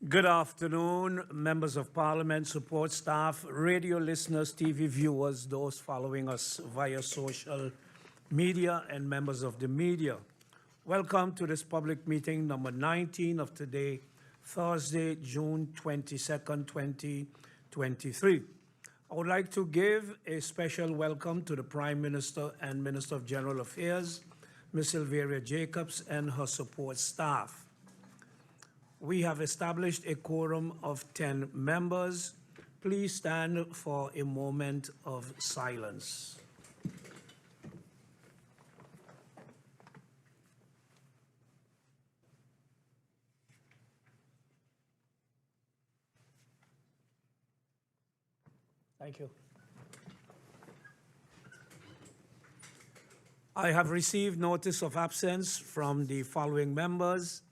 Good afternoon, members of Parliament, support staff, radio listeners, TV viewers, those following us via social media, and members of the media. Welcome to this public meeting number 19 of today, Thursday, June 22nd, 2023. I would like to give a special welcome to the Prime Minister and Minister of General Affairs, Ms. Sylvia Jacobs, and her support staff. We have established a quorum of 10 members. Please stand for a moment of silence. Thank you. I have received notice of absence from the following members.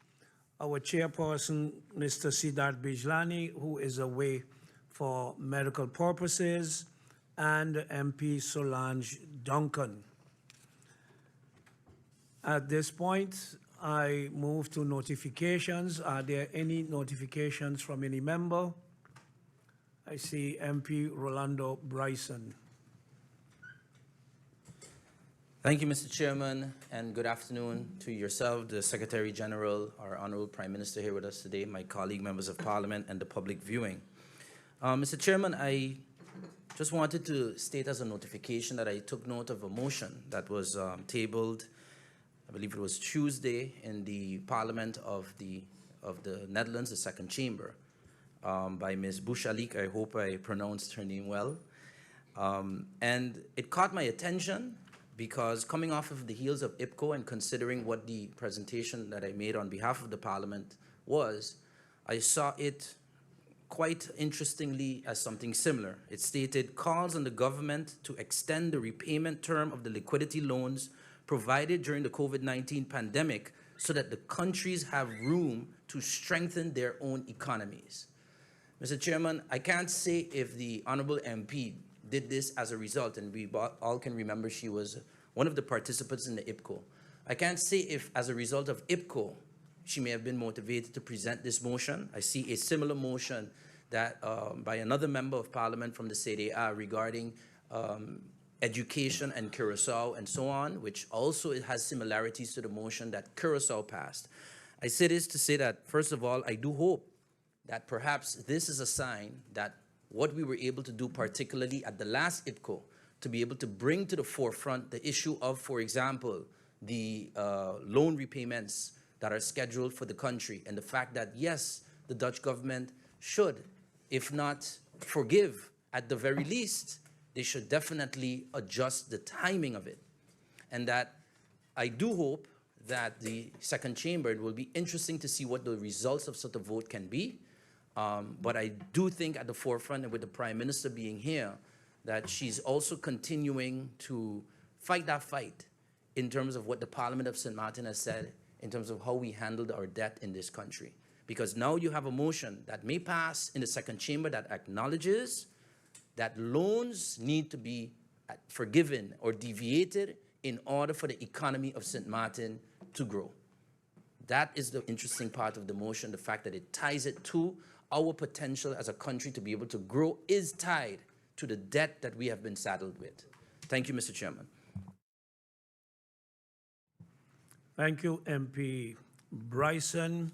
Our chairperson, Mr. Siddharth Bijlani, who is away for medical purposes, and MP Solange Duncan. At this point, I move to notifications. Are there any notifications from any member? I see MP Rolando Bryson. Thank you, Mr. Chairman, and good afternoon to yourself, the Secretary General, our Honorable Prime Minister here with us today, my colleague, members of Parliament, and the public viewing. Mr. Chairman, I just wanted to state as a notification that I took note of a motion that was tabled, I believe it was Tuesday, in the Parliament of the Netherlands, the Second Chamber, by Ms. Bouchalik. I hope I pronounced her name well. And it caught my attention because coming off of the heels of IPCO and considering what the presentation that I made on behalf of the Parliament was, I saw it quite interestingly as something similar. It stated, calls on the government to extend the repayment term of the liquidity loans provided during the COVID-19 pandemic so that the countries have room to strengthen their own economies. Mr. Chairman, I can't say if the Honorable MP did this as a result, and we all can remember she was one of the participants in the IPCO. I can't say if, as a result of IPCO, she may have been motivated to present this motion. I see a similar motion that by another member of Parliament from the CDA regarding education and Curacao and so on, which also it has similarities to the motion that Curacao passed. I say this to say that, first of all, I do hope that perhaps this is a sign that what we were able to do, particularly at the last IPCO, to be able to bring to the forefront the issue of, for example, the loan repayments that are scheduled for the country, and the fact that, yes, the Dutch government should, if not forgive, at the very least, they should definitely adjust the timing of it. And that I do hope that the second chamber, it will be interesting to see what the results of such a vote can be. But I do think at the forefront, and with the Prime Minister being here, that she's also continuing to fight that fight in terms of what the Parliament of St. Martin has said in terms of how we handled our debt in this country. Because now you have a motion that may pass in the second chamber that acknowledges that loans need to be forgiven or deviated in order for the economy of St. Martin to grow. That is the interesting part of the motion, the fact that it ties it to our potential as a country to be able to grow is tied to the debt that we have been saddled with. Thank you, Mr. Chairman. Thank you, MP Bryson.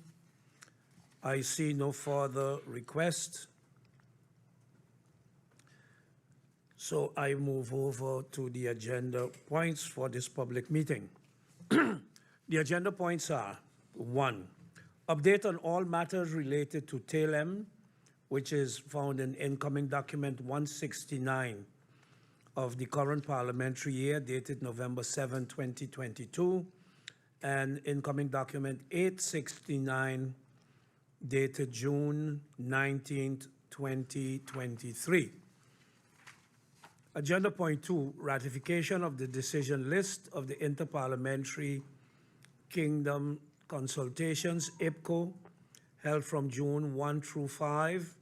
I see no further requests. So I move over to the agenda points for this public meeting. The agenda points are: 1, update on all matters related to Telem, which is found in incoming document 169 of the current parliamentary year, dated November 7, 2022, and incoming document 869, dated June 19, 2023. Agenda point 2, ratification of the decision list of the Interparliamentary Kingdom Consultations, IPCO, held from June 1 through 5,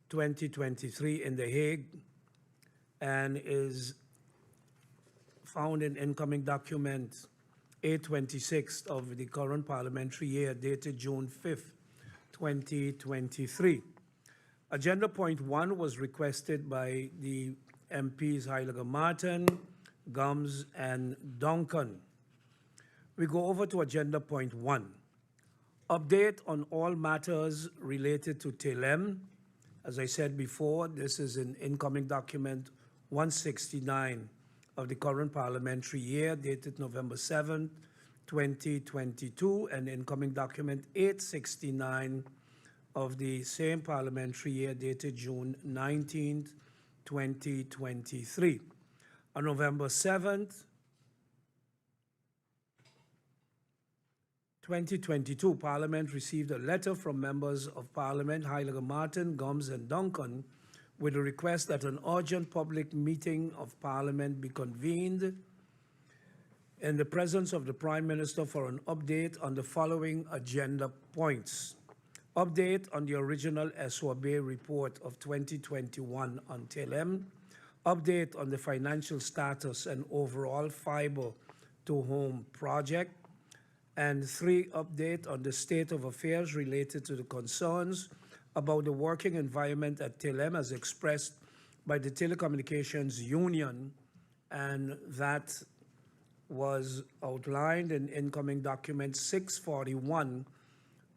2023 in The Hague, and is found in incoming document 826 of the current parliamentary year, dated June 5th, 2023. Agenda point 1 was requested by the MPs Heyliger-Marten, Gumbs, and Duncan. We go over to agenda point 1. Update on all matters related to Telem. As I said before, this is an incoming document 169 of the current parliamentary year, dated November 7th, 2022, and incoming document 869 of the same parliamentary year, dated June 19th, 2023. On November 7th, 2022, Parliament received a letter from members of Parliament Heyliger-Marten, Gumbs, and Duncan with a request that an urgent public meeting of Parliament be convened in the presence of the Prime Minister for an update on the following agenda points. Update on the original SOB report of 2021 on Telem. Update on the financial status and overall fiber to home project. And 3, update on the state of affairs related to the concerns about the working environment at Telem as expressed by the Telecommunications Union, and that was outlined in incoming document 641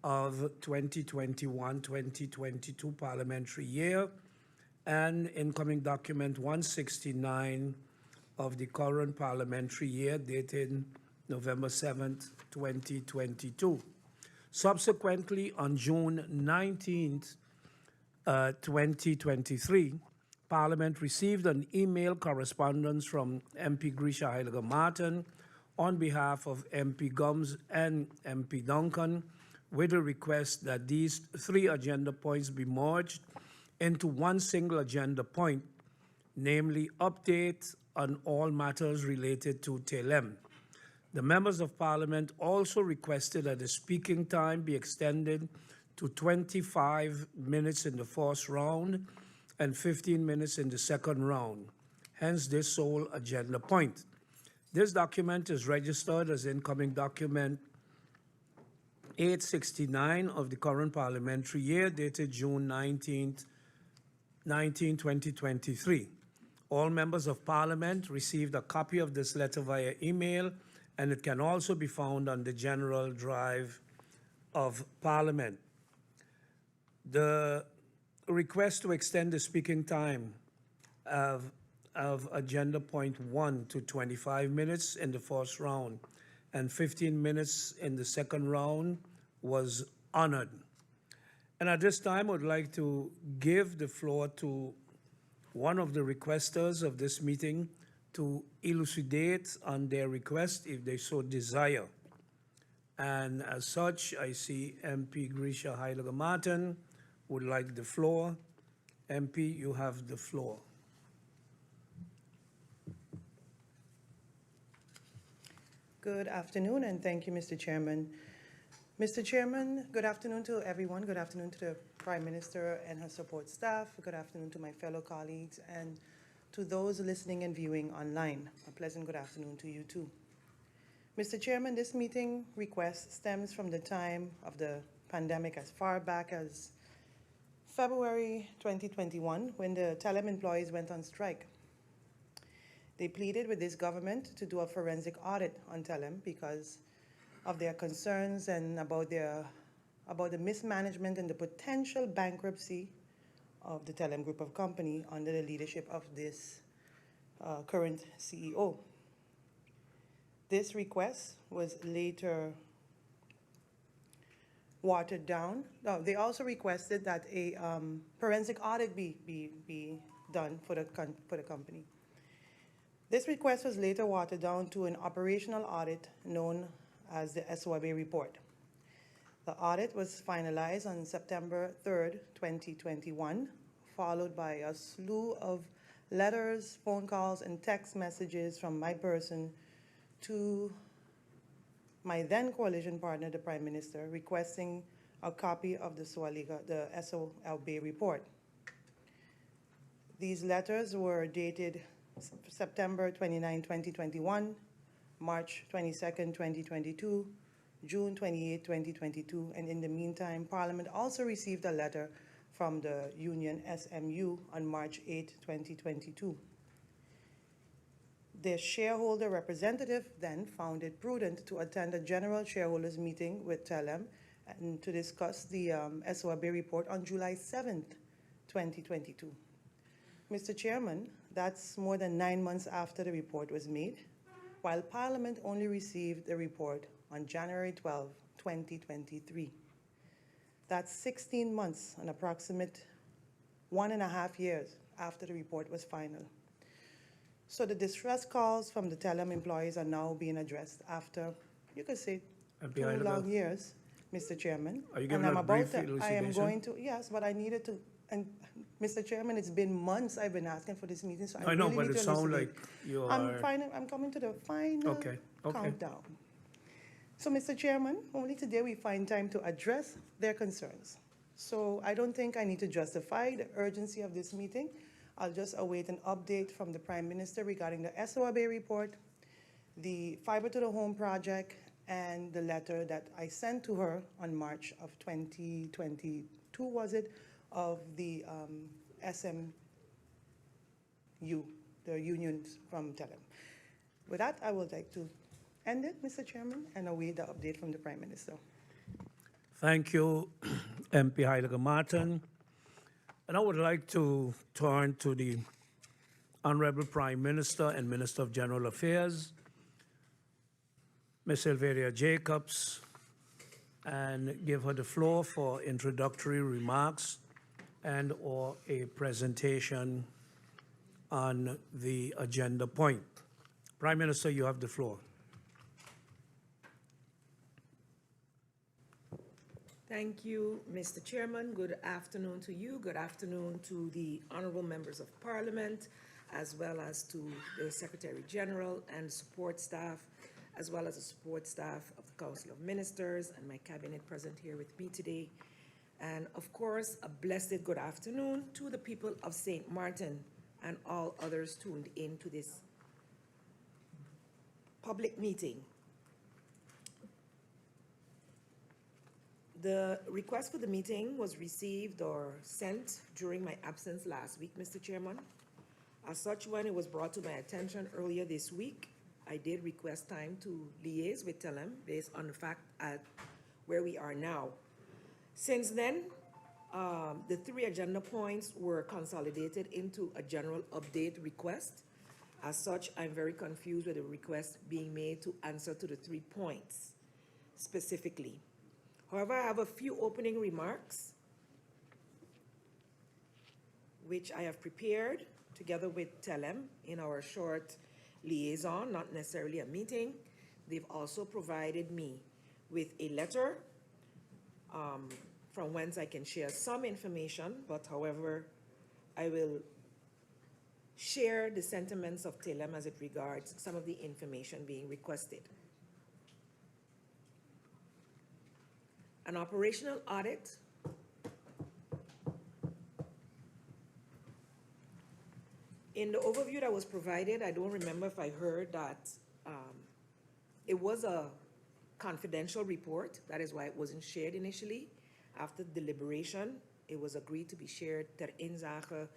of 2021-2022 parliamentary year, and incoming document 169 of the current parliamentary year, dated November 7th, 2022. Subsequently, on June 19th, 2023, Parliament received an email correspondence from MP Grisha Heyliger-Marten on behalf of MP Gumbs and MP Duncan with a request that these 3 agenda points be merged into one single agenda point, namely update on all matters related to Telem. The members of Parliament also requested that the speaking time be extended to 25 minutes in the first round and 15 minutes in the second round, hence this sole agenda point. This document is registered as incoming document 869 of the current parliamentary year, dated June 19th, 2023. All members of Parliament received a copy of this letter via email, and it can also be found on the General Drive of Parliament. The request to extend the speaking time of agenda point 1 to 25 minutes in the first round and 15 minutes in the second round was honored. And at this time, I would like to give the floor to one of the requesters of this meeting to elucidate on their request if they so desire. And as such, I see MP Grisha Heyliger-Marten would like the floor. MP, you have the floor. Good afternoon, and thank you, Mr. Chairman. Mr. Chairman, good afternoon to everyone. Good afternoon to the Prime Minister and her support staff. Good afternoon to my fellow colleagues and to those listening and viewing online. A pleasant good afternoon to you too. Mr. Chairman, this meeting request stems from the time of the pandemic as far back as February 2021, when the Telem employees went on strike. They pleaded with this government to do a forensic audit on Telem because of their concerns and about the mismanagement and the potential bankruptcy of the Telem group of company under the leadership of this current CEO. This request was later watered down. No, they also requested that a forensic audit be done for the company. This request was later watered down to an operational audit known as the SOB report. The audit was finalized on September 3rd, 2021, followed by a slew of letters, phone calls, and text messages from my person to my then coalition partner, the Prime Minister, requesting a copy of the SOB report. These letters were dated September 29, 2021, March 22nd, 2022, June 28, 2022, and in the meantime, Parliament also received a letter from the union SMU on March 8, 2022. The shareholder representative then found it prudent to attend a general shareholders meeting with Telem and to discuss the SOAB report on July 7th, 2022. Mr. Chairman, that's more than 9 months after the report was made, while Parliament only received the report on January 12, 2023. That's 16 months, an approximate 1.5 years after the report was final. So the distress calls from the Telem employees are now being addressed after, you could say, MP 2 Helga. long years, Mr. Chairman. Are you giving And I'm a about brief to, I am elucidation? going to, yes, but I needed to, and Mr. Chairman, it's been months I've been asking for this meeting, so I I know, really but need it to sounds elucidate. like you are, I'm coming to the final Okay, okay. countdown. So, Mr. Chairman, only today we find time to address their concerns. So I don't think I need to justify the urgency of this meeting. I'll just await an update from the Prime Minister regarding the SOAB report, the Fiber to the Home project, and the letter that I sent to her on March of 2022, was it, of the SMU, the unions from Telem. With that, I would like to end it, Mr. Chairman, and await the update from the Prime Minister. thank you, MP Heyliger-Marten. And I would like to turn to the Honorable Prime Minister and Minister of General Affairs, Ms. Sylvia Jacobs, and give her the floor for introductory remarks and or a presentation on the agenda point. Prime Minister, you have the floor. Thank you, Mr. Chairman. Good afternoon to you. Good afternoon to the honorable members of Parliament, as well as to the Secretary General and support staff, as well as the support staff of the Council of Ministers and my cabinet present here with me today. And of course, a blessed good afternoon to the people of St. Martin and all others tuned in to this public meeting. The request for the meeting was received or sent during my absence last week, Mr. Chairman. As such, when it was brought to my attention earlier this week, I did request time to liaise with Telem based on the fact at where we are now. Since then, the 3 agenda points were consolidated into a general update request. As such, I'm very confused with the request being made to answer to the 3 points specifically. However, I have a few opening remarks which I have prepared together with Telem in our short liaison, not necessarily a meeting. They've also provided me with a letter from whence I can share some information, but however, I will share the sentiments of Telem as it regards some of the information being requested. An operational audit in the overview that was provided, I don't remember if I heard that it was a confidential report. That is why it wasn't shared initially. After deliberation, it was agreed to be shared ter inzage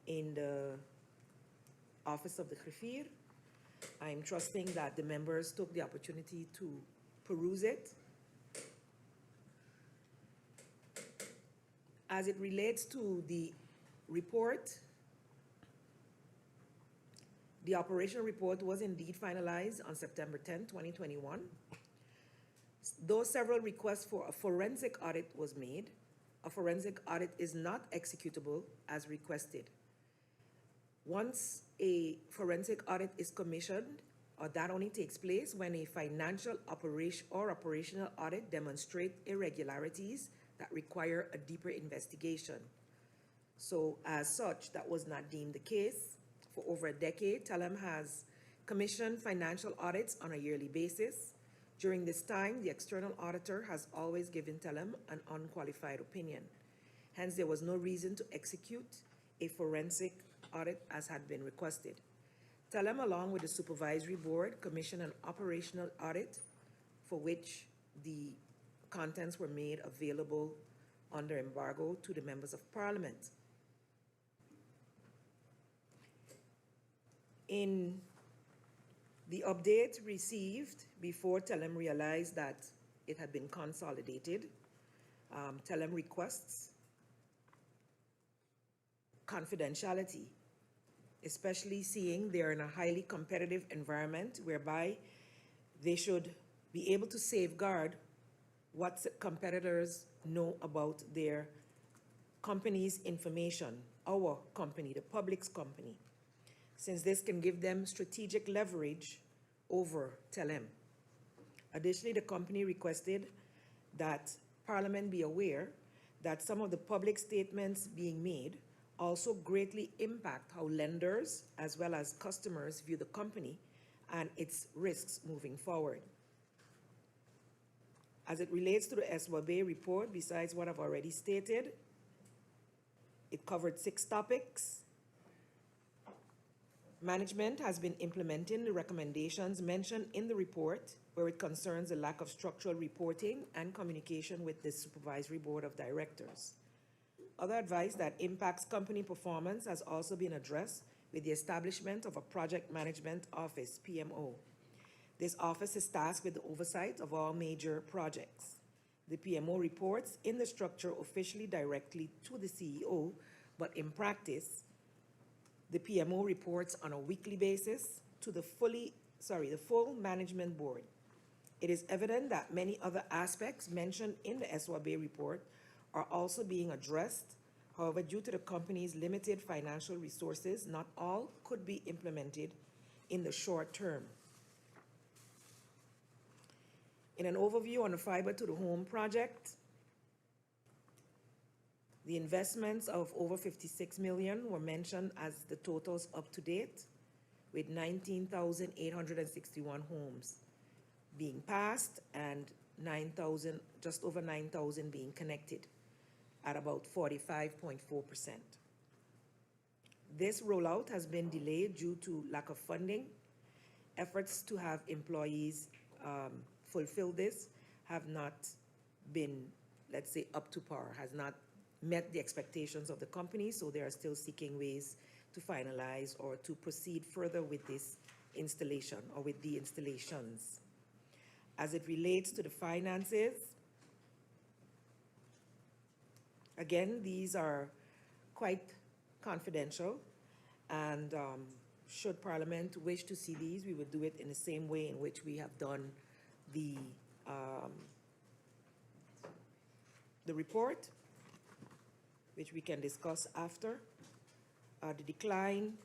in the office of the griffier. I'm trusting that the members took the opportunity to peruse it. As it relates to the report, the operational report was indeed finalized on September 10, 2021. Though several requests for a forensic audit was made, a forensic audit is not executable as requested. Once a forensic audit is commissioned, or that only takes place when a financial operation or operational audit demonstrates irregularities that require a deeper investigation. So as such, that was not deemed the case. For over a decade, Telem has commissioned financial audits on a yearly basis. During this time, the external auditor has always given Telem an unqualified opinion. Hence, there was no reason to execute a forensic audit as had been requested. Telem, along with the supervisory board, commissioned an operational audit for which the contents were made available under embargo to the members of parliament. In the update received before Telem realized that it had been consolidated, Telem requests confidentiality, especially seeing they're in a highly competitive environment whereby they should be able to safeguard what competitors know about their company's information, our company, the public's company, since this can give them strategic leverage over Telem. Additionally, the company requested that Parliament be aware that some of the public statements being made also greatly impact how lenders as well as customers view the company and its risks moving forward. As it relates to the SWABE report, besides what I've already stated, it covered 6 topics. Management has been implementing the recommendations mentioned in the report, where it concerns the lack of structural reporting and communication with the Supervisory Board of Directors. Other advice that impacts company performance has also been addressed with the establishment of a Project Management Office, PMO. This office is tasked with the oversight of all major projects. The PMO reports in the structure officially directly to the CEO, but in practice, the PMO reports on a weekly basis to the full management board. It is evident that many other aspects mentioned in the SWABE report are also being addressed. However, due to the company's limited financial resources, not all could be implemented in the short term. In an overview on the Fiber to the Home project, the investments of over 56 million were mentioned as the totals up to date, with 19,861 homes being passed and just over 9,000 being connected at about 45.4%. This rollout has been delayed due to lack of funding. Efforts to have employees fulfill this have not been, let's say, up to par, has not met the expectations of the company, so they are still seeking ways to finalize or to proceed further with this installation or with the installations. As it relates to the finances, again, these are quite confidential, and should Parliament wish to see these, we would do it in the same way in which we have done the report, which we can discuss after. The decline,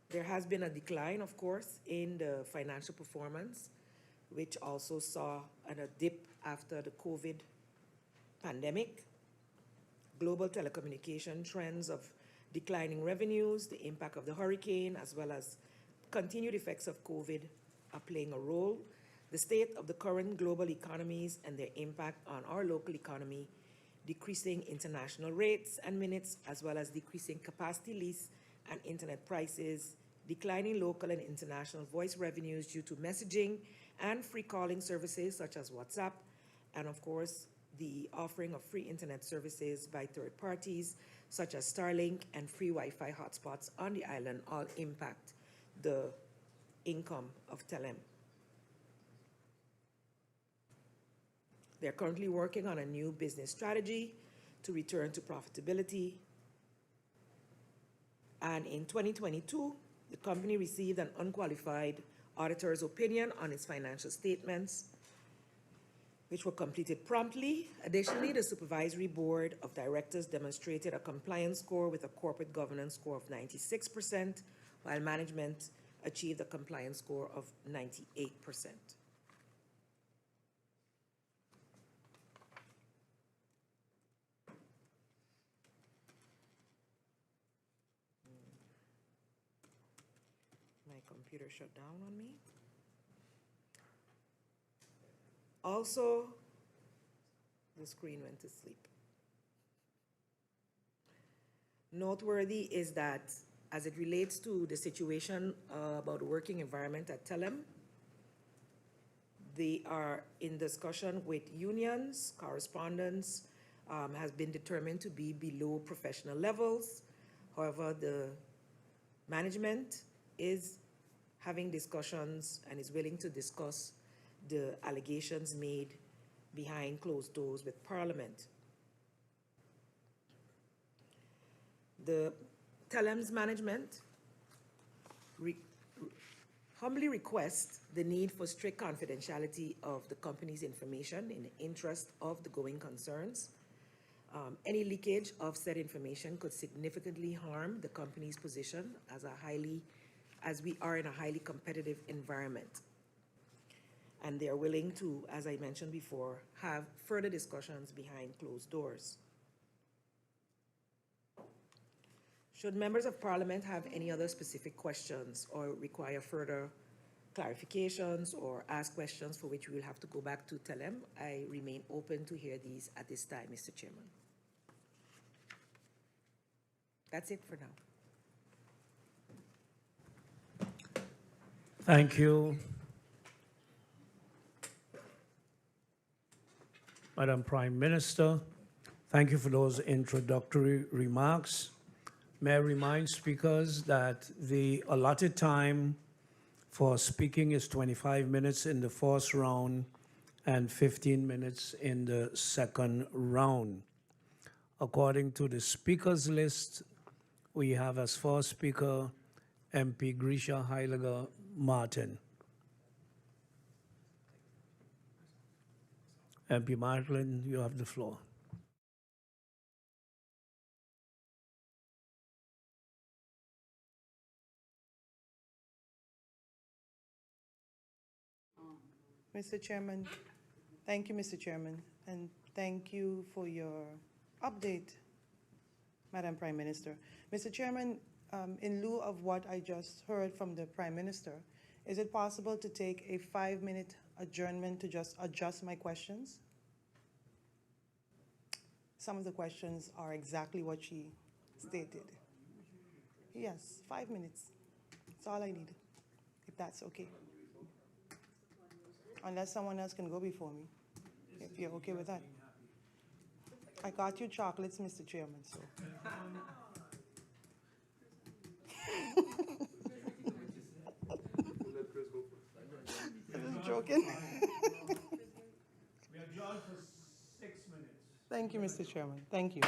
there has been a decline, of course, in the financial performance, which also saw a dip after the COVID pandemic. Global telecommunication trends of declining revenues, the impact of the hurricane, as well as continued effects of COVID are playing a role. The state of the current global economies and their impact on our local economy, decreasing international rates and minutes, as well as decreasing capacity lease and internet prices, declining local and international voice revenues due to messaging and free calling services such as WhatsApp, and of course, the offering of free internet services by third parties such as Starlink and free Wi-Fi hotspots on the island all impact the income of Telem. They're currently working on a new business strategy to return to profitability. And in 2022, the company received an unqualified auditor's opinion on its financial statements, which were completed promptly. Additionally, the Supervisory Board of Directors demonstrated a compliance score with a corporate governance score of 96%, while management achieved a compliance score of 98%. My computer shut down on me. Also, the screen went to sleep. Noteworthy is that as it relates to the situation about the working environment at Telem, They are in discussion with unions. Correspondence has been determined to be below professional levels. However, the management is having discussions and is willing to discuss the allegations made behind closed doors with Parliament. The Telem's management humbly request the need for strict confidentiality of the company's information in the interest of the going concerns. Any leakage of said information could significantly harm the company's position as we are in a highly competitive environment. And they are willing to, as I mentioned before, have further discussions behind closed doors. Should members of Parliament have any other specific questions or require further clarifications or ask questions for which we will have to go back to Telem, I remain open to hear these at this time, Mr. Chairman. That's it for now. Thank you, Madam Prime Minister. Thank you for those introductory remarks. May I remind speakers that the allotted time for speaking is 25 minutes in the first round and 15 minutes in the second round. According to the speakers list, we have as first speaker MP Heyliger-Marten. MP Martin, you have the floor. Mr. Chairman, thank you, Mr. Chairman, and thank you for your update, Madam Prime Minister. Mr. Chairman, in lieu of what I just heard from the Prime Minister, is it possible to take a 5-minute adjournment to just adjust my questions? Some of the questions are exactly what she stated. Yes, 5 minutes. That's all I need, if that's okay. Unless someone else can go before me, if you're okay with that. I got you chocolates, Mr. Chairman, so. I'm just joking. We adjourn for 6 minutes. Thank you, Mr. Chairman. Thank you.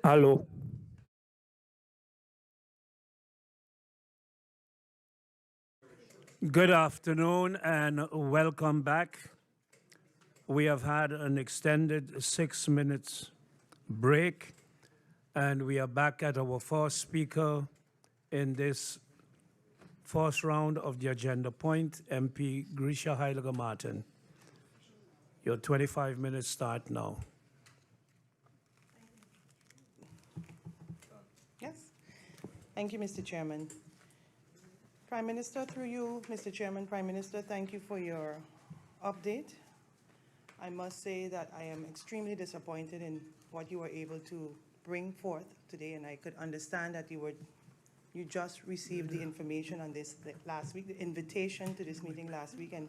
Hello. Good afternoon and welcome back. We have had an extended 6 minutes break and we are back at our first speaker in this first round of the agenda point, MP Heyliger-Marten. Your 25 minutes start now. Yes. Thank you, Mr. Chairman. Prime Minister, through you, Mr. Chairman, Prime Minister, thank you for your update. I must say that I am extremely disappointed in what you were able to bring forth today, and I could understand that you just received the information on this last week, the invitation to this meeting last week, and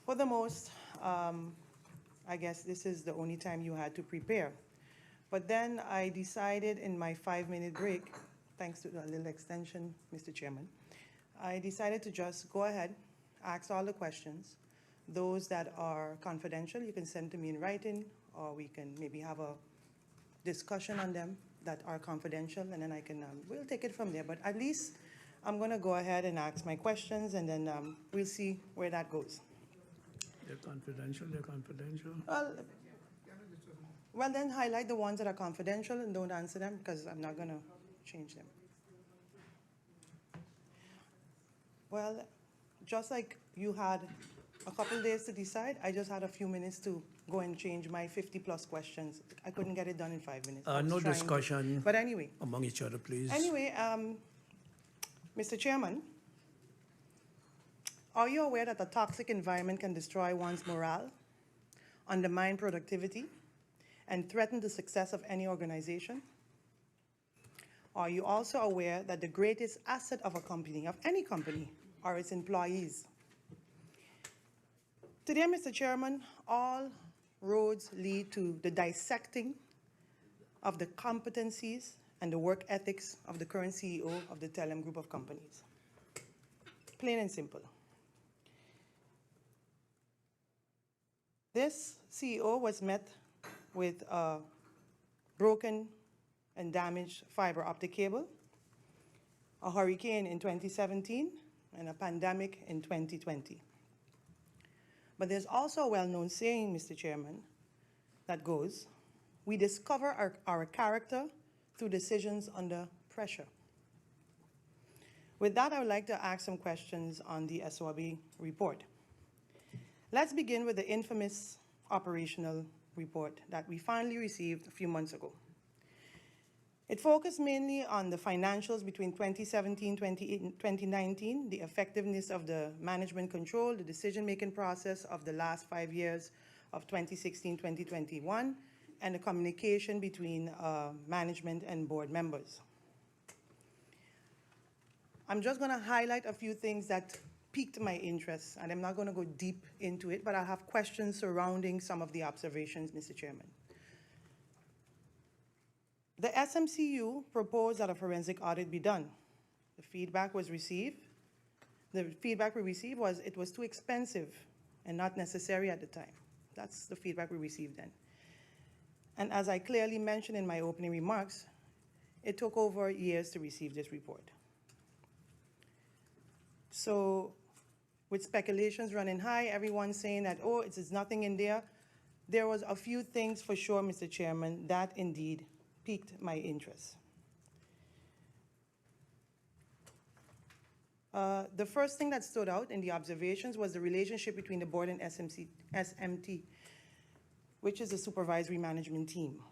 for the most, I guess this is the only time you had to prepare. But then I decided in my 5-minute break, thanks to the little extension, Mr. Chairman, I decided to just go ahead, ask all the questions. Those that are confidential, you can send to me in writing, or we can maybe have a discussion on them that are confidential, and then I can, we'll take it from there. But at least I'm gonna go ahead and ask my questions, and then we'll see where that goes. They're confidential, they're confidential. Well, then highlight the ones that are confidential and don't answer them, because I'm not gonna change them. Well, just like you had a couple days to decide, I just had a few minutes to go and change my 50+ questions. I couldn't get it done in 5 minutes. I was No trying to. discussion But anyway. among each other, please. Anyway, Mr. Chairman, are you aware that a toxic environment can destroy one's morale, undermine productivity, and threaten the success of any organization? Are you also aware that the greatest asset of a company, of any company, are its employees? Today, Mr. Chairman, all roads lead to the dissecting of the competencies and the work ethics of the current CEO of the Telem group of companies. Plain and simple. This CEO was met with a broken and damaged fiber optic cable, a hurricane in 2017, and a pandemic in 2020. But there's also a well-known saying, Mr. Chairman, that goes, we discover our character through decisions under pressure. With that, I would like to ask some questions on the SOAB report. Let's begin with the infamous operational report that we finally received a few months ago. It focused mainly on the financials between 2017-2019, the effectiveness of the management control, the decision-making process of the last 5 years of 2016-2021, and the communication between management and board members. I'm just going to highlight a few things that piqued my interest, and I'm not going to go deep into it, but I have questions surrounding some of the observations, Mr. Chairman. The SMCU proposed that a forensic audit be done. The feedback was received. The feedback we received was it was too expensive and not necessary at the time. That's the feedback we received then. And as I clearly mentioned in my opening remarks, it took over years to receive this report. So with speculations running high, everyone saying that, oh, it's nothing in there. There was a few things for sure, Mr. Chairman, that indeed piqued my interest. The first thing that stood out in the observations was the relationship between the board and SMT, which is the supervisory management team.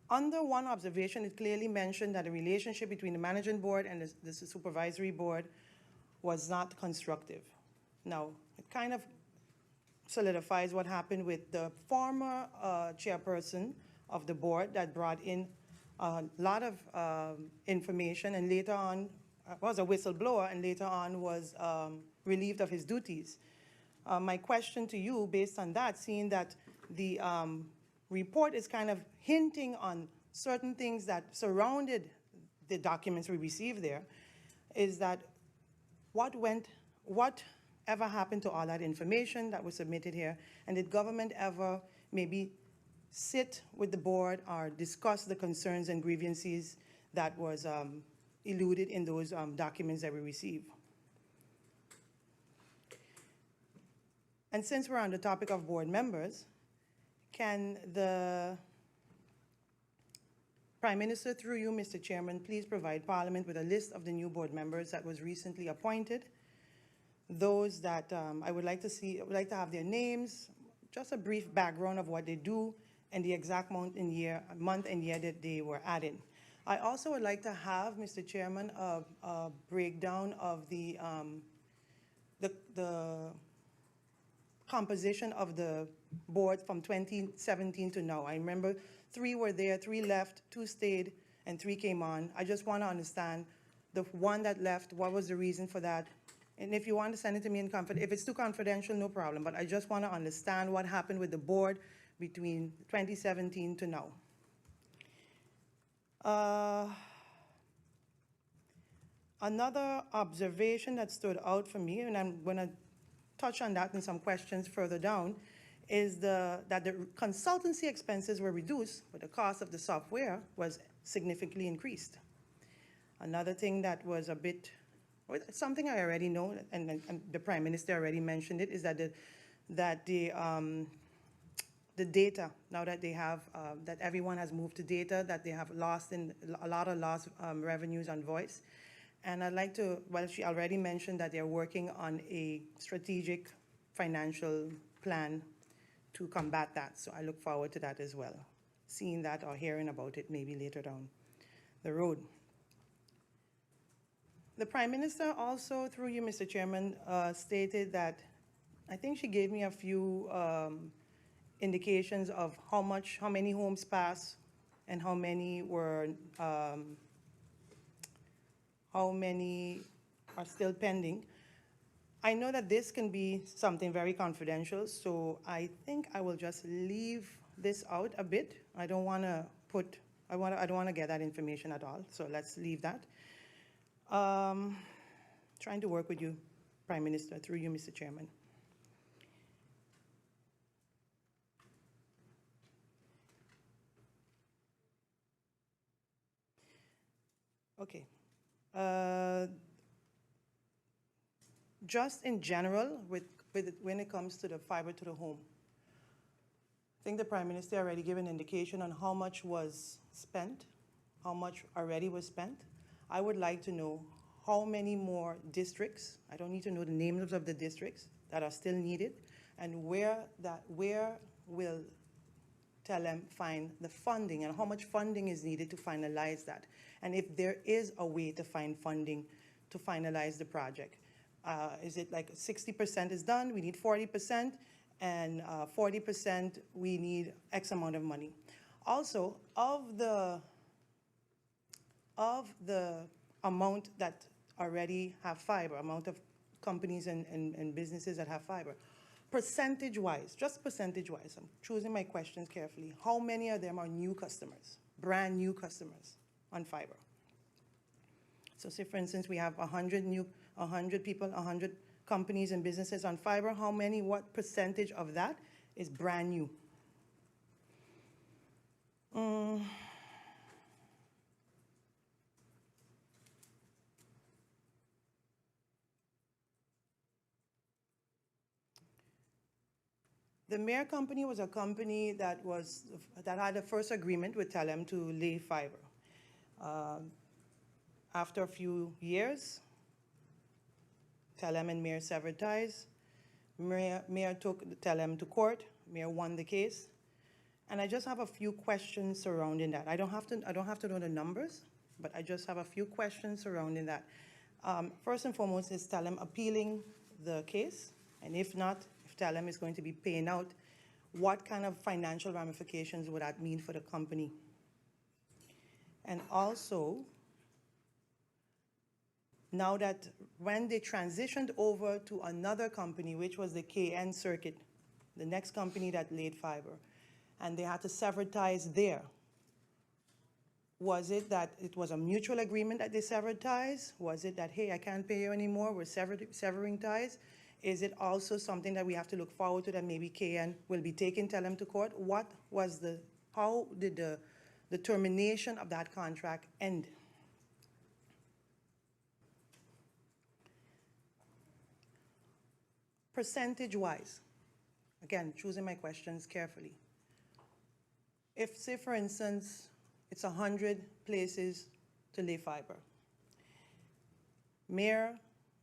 Under one observation, it clearly mentioned that the relationship between the management board and the supervisory board was not constructive. Now, it kind of solidifies what happened with the former chairperson of the board that brought in a lot of information and later on was a whistleblower and later on was relieved of his duties. My question to you, based on that, seeing that the report is kind of hinting on certain things that surrounded the documents we received there, is that whatever happened to all that information that was submitted here, and did government ever maybe sit with the board or discuss the concerns and grievances that was eluded in those documents that we received. And since we're on the topic of board members, can the Prime Minister, through you, Mr. Chairman, please provide Parliament with a list of the new board members that was recently appointed, those that I would like to have their names, just a brief background of what they do, and the exact month and year that they were added. I also would like to have, Mr. Chairman, a breakdown of the composition of the board from 2017 to now. I remember 3 were there, 3 left, 2 stayed, and 3 came on. I just want to understand the one that left, what was the reason for that? And if you want to send it to me in confidence, if it's too confidential, no problem, but I just want to understand what happened with the board between 2017 to now. Another observation that stood out for me, and I'm going to touch on that in some questions further down, is that the consultancy expenses were reduced, but the cost of the software was significantly increased. Another thing that was a bit, something I already know, and the Prime Minister already mentioned it, is that the data, now that they have, that everyone has moved to data, that they have lost a lot of lost revenues on voice. And I'd like to, well, she already mentioned that they're working on a strategic financial plan to combat that. So I look forward to that as well, seeing that or hearing about it maybe later down the road. The Prime Minister also, through you, Mr. Chairman, stated that, I think she gave me a few indications of how many homes passed and how many were, how many are still pending. I know that this can be something very confidential, so I think I will just leave this out a bit. I don't want to put, I don't want to get that information at all, so let's leave that. Trying to work with you, Prime Minister, through you, Mr. Chairman. Okay. Just in general, when it comes to the fiber to the home, I think the Prime Minister already gave an indication on how much was spent, how much already was spent. I would like to know how many more districts, I don't need to know the names of the districts that are still needed, and where will Telem find the funding and how much funding is needed to finalize that. And if there is a way to find funding to finalize the project. Is it like 60% is done, we need 40%, and 40% we need X amount of money. Also, of the amount that already have fiber, amount of companies and businesses that have fiber, percentage-wise, just percentage-wise, I'm choosing my questions carefully, how many of them are new customers, brand new customers on fiber? So say, for instance, we have 100 people, 100 companies and businesses on fiber. How many, what percentage of that is brand new? The Mayor Company was a company that had a first agreement with Telem to lay fiber. After a few years, Telem and Mayor severed ties. Mayor took Telem to court. Mayor won the case. And I just have a few questions surrounding that. I don't have to know the numbers, but I just have a few questions surrounding that. First and foremost, is Telem appealing the case? And if not, if Telem is going to be paying out, what kind of financial ramifications would that mean for the company? And also, now that when they transitioned over to another company, which was the KN Circuit, the next company that laid fiber, and they had to sever ties there, was it that it was a mutual agreement that they severed ties? Was it that, hey, I can't pay you anymore, we're severing ties? Is it also something that we have to look forward to, that maybe KN will be taking Telem to court? How did the termination of that contract end? Percentage-wise, again, choosing my questions carefully. If, say, for instance, it's 100 places to lay fiber, mayor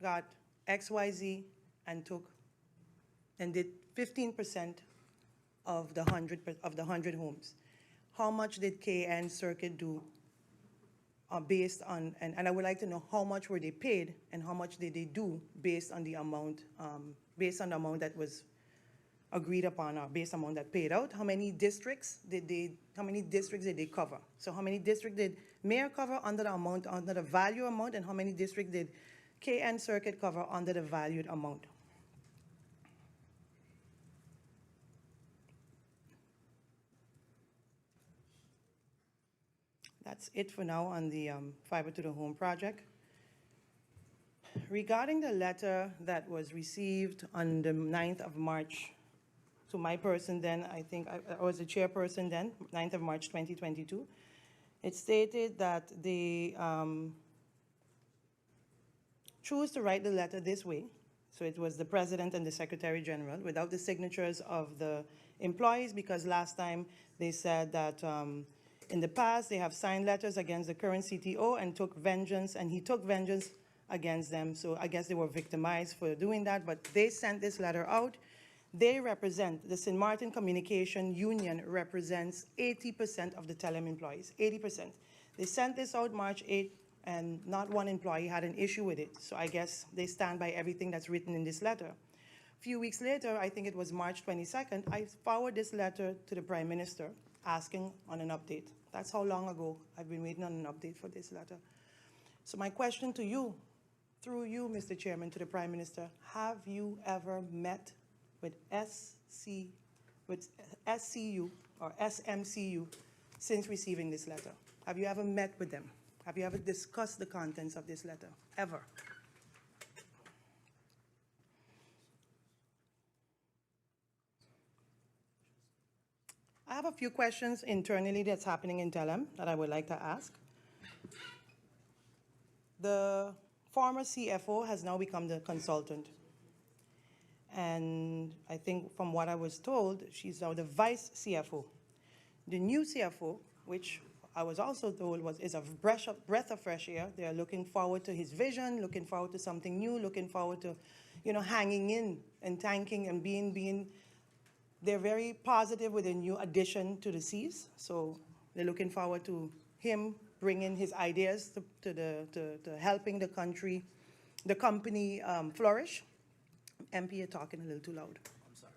got XYZ and did 15% of the 100 homes. How much did KN Circuit do based on, and I would like to know how much were they paid and how much did they do based on the amount that was agreed upon, or based on the amount that paid out? How many districts did they cover? So how many districts did mayor cover under the value amount, and how many districts did KN Circuit cover under the valued amount? That's it for now on the fiber to the home project. Regarding the letter that was received on the 9th of March, to my person then, I think I was the chairperson then, 9th of March 2022, it stated that they chose to write the letter this way. So it was the president and the secretary general without the signatures of the employees, because last time they said that in the past they have signed letters against the current CTO and he took vengeance against them. So I guess they were victimized for doing that, but they sent this letter out. They represent, the St. Martin Communication Union represents 80% of the Telem employees, 80%. They sent this out March 8th, and not one employee had an issue with it. So I guess they stand by everything that's written in this letter. A few weeks later, I think it was March 22nd, I forwarded this letter to the Prime Minister asking on an update. That's how long ago I've been waiting on an update for this letter. So my question to you, through you, Mr. Chairman, to the Prime Minister, have you ever met with SCU or SMCU since receiving this letter? Have you ever met with them? Have you ever discussed the contents of this letter? Ever? I have a few questions internally that's happening in Telem that I would like to ask. The former CFO has now become the consultant. And I think from what I was told, she's now the vice CFO. The new CFO, which I was also told is a breath of fresh air. They're looking forward to his vision, looking forward to something new, looking forward to, hanging in and thanking and being. They're very positive with a new addition to the Cs. So they're looking forward to him bringing his ideas to helping the company flourish. MP, you're talking a little too loud. I'm sorry.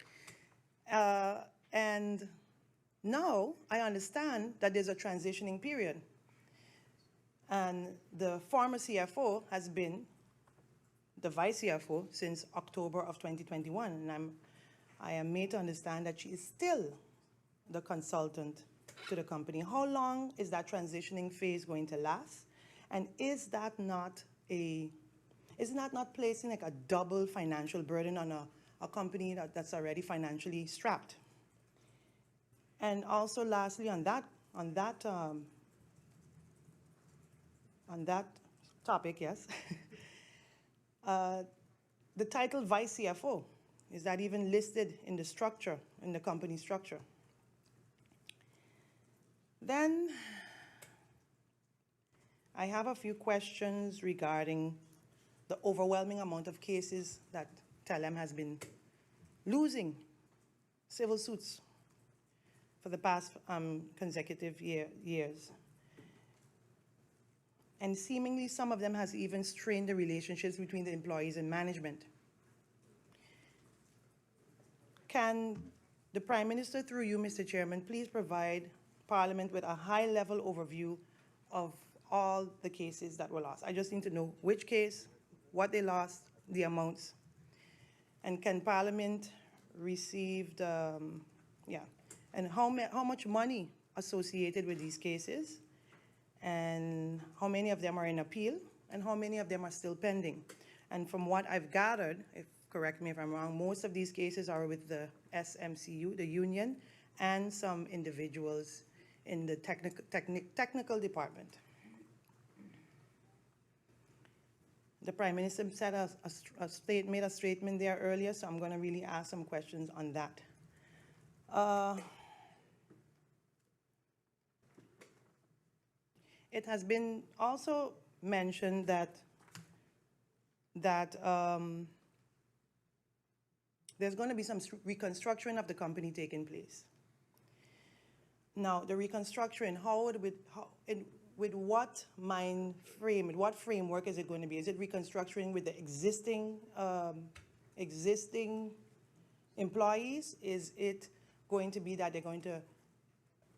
And now I understand that there's a transitioning period. And the former CFO has been the vice CFO since October of 2021. And I am made to understand that she is still the consultant to the company. How long is that transitioning phase going to last? And is that not placing like a double financial burden on a company that's already financially strapped? And also, lastly, on that topic, yes, the title vice CFO, is that even listed in the structure, in the company structure? Then I have a few questions regarding the overwhelming amount of cases that Telem has been losing, civil suits, for the past consecutive years. And seemingly some of them has even strained the relationships between the employees and management. Can the Prime Minister, through you, Mr. Chairman, please provide Parliament with a high-level overview of all the cases that were lost? I just need to know which case, what they lost, the amounts. And can Parliament receive and how much money associated with these cases, and how many of them are in appeal, and how many of them are still pending? And from what I've gathered, if correct me if I'm wrong, most of these cases are with the SMCU, the union, and some individuals in the technical department. The Prime Minister said made a statement there earlier, so I'm going to really ask some questions on that. It has been also mentioned that there's going to be some reconstruction of the company taking place. Now, the reconstruction, with what mind frame, with what framework is it going to be? Is it reconstructing with the existing employees? Is it going to be that they're going to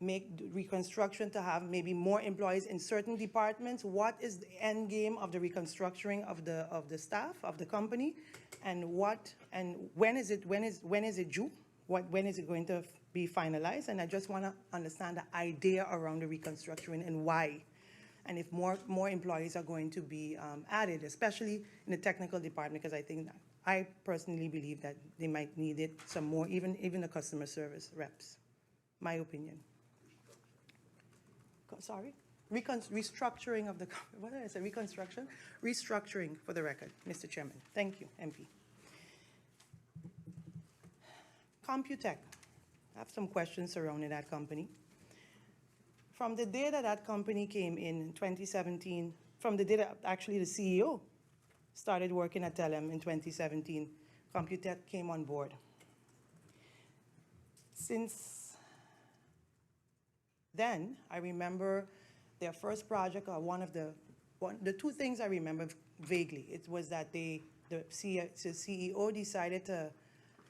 make the reconstruction to have maybe more employees in certain departments? What is the end game of the reconstructing of the staff of the company, and when is it due? When is it going to be finalized? And I just want to understand the idea around the reconstruction and why, and if more employees are going to be added, especially in the technical department, because I personally believe that they might need it some more, even the customer service reps. My opinion. Sorry? Restructuring of the, what did I say, reconstruction? Restructuring, for the record, Mr. Chairman. Thank you, MP. Computech. I have some questions surrounding that company. From the day that company came in 2017, from the day that actually the CEO started working at Telem in 2017, Computech came on board. Since then, I remember their first project, or the two things I remember vaguely. It was that the CEO decided to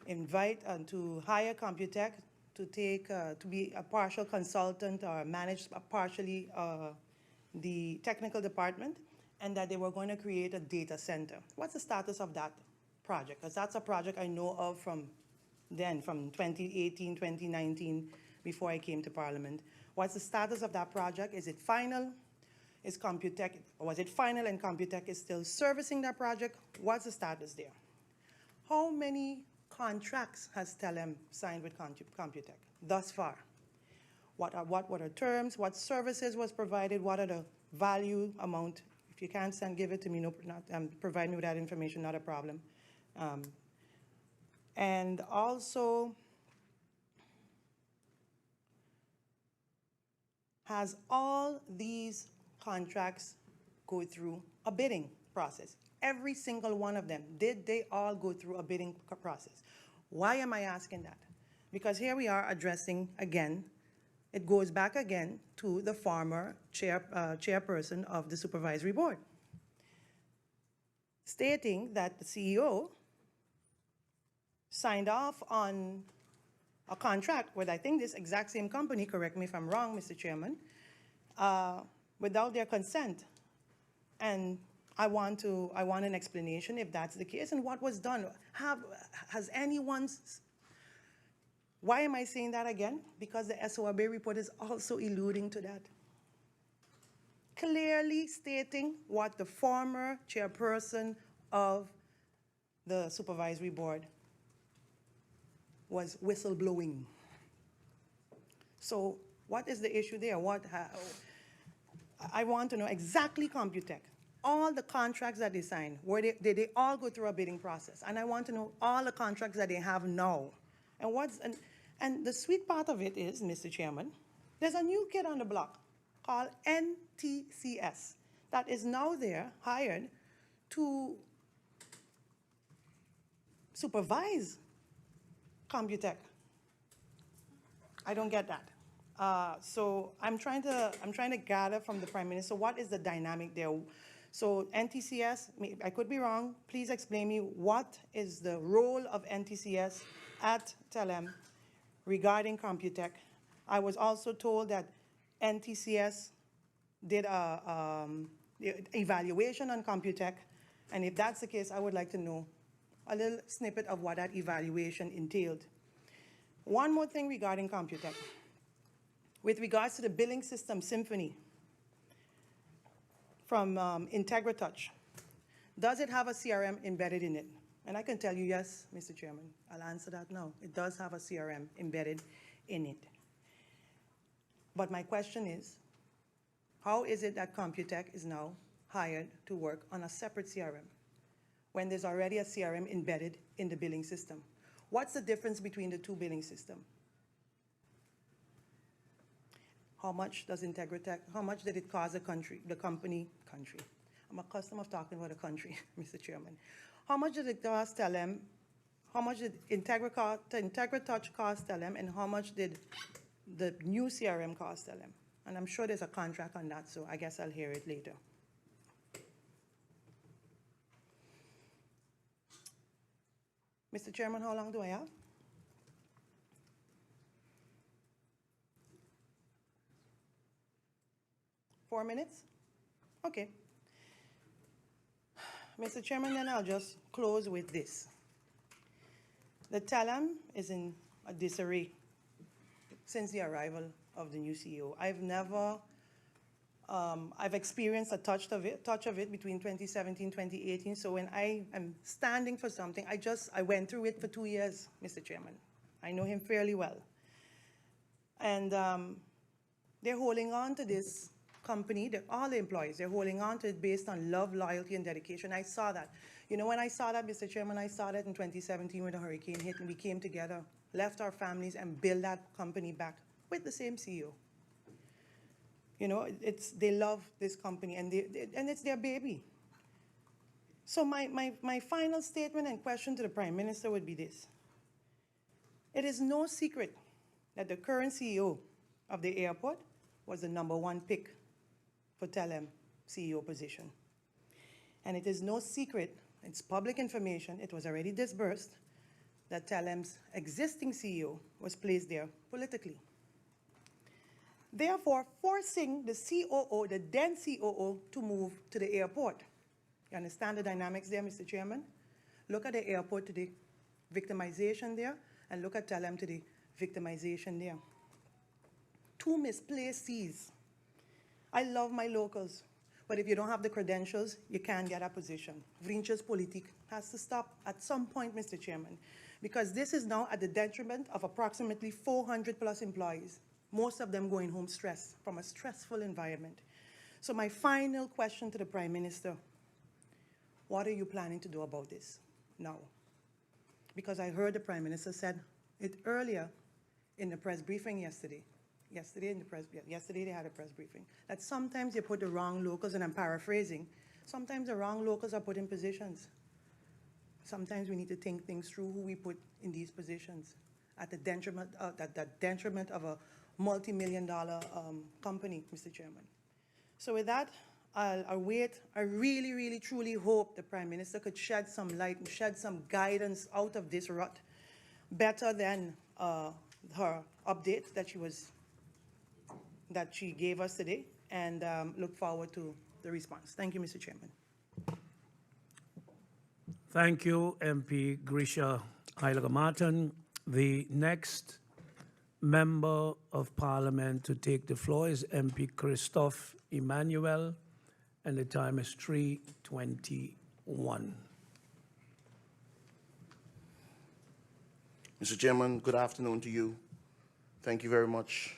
invite and to hire Computech to be a partial consultant or manage partially the technical department, and that they were going to create a data center. What's the status of that project? Because that's a project I know of from 2018, 2019, before I came to Parliament. What's the status of that project? Is it final? Was it final and Computech is still servicing that project? What's the status there? How many contracts has Telem signed with Computech thus far? What are terms? What services was provided? What are the value amount? If you can't give it to me, provide me with that information, not a problem. And also, has all these contracts go through a bidding process? Every single one of them, did they all go through a bidding process? Why am I asking that? Because here we are addressing again, it goes back again to the former chairperson of the supervisory board, stating that the CEO signed off on a contract with, I think, this exact same company, correct me if I'm wrong, Mr. Chairman, without their consent. And I want an explanation if that's the case, and what was done. Has anyone's, why am I saying that again? Because the SORB report is also alluding to that. Clearly stating what the former chairperson of the supervisory board was whistleblowing. So what is the issue there? I want to know exactly Computech. All the contracts that they signed, did they all go through a bidding process? And I want to know all the contracts that they have now. And the sweet part of it is, Mr. Chairman, there's a new kid on the block called NTCS that is now there, hired to supervise Computech. I don't get that. So I'm trying to gather from the Prime Minister what is the dynamic there. So NTCS, I could be wrong. Please explain me what is the role of NTCS at Telem regarding Computech. I was also told that NTCS did an evaluation on Computech, and if that's the case, I would like to know a little snippet of what that evaluation entailed. One more thing regarding Computech. With regards to the billing system, Symphony, from IntegraTouch, does it have a CRM embedded in it? And I can tell you, yes, Mr. Chairman, I'll answer that now. It does have a CRM embedded in it. But my question is, how is it that Computech is now hired to work on a separate CRM when there's already a CRM embedded in the billing system? What's the difference between the two billing systems? How much does Integratech, how much did it cost the company? I'm accustomed of talking about a country, Mr. Chairman. How much did it cost Telem? How much did Integratouch cost Telem? And how much did the new CRM cost Telem? And I'm sure there's a contract on that, so I guess I'll hear it later. Mr. Chairman, how long do I have? Four minutes? Okay. Mr. Chairman, then I'll just close with this. The Telem is in a disarray since the arrival of the new CEO. I've experienced a touch of it between 2017, 2018. So when I am standing for something, I went through it for 2 years, Mr. Chairman. I know him fairly well. And they're holding on to this company, all the employees, they're holding on to it based on love, loyalty, and dedication. I saw that. You know, when I saw that, Mr. Chairman, I saw that in 2017 when the hurricane hit and we came together, left our families, and built that company back with the same CEO. You know, they love this company, and it's their baby. So my final statement and question to the Prime Minister would be this. It is no secret that the current CEO of the airport was the #1 pick for Telem CEO position. And it is no secret, it's public information, it was already disbursed, that Telem's existing CEO was placed there politically. Therefore, forcing the COO, the then COO, to move to the airport. You understand the dynamics there, Mr. Chairman? Look at the airport today, victimization there, and look at Telem today, victimization there. Two misplaced C's. I love my locals, but if you don't have the credentials, you can't get a position. Vriendjes politiek has to stop at some point, Mr. Chairman, because this is now at the detriment of approximately 400 plus employees, most of them going home stressed from a stressful environment. So my final question to the Prime Minister, what are you planning to do about this now? Because I heard the Prime Minister said it earlier in the press briefing yesterday. Yesterday they had a press briefing, that sometimes you put the wrong locals, and I'm paraphrasing, sometimes the wrong locals are put in positions. Sometimes we need to think things through who we put in these positions at the detriment of a multi-million-dollar company, Mr. Chairman. So with that, I'll wait. I really, really, truly hope the Prime Minister could shed some light and shed some guidance out of this rut better than her update that she gave us today, and look forward to the response. Thank you, Mr. Chairman. Thank you, MP Grisha Heyliger-Marten. The next member of Parliament to take the floor is MP Christophe Emmanuel, and the time is 3:21. Mr. Chairman, good afternoon to you. Thank you very much.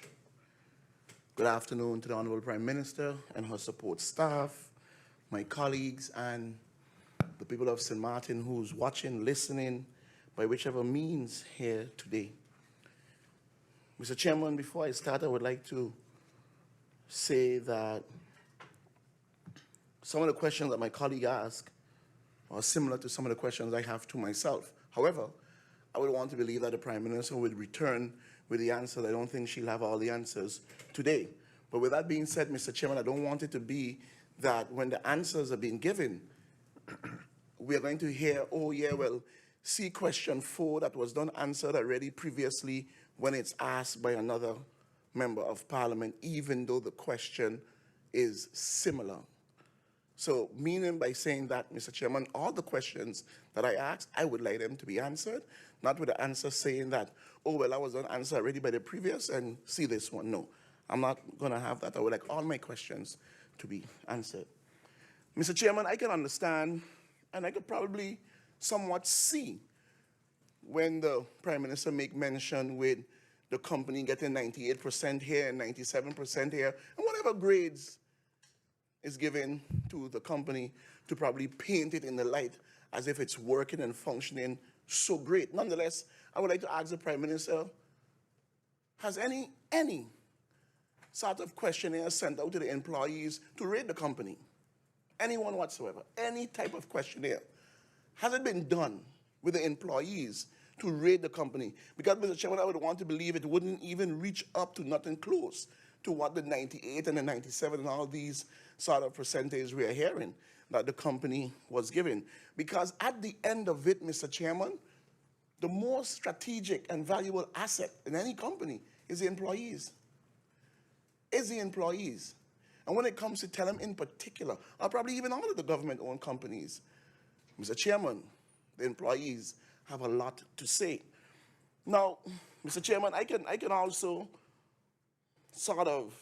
Good afternoon to the Honorable Prime Minister and her support staff, my colleagues, and the people of St. Martin who's watching, listening, by whichever means here today. Mr. Chairman, before I start, I would like to say that some of the questions that my colleague asked are similar to some of the questions I have to myself. However, I would want to believe that the Prime Minister would return with the answers. I don't think she'll have all the answers today. But with that being said, Mr. Chairman, I don't want it to be that when the answers are being given, we are going to hear, oh yeah, well, see question 4 that was done answered already previously when it's asked by another member of Parliament, even though the question is similar. So, meaning by saying that, Mr. Chairman, all the questions that I asked, I would like them to be answered, not with the answer saying that, oh, well, I was on answer already by the previous and see this one. No, I'm not going to have that. I would like all my questions to be answered. Mr. Chairman, I can understand, and I could probably somewhat see when the Prime Minister make mention with the company getting 98% here and 97% here, and whatever grades is given to the company to probably paint it in the light as if it's working and functioning so great. Nonetheless, I would like to ask the Prime Minister, has any sort of questionnaire sent out to the employees to rate the company? Anyone whatsoever, any type of questionnaire. Has it been done with the employees to rate the company? Because, Mr. Chairman, I would want to believe it wouldn't even reach up to nothing close to what the 98 and the 97 and all these sort of percentages we are hearing that the company was given. Because at the end of it, Mr. Chairman, the most strategic and valuable asset in any company is the employees. And when it comes to Telem in particular, or probably even all of the government-owned companies, Mr. Chairman, the employees have a lot to say. Now, Mr. Chairman, I can also sort of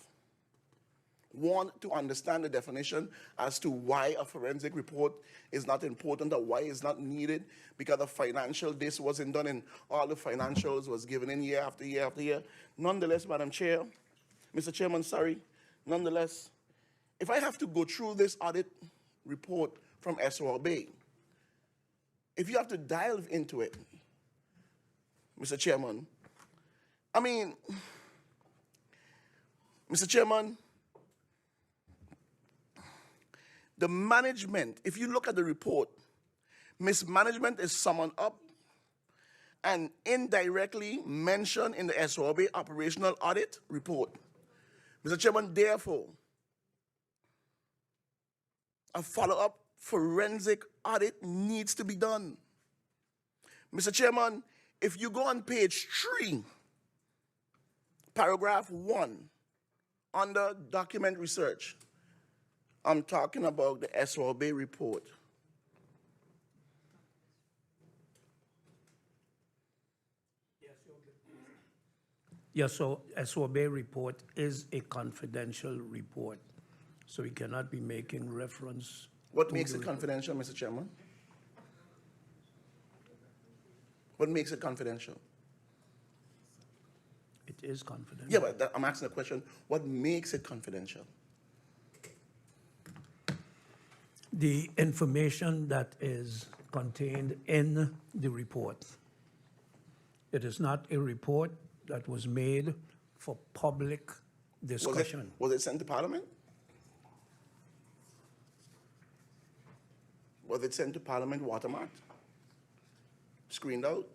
want to understand the definition as to why a forensic report is not important or why it's not needed, because the financial, this wasn't done and all the financials was given in year after year after year. Nonetheless, Madam Chair, Mr. Chairman, sorry, nonetheless, if I have to go through this audit report from SOB, if you have to dive into it, Mr. Chairman, I mean, Mr. Chairman, the management, if you look at the report, mismanagement is summoned up and indirectly mentioned in the SOB operational audit report. Mr. Chairman, therefore, a follow-up forensic audit needs to be done. Mr. Chairman, if you go on page 3, paragraph 1, under document research, I'm talking about the SOB report. Yes, so SOB report is a confidential report, so we cannot be making reference. What makes it confidential, Mr. Chairman? What makes it confidential? It is confidential. Yeah, but I'm asking the question, what makes it confidential? The information that is contained in the report. It is not a report that was made for public discussion. Was it sent to Parliament? Was it sent to Parliament watermarked? Screened out?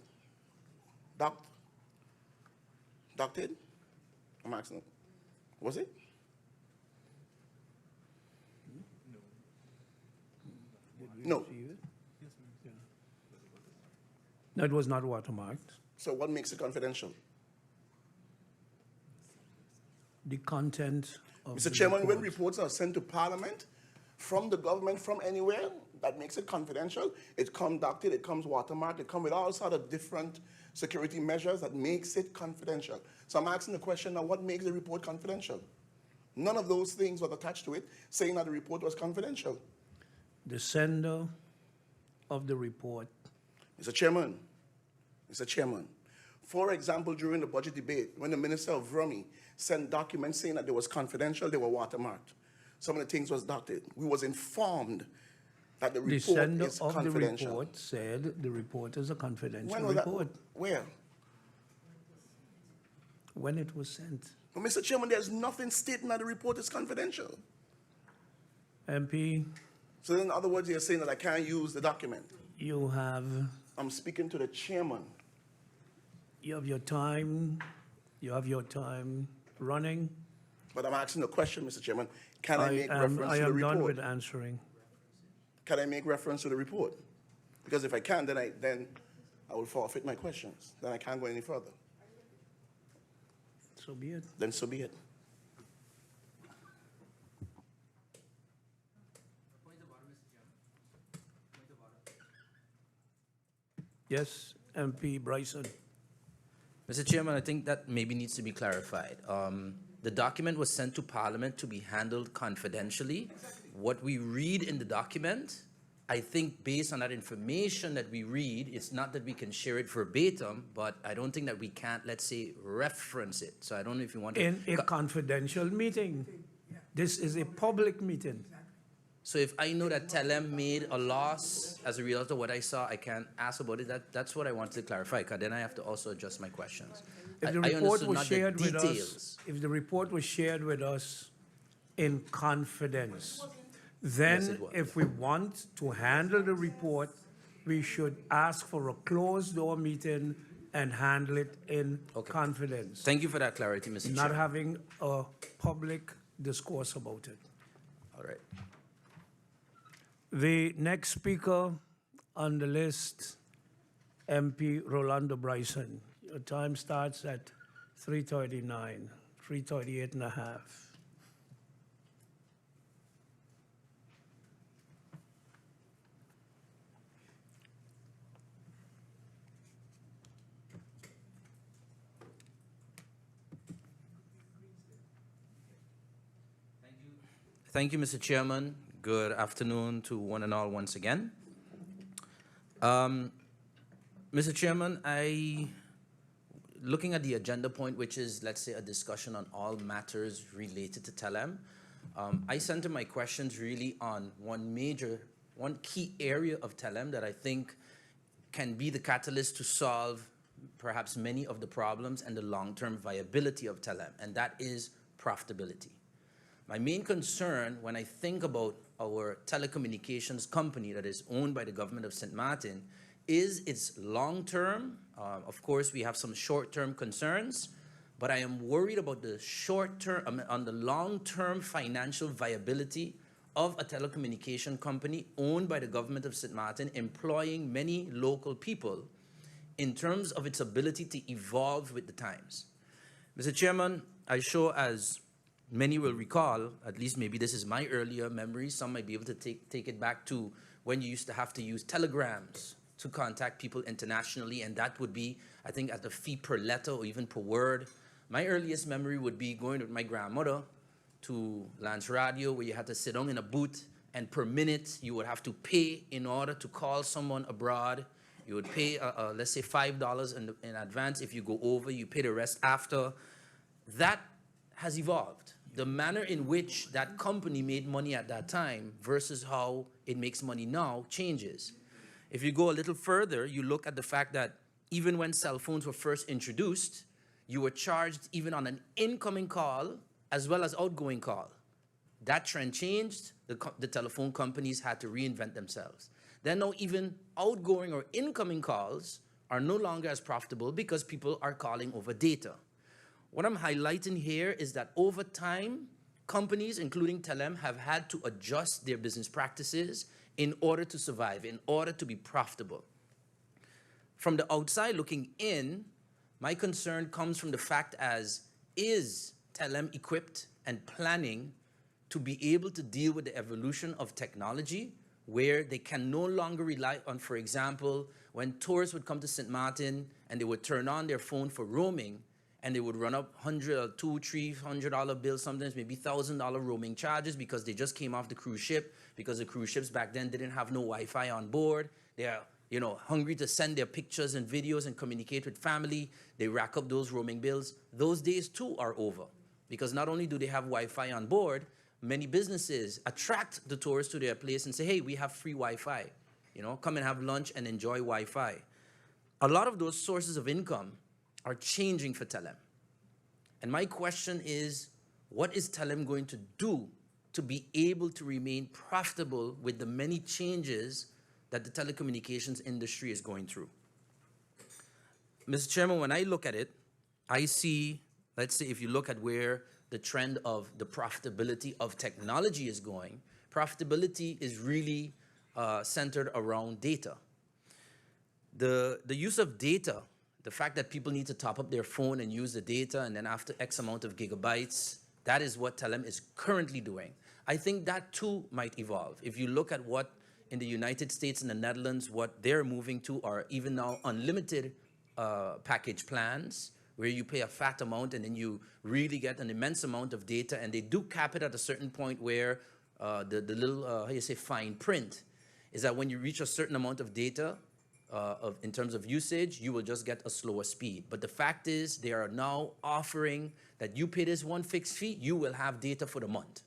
Doctored? I'm asking. Was it? No. No, it was not watermarked. So what makes it confidential? The content of Mr. the Chairman, when report. reports are sent to Parliament from the government, from anywhere, that makes it confidential. It comes doctored, it comes watermarked, it comes with all sorts of different security measures that makes it confidential. So I'm asking the question now, what makes the report confidential? None of those things was attached to it, saying that the report was confidential. The sender of the report. Mr. Chairman, for example, during the budget debate, when the Minister of Rummy sent documents saying that they was confidential, they were watermarked. Some of the things was doctored. We was informed that the The report sender is of the confidential. report said the report is a confidential When was that? report. Where? When it was sent. But Mr. Chairman, there's nothing stating that the report is confidential. MP, So in other words, you're saying that I can't use the document. you have I'm speaking to the chairman. your time running. But I'm asking a question, Mr. Chairman. Can I make reference I to the am done report? with answering. Can I make reference to the report? Because if I can, then I will forfeit my questions. Then I can't go any further. So be it. Then so be it. Yes, MP Bryson. Mr. Chairman, I think that maybe needs to be clarified. The document was sent to Parliament to be handled confidentially. What we read in the document I think based on that information that we read, it's not that we can share it verbatim, but I don't think that we can't, let's say, reference it. So I don't know if you want to. In a confidential meeting. This is a public meeting. So if I know that Telem made a loss as a result of what I saw, I can't ask about it. That's what I wanted to clarify, because then I have to also adjust my questions. If the I report understood was not the shared with us, details. if the report was shared with us in confidence, Yes, then it was. if we want to handle the report, we should ask for a closed-door meeting and handle it in Okay. confidence, Thank you for that clarity, Mr. not Chair. having a public discourse about it. All right. The next speaker on the list, MP Rolando Bryson. Your time starts at 3:39, 3:38 and a half. Thank you, Mr. Chairman. Good afternoon to one and all once again. Mr. Chairman, looking at the agenda point, which is, let's say, a discussion on all matters related to Telem, I centered my questions really on one key area of Telem that I think can be the catalyst to solve perhaps many of the problems and the long-term viability of Telem, and that is profitability. My main concern when I think about our telecommunications company that is owned by the government of St. Martin is its long-term. Of course, we have some short-term concerns, but I am worried about the short-term, on the long-term financial viability of a telecommunication company owned by the government of St. Martin, employing many local people in terms of its ability to evolve with the times. Mr. Chairman, I show, as many will recall, at least maybe this is my earlier memory, some might be able to take it back to when you used to have to use telegrams to contact people internationally, and that would be, I think, at the fee per letter or even per word. My earliest memory would be going with my grandmother to Lance Radio, where you had to sit down in a booth, and per minute you would have to pay in order to call someone abroad. You would pay, let's say, $5 in advance. If you go over, you pay the rest after. That has evolved. The manner in which that company made money at that time versus how it makes money now changes. If you go a little further, you look at the fact that even when cell phones were first introduced, you were charged even on an incoming call as well as outgoing call. That trend changed. The telephone companies had to reinvent themselves. Then now even outgoing or incoming calls are no longer as profitable because people are calling over data. What I'm highlighting here is that over time, companies, including Telem, have had to adjust their business practices in order to survive, in order to be profitable. From the outside looking in, my concern comes from the fact is Telem equipped and planning to be able to deal with the evolution of technology, where they can no longer rely on, for example, when tourists would come to St. Martin and they would turn on their phone for roaming, and they would run up $100 or $200, $300 bills, sometimes maybe $1,000 roaming charges because they just came off the cruise ship, because the cruise ships back then didn't have no Wi-Fi on board. They are, hungry to send their pictures and videos and communicate with family. They rack up those roaming bills. Those days too are over, because not only do they have Wi-Fi on board, many businesses attract the tourists to their place and say, hey, we have free Wi-Fi. Come and have lunch and enjoy Wi-Fi. A lot of those sources of income are changing for Telem. And my question is, what is Telem going to do to be able to remain profitable with the many changes that the telecommunications industry is going through? Mr. Chairman, when I look at it, I see, let's say if you look at where the trend of the profitability of technology is going, profitability is really centered around data. The use of data, the fact that people need to top up their phone and use the data, and then after X amount of gigabytes, that is what Telem is currently doing. I think that too might evolve. If you look at what in the United States and the Netherlands, what they're moving to are even now unlimited package plans, where you pay a fat amount and then you really get an immense amount of data, and they do cap it at a certain point where the little, fine print is that when you reach a certain amount of data, in terms of usage, you will just get a slower speed. But the fact is, they are now offering that you pay this one fixed fee, you will have data for the month.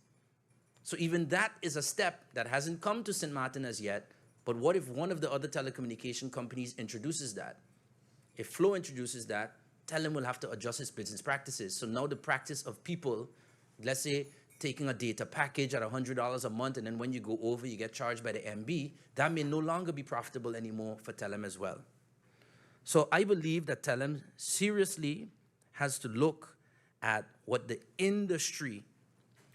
So even that is a step that hasn't come to St. Martin as yet, but what if one of the other telecommunication companies introduces that? If Flow introduces that, Telem will have to adjust its business practices. So now the practice of people, let's say, taking a data package at $100 a month, and then when you go over, you get charged by the MB, that may no longer be profitable anymore for Telem as well. So I believe that Telem seriously has to look at what the industry,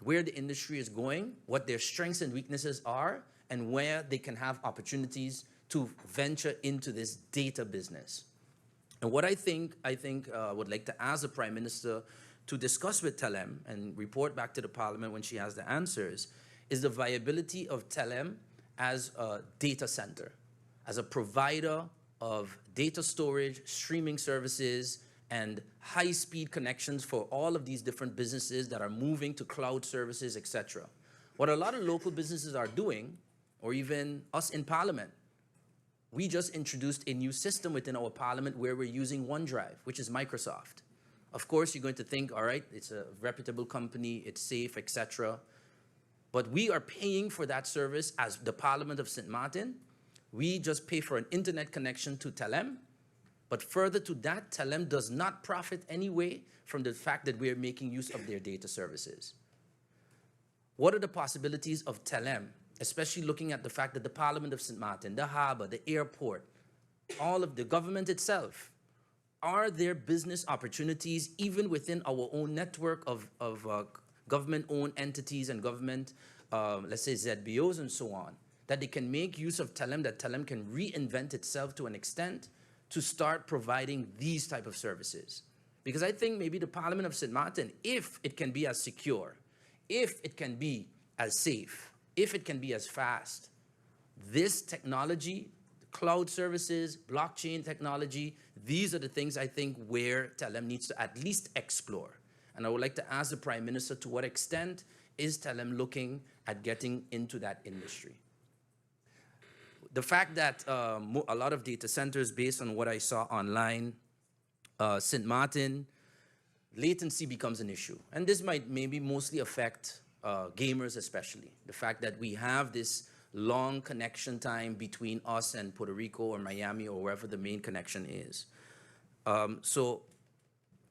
where the industry is going, what their strengths and weaknesses are, and where they can have opportunities to venture into this data business. And what I would like to ask the Prime Minister to discuss with Telem and report back to the Parliament when she has the answers is the viability of Telem as a data center, as a provider of data storage, streaming services, and high-speed connections for all of these different businesses that are moving to cloud services, etc. What a lot of local businesses are doing, or even us in Parliament, we just introduced a new system within our Parliament where we're using OneDrive, which is Microsoft. Of course, you're going to think, all right, it's a reputable company, it's safe, etc. But we are paying for that service as the Parliament of St. Martin. We just pay for an internet connection to Telem. But further to that, Telem does not profit anyway from the fact that we are making use of their data services. What are the possibilities of Telem, especially looking at the fact that the Parliament of St. Martin, the harbour, the airport, all of the government itself, are there business opportunities even within our own network of government-owned entities and government, let's say ZBOs and so on, that they can make use of Telem, that Telem can reinvent itself to an extent to start providing these type of services? Because I think maybe the Parliament of St. Martin, if it can be as secure, if it can be as safe, if it can be as fast, this technology, cloud services, blockchain technology, these are the things I think where Telem needs to at least explore. And I would like to ask the Prime Minister, to what extent is Telem looking at getting into that industry? The fact that a lot of data centers, based on what I saw online, St. Martin, latency becomes an issue. And this might maybe mostly affect gamers especially. The fact that we have this long connection time between us and Puerto Rico or Miami or wherever the main connection is. So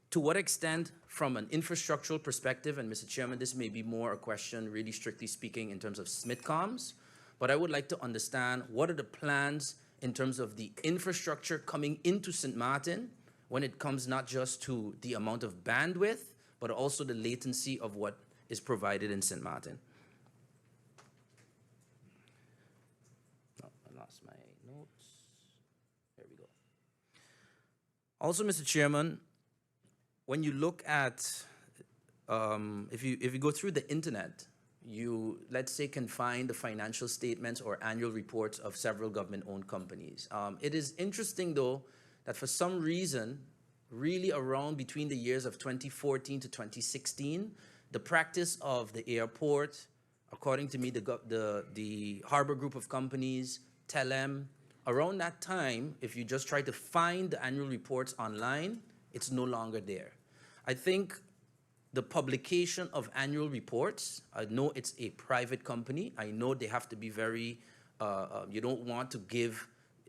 to what extent, from an infrastructural perspective, and Mr. Chairman, this may be more a question, really strictly speaking, in terms of SMITCOMs, but I would like to understand what are the plans in terms of the infrastructure coming into St. Martin when it comes not just to the amount of bandwidth, but also the latency of what is provided in St. Martin. Oh, I lost my notes. There we go. Also, Mr. Chairman, when you look at, if you go through the internet, you, let's say, can find the financial statements or annual reports of several government-owned companies. It is interesting, though, that for some reason, really around between the years of 2014 to 2016, the practice of the airport, according to me, the Harbor Group of companies, Telem, around that time, if you just try to find the annual reports online, it's no longer there. I think the publication of annual reports, I know it's a private company. I know they have to be very, you don't want to give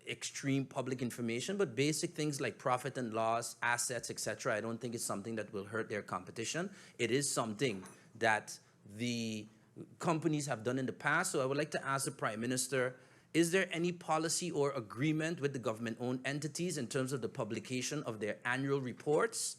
extreme public information, but basic things like profit and loss, assets, etc., I don't think it's something that will hurt their competition. It is something that the companies have done in the past. So I would like to ask the Prime Minister, is there any policy or agreement with the government-owned entities in terms of the publication of their annual reports?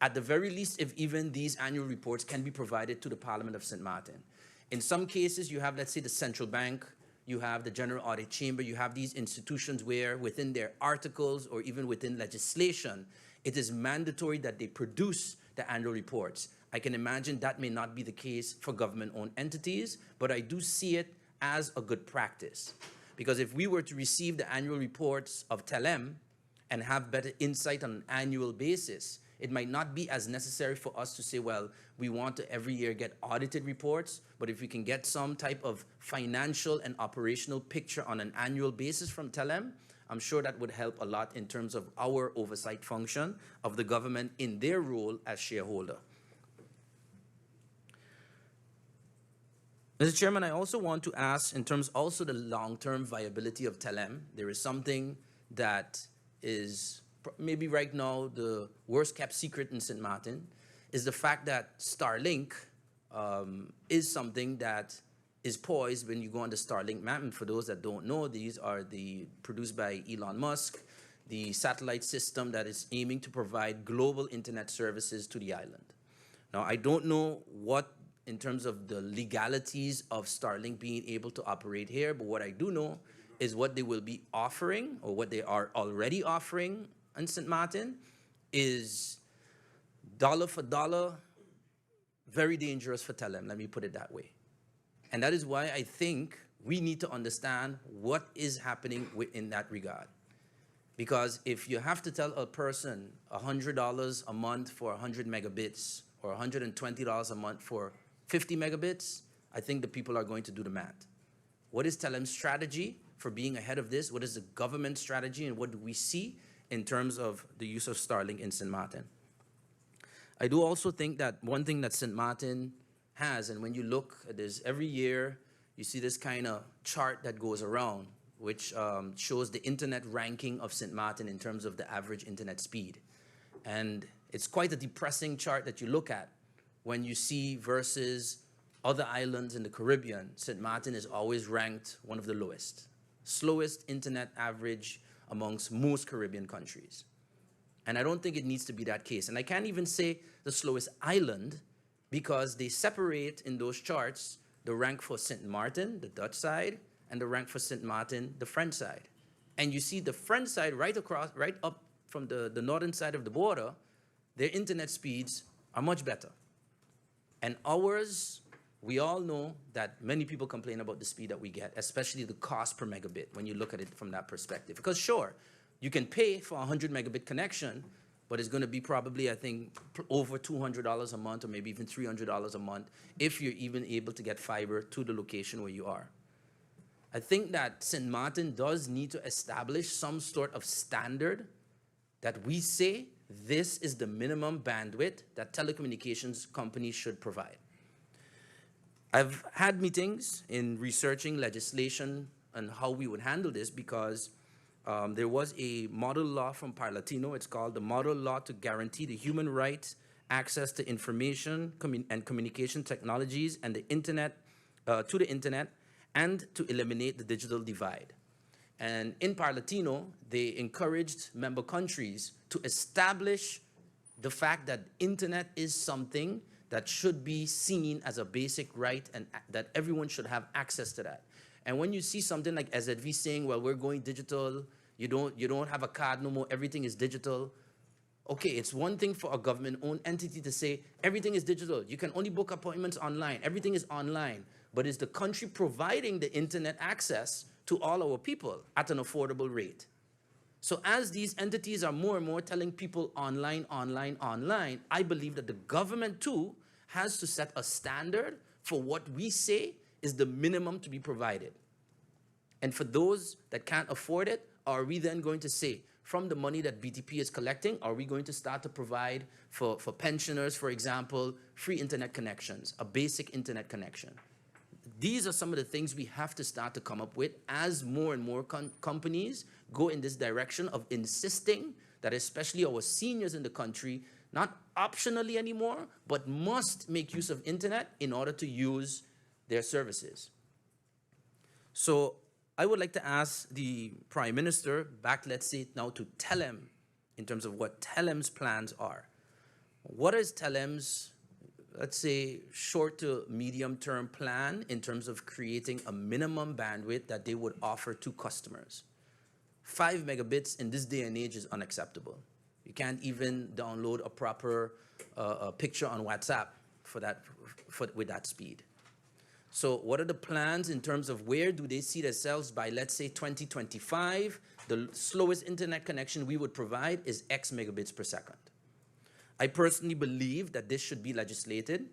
At the very least, if even these annual reports can be provided to the Parliament of St. Martin. In some cases, you have, let's say, the central bank, you have the General Audit Chamber, you have these institutions where within their articles or even within legislation, it is mandatory that they produce the annual reports. I can imagine that may not be the case for government-owned entities, but I do see it as a good practice. Because if we were to receive the annual reports of Telem and have better insight on an annual basis, It might not be as necessary for us to say, well, we want to every year get audited reports, but if we can get some type of financial and operational picture on an annual basis from Telem, I'm sure that would help a lot in terms of our oversight function of the government in their role as shareholder. Mr. Chairman, I also want to ask in terms also the long-term viability of Telem. There is something that is maybe right now the worst kept secret in St. Martin, is the fact that Starlink is something that is poised when you go on the Starlink map. And for those that don't know, these are produced by Elon Musk, the satellite system that is aiming to provide global internet services to the island. Now, I don't know what in terms of the legalities of Starlink being able to operate here, but what I do know is what they will be offering, or what they are already offering in St. Martin, is dollar for dollar, very dangerous for Telem, let me put it that way. And that is why I think we need to understand what is happening in that regard. Because if you have to tell a person $100 a month for 100 megabits, or $120 a month for 50 megabits, I think the people are going to do the math. What is Telem's strategy for being ahead of this? What is the government strategy, and what do we see in terms of the use of Starlink in St. Martin? I do also think that one thing that St. Martin has, and when you look at this every year, you see this kind of chart that goes around, which shows the internet ranking of St. Martin in terms of the average internet speed. And it's quite a depressing chart that you look at when you see versus other islands in the Caribbean. St. Martin is always ranked one of the lowest, slowest internet average amongst most Caribbean countries. And I don't think it needs to be that case. And I can't even say the slowest island, because they separate in those charts the rank for St. Martin, the Dutch side, and the rank for St. Martin, the French side. And you see the French side right up from the northern side of the border, their internet speeds are much better. And ours, we all know that many people complain about the speed that we get, especially the cost per megabit when you look at it from that perspective. Because sure, you can pay for a 100 megabit connection, but it's going to be probably, I think, over $200 a month, or maybe even $300 a month, if you're even able to get fiber to the location where you are. I think that St. Martin does need to establish some sort of standard that we say this is the minimum bandwidth that telecommunications companies should provide. I've had meetings in researching legislation and how we would handle this, because there was a model law from Parlatino. It's called the Model Law to Guarantee the Human Right Access to Information and Communication Technologies and the Internet, to the Internet, and to eliminate the digital divide. And in Parlatino, they encouraged member countries to establish the fact that internet is something that should be seen as a basic right, and that everyone should have access to that. And when you see something like SZV saying, well, we're going digital, you don't have a card no more, everything is digital. Okay, it's one thing for a government-owned entity to say, everything is digital, you can only book appointments online, everything is online. But is the country providing the internet access to all our people at an affordable rate? So as these entities are more and more telling people online, online, online, I believe that the government too has to set a standard for what we say is the minimum to be provided. And for those that can't afford it, are we then going to say, from the money that BTP is collecting, are we going to start to provide for pensioners, for example, free internet connections, a basic internet connection? These are some of the things we have to start to come up with as more and more companies go in this direction of insisting that especially our seniors in the country, not optionally anymore, but must make use of internet in order to use their services. So I would like to ask the Prime Minister, back, let's say now to Telem, in terms of what Telem's plans are. What is Telem's, let's say, short to medium term plan in terms of creating a minimum bandwidth that they would offer to customers? 5 megabits in this day and age is unacceptable. You can't even download a proper picture on WhatsApp with that speed. So what are the plans in terms of where do they see themselves by, let's say, 2025? The slowest internet connection we would provide is X megabits per second. I personally believe that this should be legislated,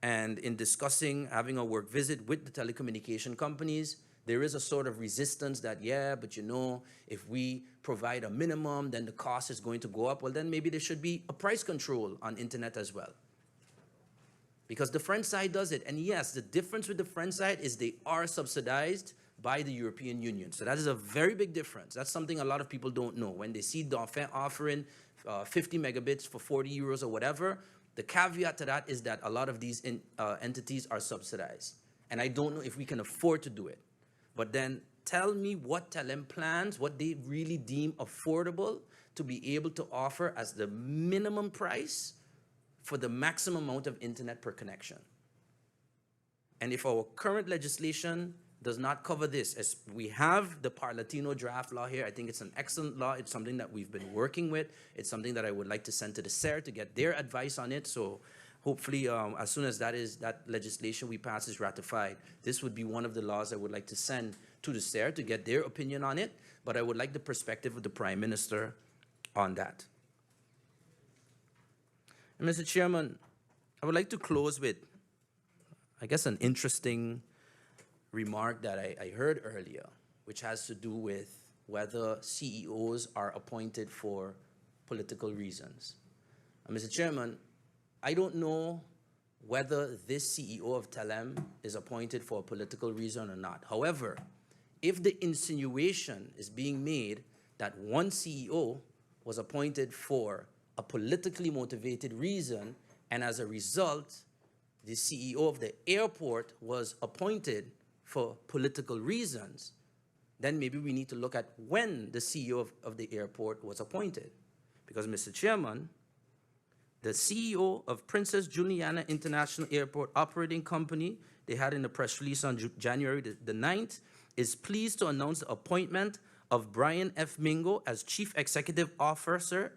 and in discussing having a work visit with the telecommunication companies, there is a sort of resistance that, yeah, but you know, if we provide a minimum, then the cost is going to go up. Well, then maybe there should be a price control on internet as well. Because the French side does it. And yes, the difference with the French side is they are subsidized by the European Union. So that is a very big difference. That's something a lot of people don't know. When they see Duncan offering 50 megabits for 40 euros or whatever, the caveat to that is that a lot of these entities are subsidized. And I don't know if we can afford to do it. But then tell me what Telem plans, what they really deem affordable to be able to offer as the minimum price for the maximum amount of internet per connection. And if our current legislation does not cover this, as we have the Parlatino draft law here, I think it's an excellent law. It's something that we've been working with. It's something that I would like to send to the SER to get their advice on it. So hopefully, as soon as that legislation we pass is ratified, this would be one of the laws I would like to send to the SER to get their opinion on it. But I would like the perspective of the Prime Minister on that. And Mr. Chairman, I would like to close with, I guess, an interesting remark that I heard earlier, which has to do with whether CEOs are appointed for political reasons. And Mr. Chairman, I don't know whether this CEO of Telem is appointed for a political reason or not. However, if the insinuation is being made that one CEO was appointed for a politically motivated reason, and as a result, the CEO of the airport was appointed for political reasons, then maybe we need to look at when the CEO of the airport was appointed. Because, Mr. Chairman, the CEO of Princess Juliana International Airport Operating Company, they had in the press release on January the 9th, is pleased to announce the appointment of Brian F. Mingo as Chief Executive Officer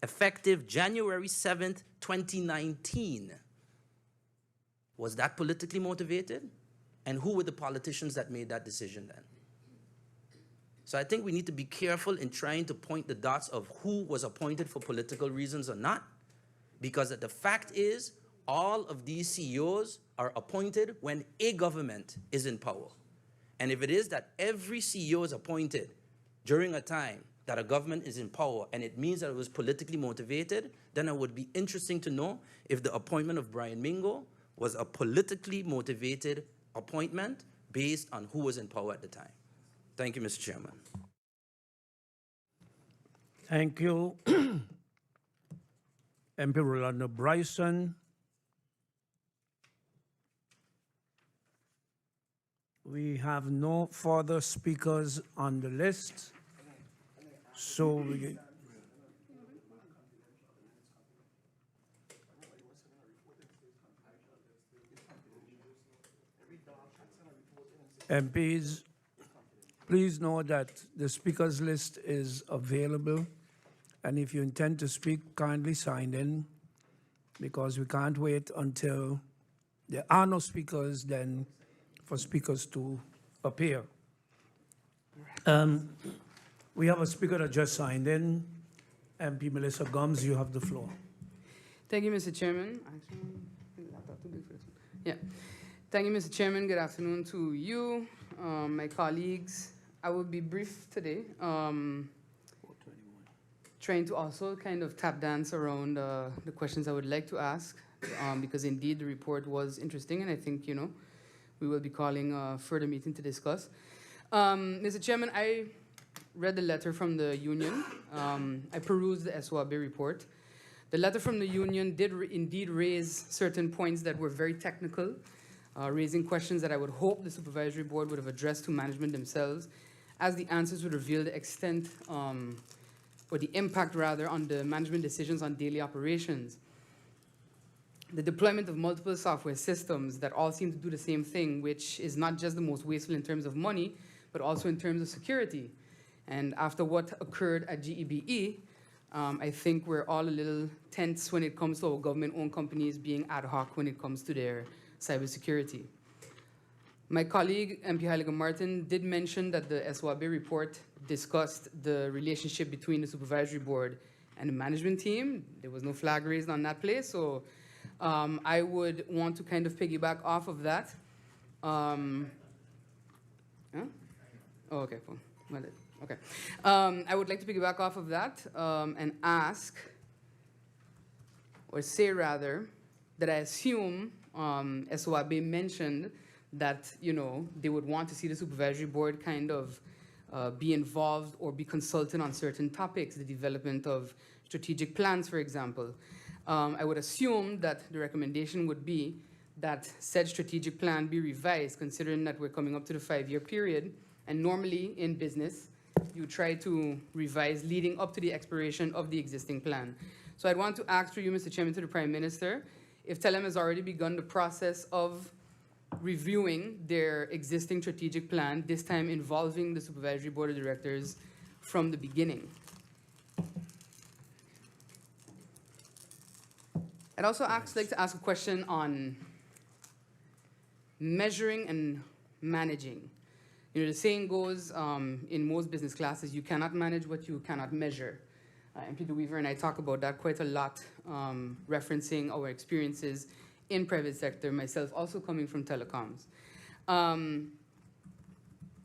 effective January 7th, 2019. Was that politically motivated? And who were the politicians that made that decision then? So I think we need to be careful in trying to point the dots of who was appointed for political reasons or not, because the fact is all of these CEOs are appointed when a government is in power. And if it is that every CEO is appointed during a time that a government is in power, and it means that it was politically motivated, then it would be interesting to know if the appointment of Brian Mingo was a politically motivated appointment based on who was in power at the time. Thank you, Mr. Chairman. Thank you. MP Rolando Bryson. We have no further speakers on the list. So MPs, please know that the speakers list is available. And if you intend to speak, kindly sign in, because we can't wait until there are no speakers then for speakers to appear. We have a speaker that just signed in. MP Melissa Gumbs, you have the floor. Thank you, Mr. Chairman. Yeah. Thank you, Mr. Chairman. Good afternoon to you, my colleagues. I will be brief today, trying to also kind of tap dance around the questions I would like to ask, because indeed the report was interesting, and I think, you know, we will be calling a further meeting to discuss. Mr. Chairman, I read the letter from the union. I perused the SWAB report. The letter from the union did indeed raise certain points that were very technical, raising questions that I would hope the supervisory board would have addressed to management themselves, as the answers would reveal the extent, or the impact rather, on the management decisions on daily operations. The deployment of multiple software systems that all seem to do the same thing, which is not just the most wasteful in terms of money, but also in terms of security. And after what occurred at GEBE, I think we're all a little tense when it comes to our government-owned companies being ad hoc when it comes to their cybersecurity. My colleague, MP Heyliger-Marten, did mention that the SWAB report discussed the relationship between the supervisory board and the management team. There was no flag raised on that place, so I would want to kind of piggyback off of that. Huh? Oh, okay, cool. Well, okay. I would like to piggyback off of that and ask, or say rather, that I assume SOAB mentioned that, you know, they would want to see the supervisory board kind of be involved or be consulted on certain topics, the development of strategic plans, for example. I would assume that the recommendation would be that said strategic plan be revised, considering that we're coming up to the 5-year period. And normally in business, you try to revise leading up to the expiration of the existing plan. So I'd want to ask through you, Mr. Chairman, to the Prime Minister, if Telem has already begun the process of reviewing their existing strategic plan, this time involving the Supervisory Board of Directors from the beginning. I'd also like to ask a question on measuring and managing. You know, the saying goes in most business classes, you cannot manage what you cannot measure. MP Weaver and I talk about that quite a lot, referencing our experiences in private sector, myself also coming from telecoms.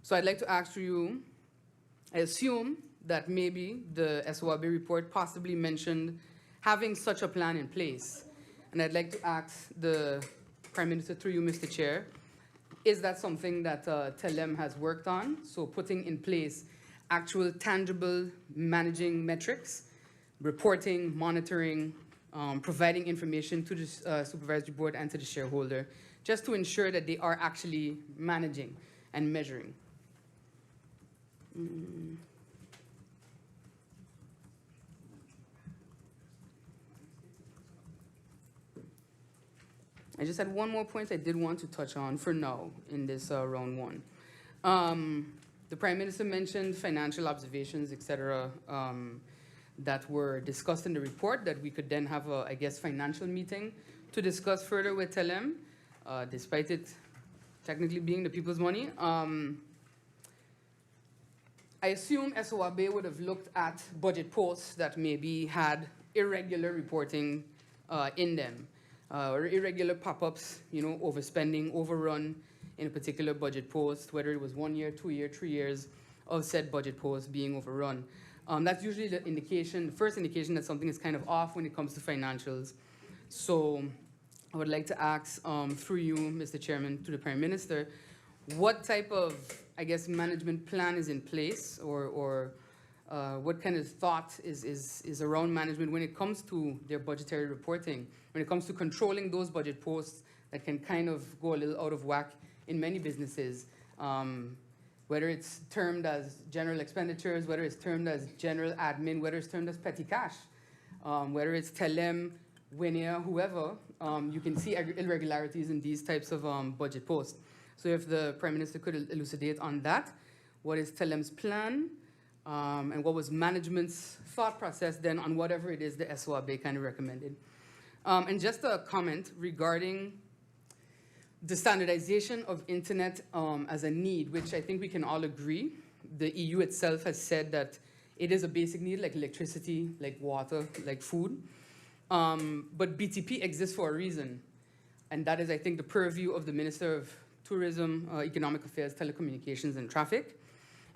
So I'd like to ask you, I assume that maybe the SOAB report possibly mentioned having such a plan in place. And I'd like to ask the Prime Minister through you, Mr. Chair, is that something that Telem has worked on? So putting in place actual tangible managing metrics, reporting, monitoring, providing information to the supervisory board and to the shareholder, just to ensure that they are actually managing and measuring. I just had one more point I did want to touch on for now in this round one. The Prime Minister mentioned financial observations, etc., that were discussed in the report, that we could then have a, I guess, financial meeting to discuss further with Telem, despite it technically being the people's money. I assume SOAB would have looked at budget posts that maybe had irregular reporting in them, or irregular pop-ups, you know, overspending, overrun in a particular budget post, whether it was 1 year, 2 year, 3 years of said budget post being overrun. That's usually the indication, the first indication that something is kind of off when it comes to financials. So I would like to ask through you, Mr. Chairman, to the Prime Minister, what type of, I guess, management plan is in place, or what kind of thought is around management when it comes to their budgetary reporting, when it comes to controlling those budget posts that can kind of go a little out of whack in many businesses, whether it's termed as general expenditures, whether it's termed as general admin, whether it's termed as petty cash, whether it's Telem, Winia, whoever, you can see irregularities in these types of budget posts. So if the Prime Minister could elucidate on that, what is Telem's plan, and what was management's thought process then on whatever it is the SOAB kind of recommended. And just a comment regarding the standardization of internet as a need, which I think we can all agree. The EU itself has said that it is a basic need, like electricity, like water, like food. But BTP exists for a reason. And that is, I think, the purview of the Minister of Tourism, Economic Affairs, Telecommunications, and Traffic.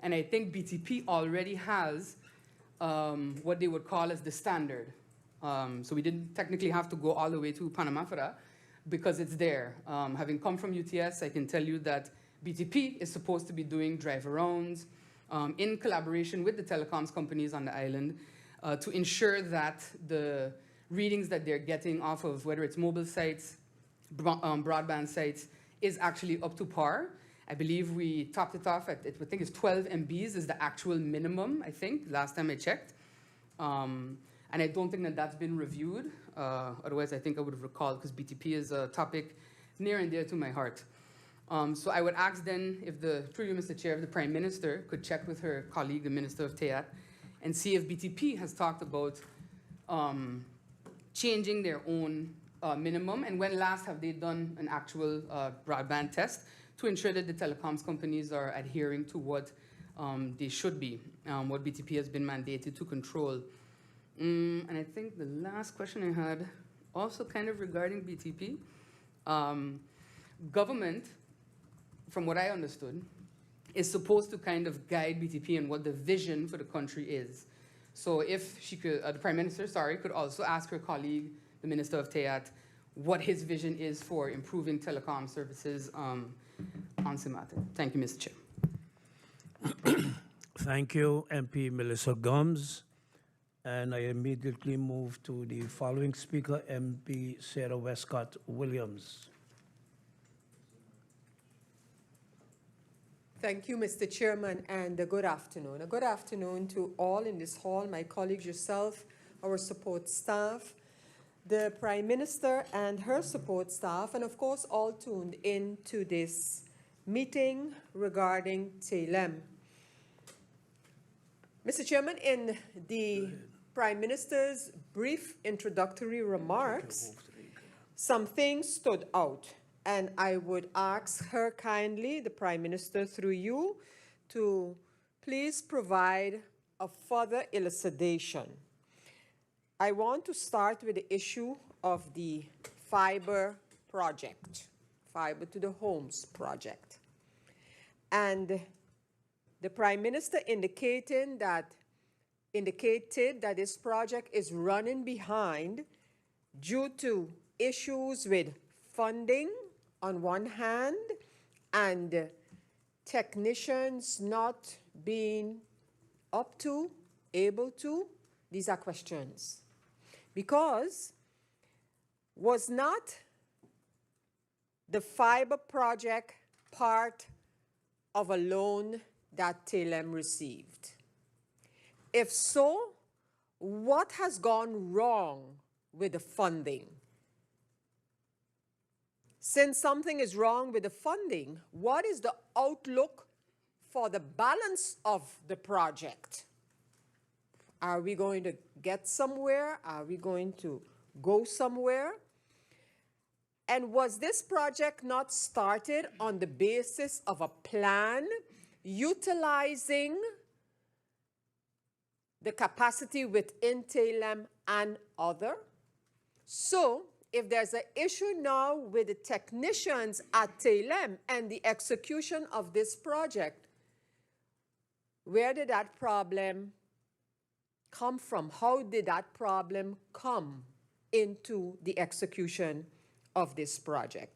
And I think BTP already has what they would call as the standard. So we didn't technically have to go all the way to Panama for that, because it's there. Having come from UTS, I can tell you that BTP is supposed to be doing drive-arounds in collaboration with the telecoms companies on the island to ensure that the readings that they're getting off of whether it's mobile sites, broadband sites, is actually up to par. I believe we topped it off at, I think it's 12 MBs is the actual minimum, I think, last time I checked. And I don't think that that's been reviewed. Otherwise, I think I would have recalled, because BTP is a topic near and dear to my heart. So I would ask then if through you, Mr. Chair, if the Prime Minister could check with her colleague, the Minister of TEAT, and see if BTP has talked about changing their own minimum, and when last have they done an actual broadband test to ensure that the telecoms companies are adhering to what they should be, what BTP has been mandated to control And I think the last question I had, also kind of regarding BTP, government, from what I understood, is supposed to kind of guide BTP and what the vision for the country is. So if she could, the Prime Minister, could also ask her colleague, the Minister of TEAT, what his vision is for improving telecom services on Simate. Thank you, Mr. Chair. Thank you, MP Melissa Gumbs. And I immediately move to the following speaker, MP Westcott-Williams. Thank you, Mr. Chairman, and good afternoon. A good afternoon to all in this hall, my colleagues, yourself, our support staff, the Prime Minister and her support staff, and of course all tuned in to this meeting regarding Telem. Mr. Chairman, in the Prime Minister's brief introductory remarks, some things stood out, and I would ask her kindly, the Prime Minister through you, to please provide a further elucidation. I want to start with the issue of the fiber project, fiber to the homes project. And the Prime Minister indicated that this project is running behind due to issues with funding on one hand and technicians not being up to, able to. These are questions. Because was not the fiber project part of a loan that Telem received? If so, what has gone wrong with the funding? Since something is wrong with the funding, what is the outlook for the balance of the project? Are we going to get somewhere? Are we going to go somewhere? And was this project not started on the basis of a plan utilizing the capacity within Telem and other? So, if there's an issue now with the technicians at Telem and the execution of this project, where did that problem come from? How did that problem come into the execution of this project?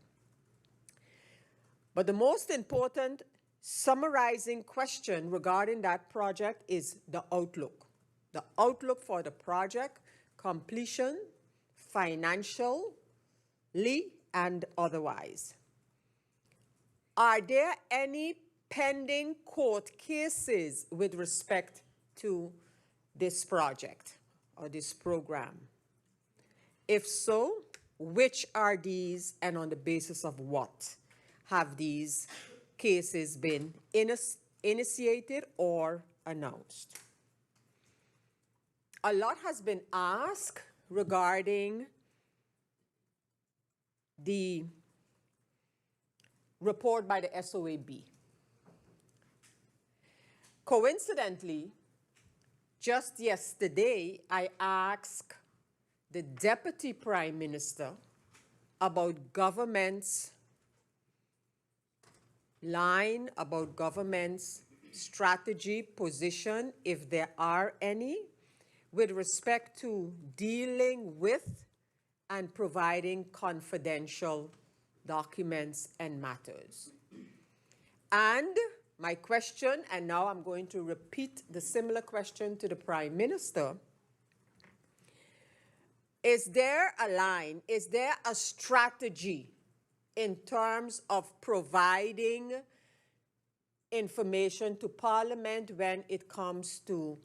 But the most important summarizing question regarding that project is the outlook. The outlook for the project, completion, financially and otherwise. Are there any pending court cases with respect to this project or this program? If so, which are these and on the basis of what have these cases been initiated or announced? A lot has been asked regarding the report by the SOAB. Coincidentally, just yesterday, I asked the Deputy Prime Minister about government's line, about government's strategy, position, if there are any, with respect to dealing with and providing confidential documents and matters. And my question, and now I'm going to repeat the similar question to the Prime Minister, is there a line, is there a strategy in terms of providing information to Parliament when it comes to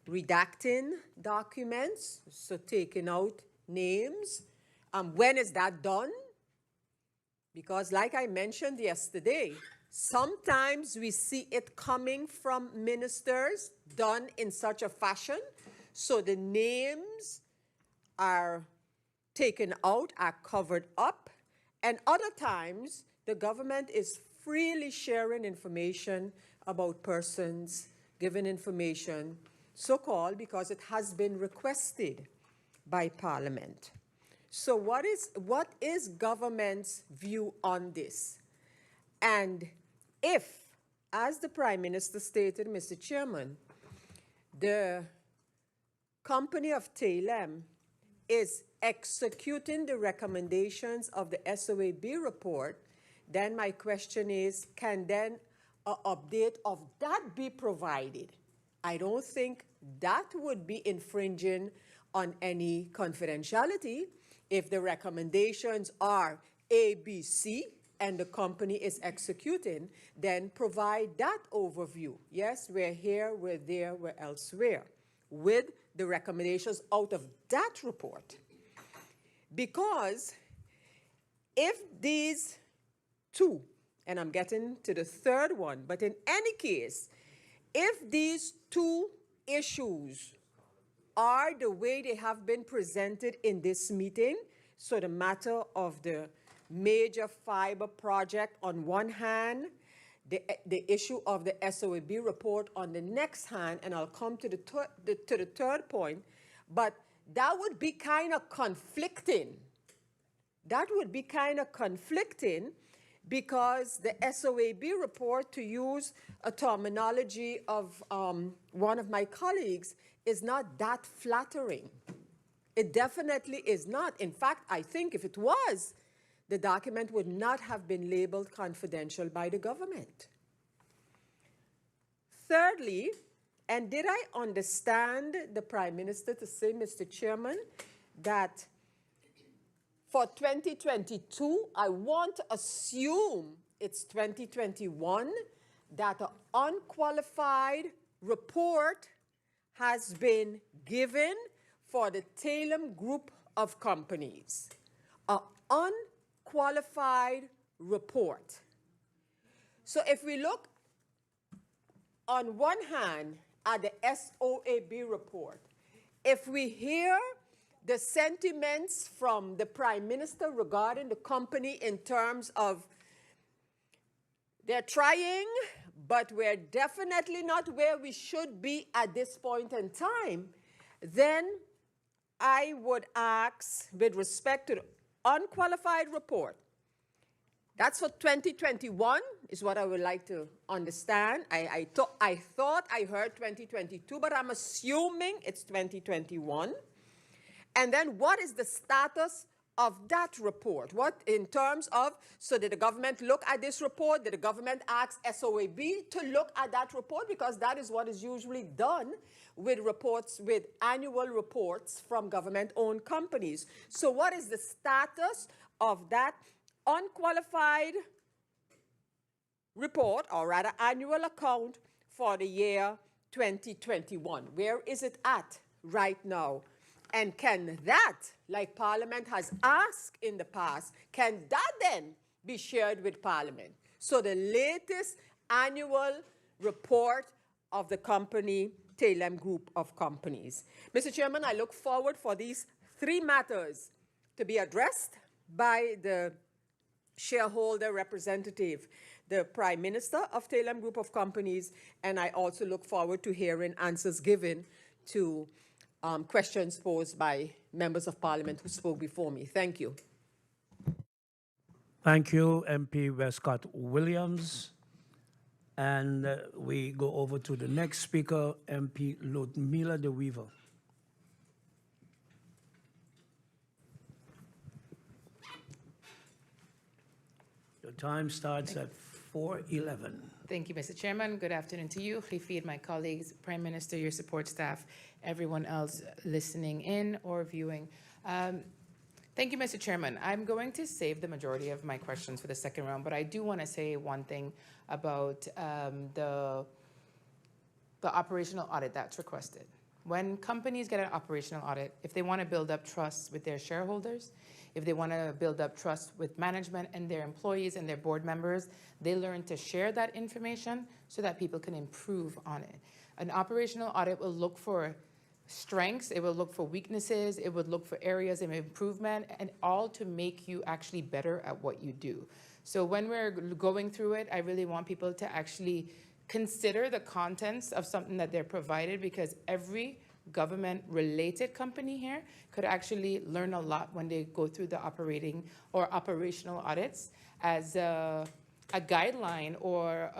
redacting documents, so taking out names? When is that done? Because like I mentioned yesterday, sometimes we see it coming from ministers done in such a fashion, so the names are taken out, are covered up, and other times the government is freely sharing information about persons, giving information so-called because it has been requested by Parliament. So what is government's view on this? And if, as the Prime Minister stated, Mr. Chairman, the company of Telem is executing the recommendations of the SOAB report, then my question is, can then an update of that be provided? I don't think that would be infringing on any confidentiality. If the recommendations are A, B, C, and the company is executing, then provide that overview. Yes, we're here, we're there, we're elsewhere, with the recommendations out of that report. Because if these two, and I'm getting to the third one, but in any case, if these two issues are the way they have been presented in this meeting, so the matter of the major fiber project on one hand, the issue of the SOAB report on the next hand, and I'll come to the third point, but that would be kind of conflicting. That would be kind of conflicting because the SOAB report, to use a terminology of one of my colleagues, is not that flattering. It definitely is not. In fact, I think if it was, the document would not have been labeled confidential by the government. Thirdly, and did I understand the Prime Minister to say, Mr. Chairman, that for 2022, I want to assume it's 2021, that an unqualified report has been given for the Telem group of companies. An unqualified report. So if we look on one hand at the SOAB report, if we hear the sentiments from the Prime Minister regarding the company in terms of they're trying, but we're definitely not where we should be at this point in time, then I would ask, with respect to the unqualified report, that's for 2021, is what I would like to understand. I thought I heard 2022, but I'm assuming it's 2021. And then what is the status of that report? What in terms of, so did the government look at this report? Did the government ask SOAB to look at that report? Because that is what is usually done with reports, with annual reports from government-owned companies. So what is the status of that unqualified report, or rather annual account for the year 2021? Where is it at right now? And can that, like Parliament has asked in the past, can that then be shared with Parliament? So the latest annual report of the company, Telem Group of Companies. Mr. Chairman, I look forward for these three matters to be addressed by the shareholder representative, the Prime Minister of Telem Group of Companies, and I also look forward to hearing answers given to questions posed by members of Parliament who spoke before me. Thank you. Thank you, MP Westcott-Williams. And we go over to the next speaker, MP Ludmila de Weaver. Your time starts at 4:11. Thank you, Mr. Chairman. Good afternoon to you, Khifid, my colleagues, Prime Minister, your support staff, everyone else listening in or viewing. Thank you, Mr. Chairman. I'm going to save the majority of my questions for the second round, but I do want to say one thing about the operational audit that's requested. When companies get an operational audit, if they want to build up trust with their shareholders, if they want to build up trust with management and their employees and their board members, they learn to share that information so that people can improve on it. An operational audit will look for strengths, it will look for weaknesses, it would look for areas of improvement, and all to make you actually better at what you do. So when we're going through it, I really want people to actually consider the contents of something that they're provided, because every government-related company here could actually learn a lot when they go through the operating or operational audits as a guideline or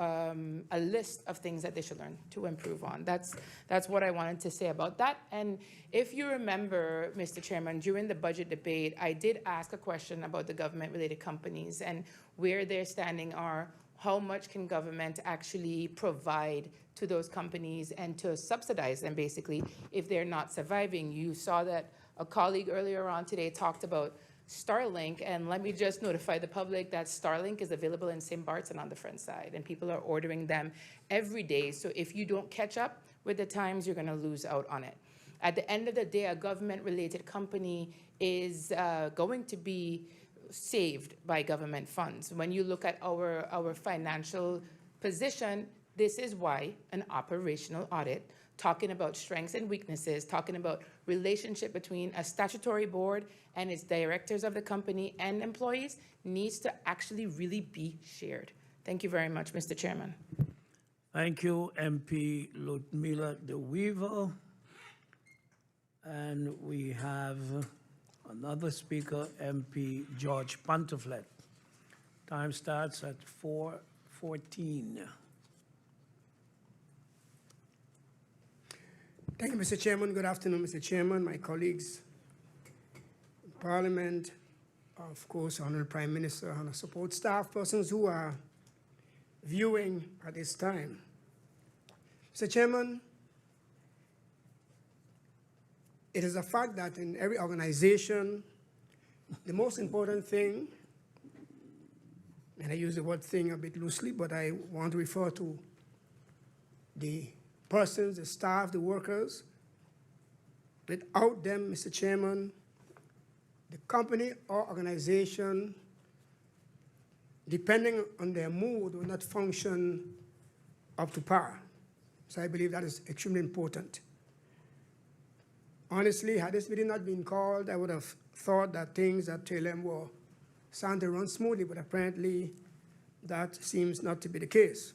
a list of things that they should learn to improve on. That's what I wanted to say about that. And if you remember, Mr. Chairman, during the budget debate, I did ask a question about the government-related companies and where their standing are, how much can government actually provide to those companies and to subsidize them, basically, if they're not surviving. You saw that a colleague earlier on today talked about Starlink, and let me just notify the public that Starlink is available in St. Bart's and on the front side, and people are ordering them every day. So if you don't catch up with the times, you're gonna lose out on it. At the end of the day, a government-related company is going to be saved by government funds. When you look at our financial position, this is why an operational audit, talking about strengths and weaknesses, talking about relationship between a statutory board and its directors of the company and employees, needs to actually really be shared. Thank you very much, Mr. Chairman. Thank you, MP Ludmila de Weaver. And we have another speaker, MP George Panter-Flett. Time starts at 4:14. Thank you, Mr. Chairman. Good afternoon, Mr. Chairman, my colleagues in Parliament, of course, Honorable Prime Minister, and our support staff, persons who are viewing at this time. Mr. Chairman, it is a fact that in every organization, the most important thing, and I use the word thing a bit loosely, but I want to refer to the persons, the staff, the workers. Without them, Mr. Chairman, the company or organization, depending on their mood, will not function up to par. So I believe that is extremely important. Honestly, had this meeting not been called, I would have thought that things at Telem were starting to run smoothly, but apparently that seems not to be the case.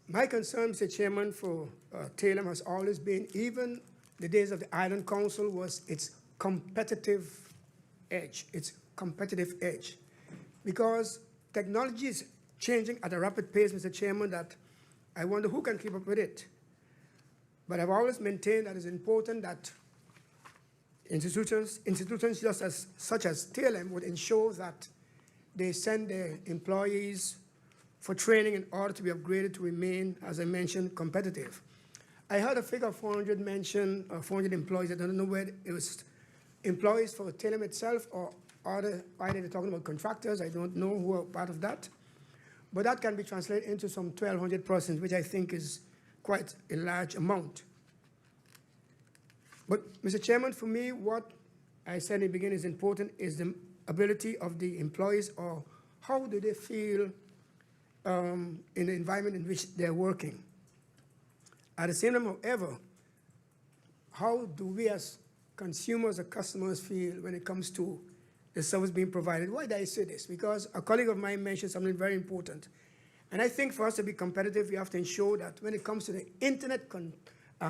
My concern, Mr. Chairman, for Telem has always been, even the days of the Island Council, was its competitive edge, Because technology is changing at a rapid pace, Mr. Chairman, that I wonder who can keep up with it. But I've always maintained that it's important that institutions such as Telem would ensure that they send their employees for training in order to be upgraded to remain, as I mentioned, competitive. I heard a figure of 400 mentioned, 400 employees. I don't know whether it was employees for Telem itself or either they're talking about contractors. I don't know who are part of that. But that can be translated into some 1,200 persons, which I think is quite a large amount. But, Mr. Chairman, for me, what I said in the beginning is important is the ability of the employees, or how do they feel in the environment in which they're working. At the same time, however, how do we as consumers or customers feel when it comes to the service being provided? Why do I say this? Because a colleague of mine mentioned something very important. And I think for us to be competitive, we have to ensure that when it comes to the internet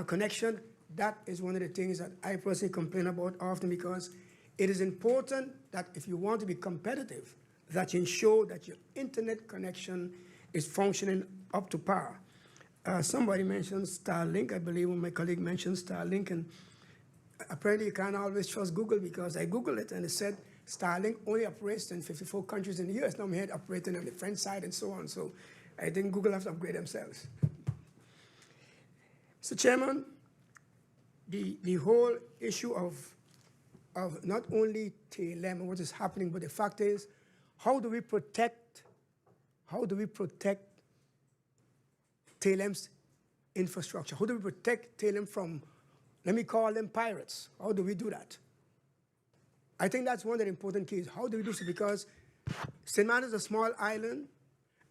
connection, that is one of the things that I personally complain about often, because it is important that if you want to be competitive, that you ensure that your internet connection is functioning up to par. Somebody mentioned Starlink. I believe when my colleague mentioned Starlink, and apparently you can't always trust Google, because I Googled it and it said Starlink only operates in 54 countries in the US. Now we had operating on the French side and so on. So I think Google has to upgrade themselves. Mr. Chairman, the whole issue of not only Telem and what is happening, but the fact is, how do we protect Telem's infrastructure? How do we protect Telem from, let me call them pirates? How do we do that? I think that's one of the important keys. How do we do so? Because St. Martin is a small island,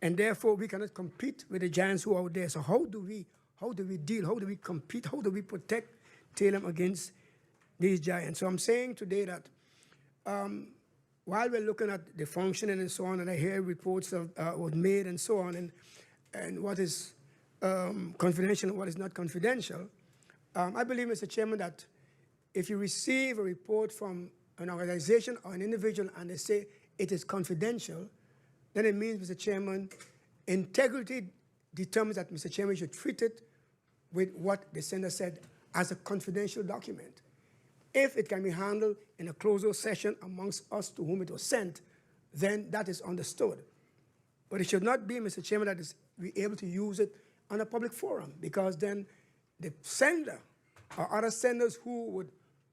and therefore we cannot compete with the giants who are out there. So how do we deal? How do we compete? How do we protect Telem against these giants? So I'm saying today that while we're looking at the functioning and so on, and I hear reports of was made and so on, and and what is confidential and what is not confidential, I believe, Mr. Chairman, that if you receive a report from an organization or an individual and they say it is confidential, then it means, Mr. Chairman, integrity determines that, Mr. Chairman, should treat it with what the sender said as a confidential document. If it can be handled in a closed session amongst us to whom it was sent, then that is understood. But it should not be, Mr. Chairman, that is be able to use it on a public forum, because then the sender or other senders who would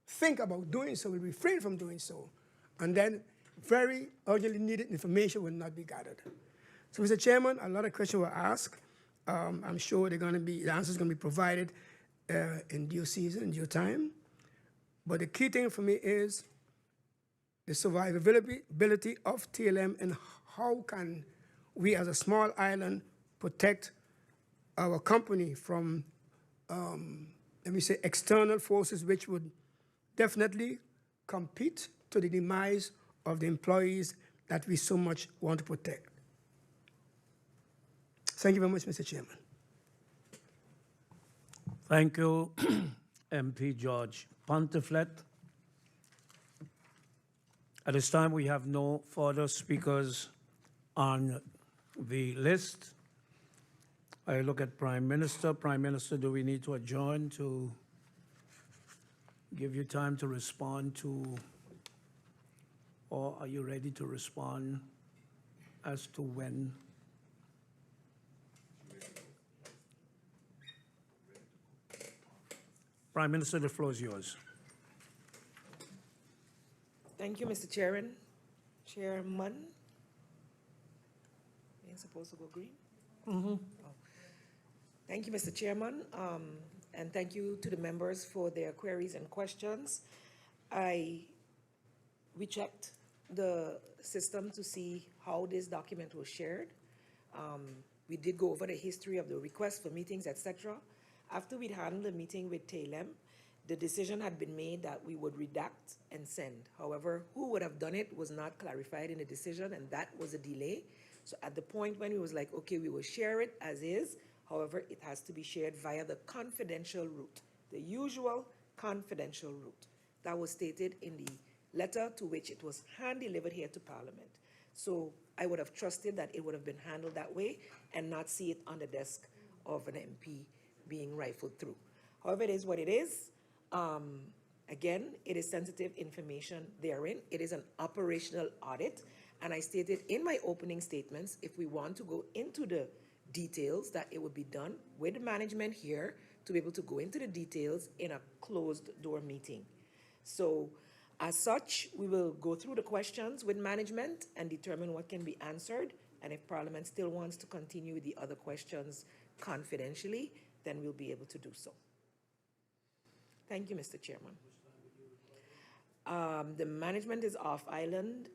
think about doing so will refrain from doing so, and then very urgently needed information will not be gathered. So, Mr. Chairman, a lot of questions were asked. I'm sure the answers are going to be provided in due season, in due time. But the key thing for me is the survivability of TLM and how can we as a small island protect our company from, let me say, external forces which would definitely compete to the demise of the employees that we so much want to protect. Thank you very much, Mr. Chairman. Thank you, MP George Panter-Flett. At this time, we have no further speakers on the list. I look at Prime Minister. Prime Minister, do we need to adjourn to give you time to respond to, or are you ready to respond as to when? Prime Minister, the floor is yours. Thank you, Mr. Chairman. Chairman? Ain't supposed to go green? Oh. Thank you, Mr. Chairman, and thank you to the members for their queries and questions. We checked the system to see how this document was shared. We did go over the history of the request for meetings, etc. After we'd handled the meeting with Telem, the decision had been made that we would redact and send. However, who would have done it was not clarified in the decision, and that was a delay. So at the point when we was like, okay, we will share it as is, however, it has to be shared via the confidential route, the usual confidential route that was stated in the letter to which it was hand-delivered here to Parliament. So I would have trusted that it would have been handled that way and not see it on the desk of an MP being rifled through. However, it is what it is. Again, it is sensitive information therein. It is an operational audit. And I stated in my opening statements, if we want to go into the details, that it would be done with the management here to be able to go into the details in a closed door meeting. So as such, we will go through the questions with management and determine what can be answered. And if Parliament still wants to continue with the other questions confidentially, then we'll be able to do so. Thank you, Mr. Chairman. The management is off island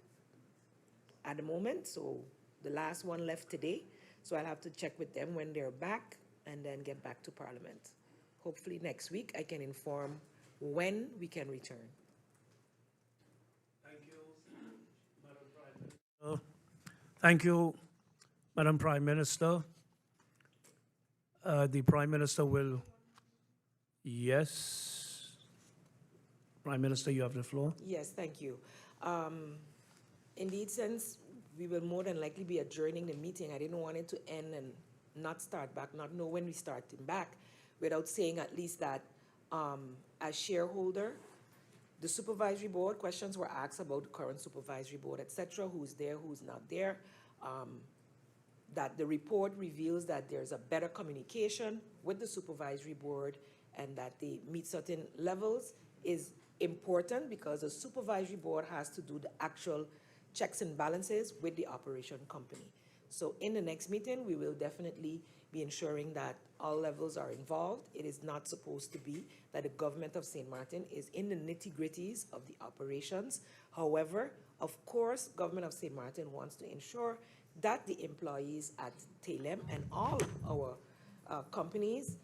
at the moment, so the last one left today. So I'll have to check with them when they're back and then get back to Parliament. Hopefully next week I can inform when we can return. Thank you, Madam Prime Minister. Thank you, Madam Prime Minister. The Prime Minister will, yes. Prime Minister, you have the floor. Yes, thank you. Indeed, since we will more than likely be adjourning the meeting, I didn't want it to end and not start back, not know when we starting back, without saying at least that as shareholder, the supervisory board, questions were asked about the current supervisory board, etc., who's there, who's not there, that the report reveals that there's a better communication with the supervisory board and that they meet certain levels is important because the supervisory board has to do the actual checks and balances with the operation company. So in the next meeting, we will definitely be ensuring that all levels are involved. It is not supposed to be that the government of St. Martin is in the nitty-gritties of the operations. However, of course, government of St. Martin wants to ensure that the employees at Telem and all our companies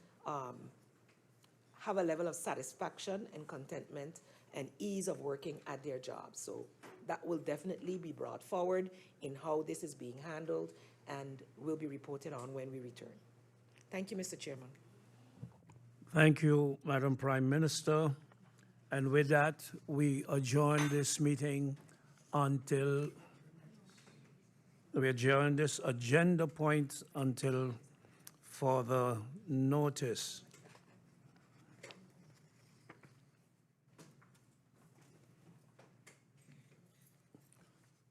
have a level of satisfaction and contentment and ease of working at their jobs. So that will definitely be brought forward in how this is being handled and will be reported on when we return. Thank you, Mr. Chairman. Thank you, Madam Prime Minister. And with that, we adjourn this meeting until, we adjourn this agenda point until further notice.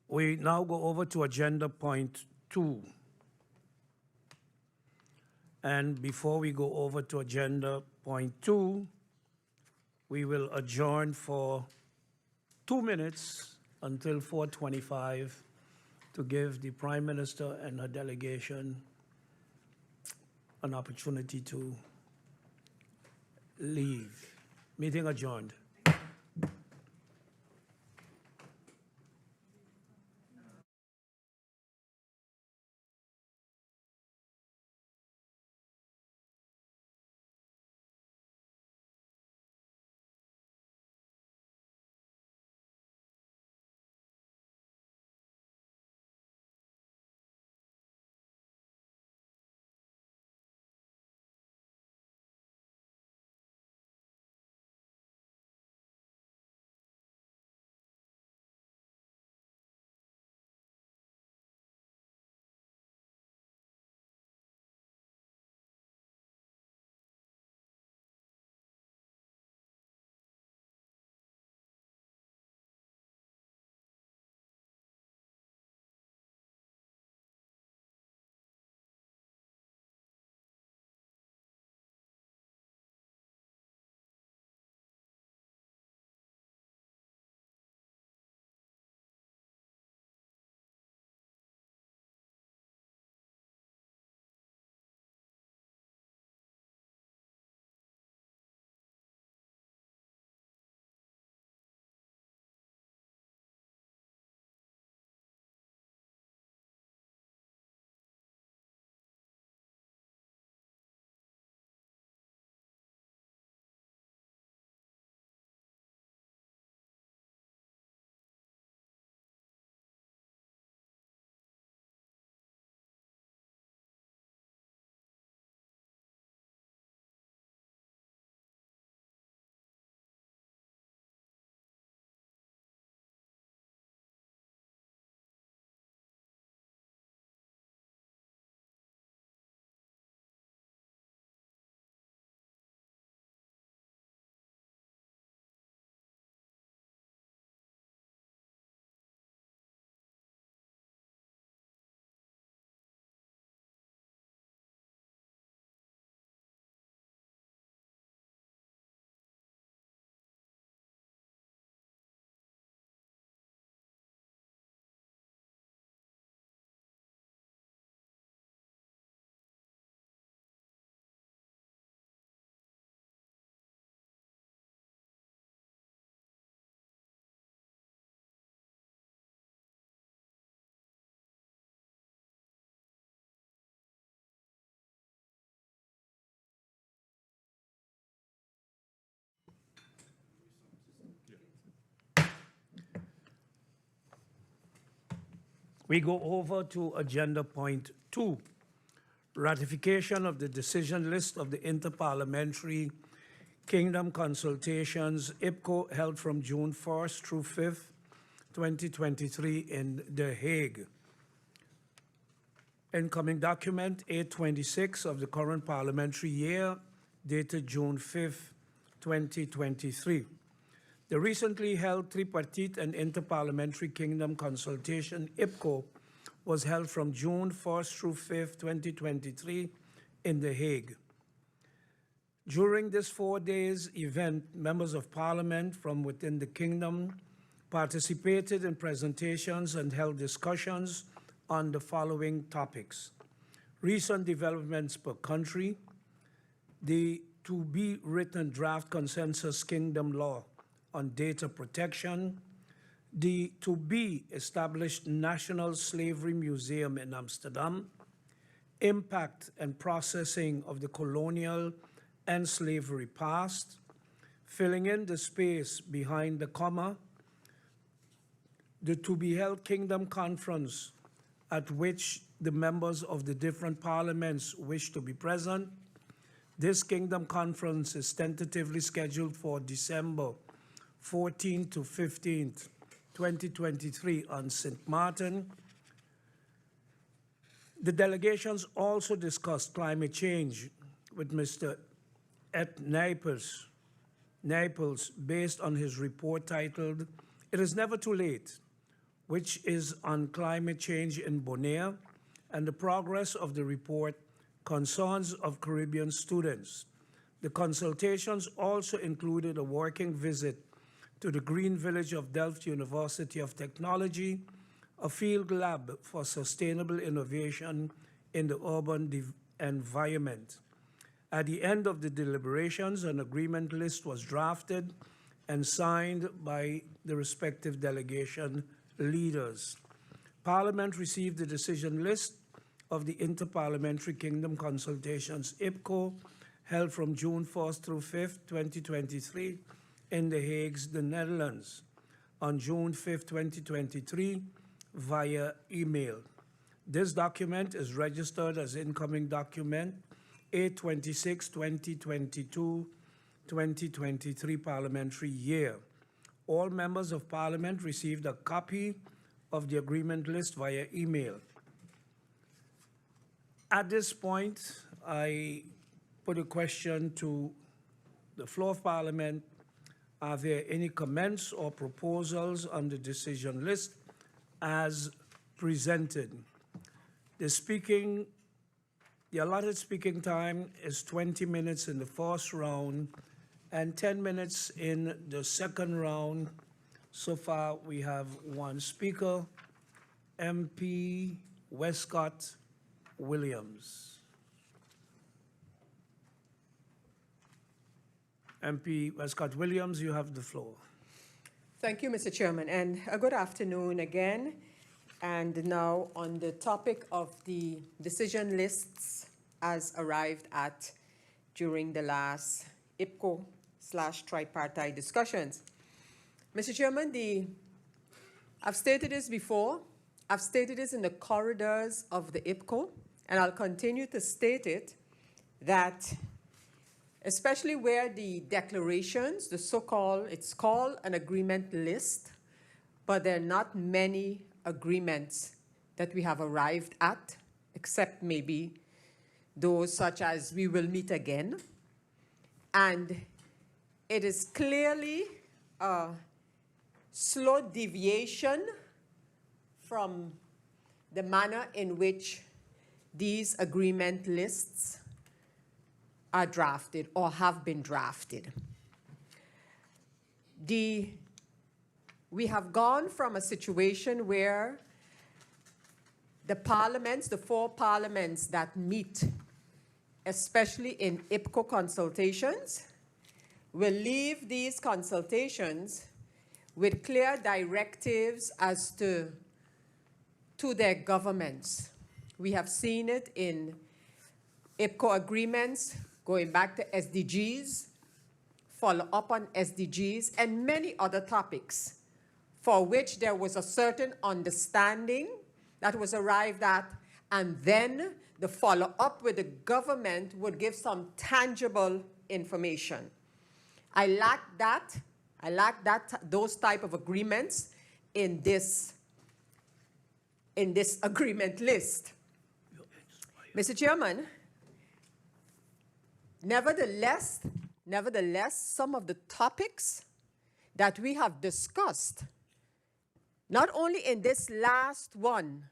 We now go over to agenda point 2. And before we go over to agenda point 2, we will adjourn for 2 minutes until 4:25 to give the Prime Minister and her delegation an opportunity to leave. Meeting adjourned. We go over to agenda point 2, ratification of the decision list of the Interparliamentary Kingdom Consultations, IPCO, held from June 1st through 5th, 2023 in The Hague. Incoming document 826 of the current parliamentary year, dated June 5th, 2023. The recently held tripartite and interparliamentary kingdom consultation, IPCO, was held from June 1st through 5th, 2023 in The Hague. During this 4 days event, members of parliament from within the kingdom participated in presentations and held discussions on the following topics: recent developments per country, the to-be-written draft consensus kingdom law on data protection, the to-be-established National Slavery Museum in Amsterdam, impact and processing of the colonial and slavery past, filling in the space behind the comma, the to-be-held kingdom conference at which the members of the different parliaments wish to be present. This Kingdom Conference is tentatively scheduled for December 14th to 15th, 2023 on St. Martin. The delegations also discussed climate change with Mr. Ed Naples based on his report titled, "It is Never Too Late," which is on climate change in Bonaire, and the progress of the report, Concerns of Caribbean Students. The consultations also included a working visit to the Green Village of Delft University of Technology, a field lab for sustainable innovation in the urban environment. At the end of the deliberations, an agreement list was drafted and signed by the respective delegation leaders. Parliament received the decision list of the Interparliamentary Kingdom Consultations, IPCO, held from June 1st through 5th, 2023, in The Hague, the Netherlands, on June 5th, 2023, via email. This document is registered as incoming document 826-2022-2023 parliamentary year. All members of Parliament received a copy of the agreement list via email. At this point, I put a question to the floor of Parliament. Are there any comments or proposals on the decision list as presented? The allotted speaking time is 20 minutes in the first round and 10 minutes in the second round. So far, we have one speaker, MP Westcott-Williams. MP Westcott-Williams, you have the floor. Thank you, Mr. Chairman, and a good afternoon again. And now on the topic of the decision lists as arrived at during the last IPCO/tripartite discussions. Mr. Chairman, I've stated this before. I've stated this in the corridors of the IPCO, and I'll continue to state it, that especially where the declarations, the so-called, it's called an agreement list, but there are not many agreements that we have arrived at, except maybe those such as we will meet again. And it is clearly a slow deviation from the manner in which these agreement lists are drafted or have been drafted. We have gone from a situation where the parliaments, the four parliaments that meet, especially in IPCO consultations, will leave these consultations with clear directives as to their governments. We have seen it in IPCO agreements, going back to SDGs, follow up on SDGs, and many other topics for which there was a certain understanding that was arrived at, and then the follow-up with the government would give some tangible information. I lack those type of agreements in this agreement list. Mr. Chairman, nevertheless, some of the topics that we have discussed, not only in this last one,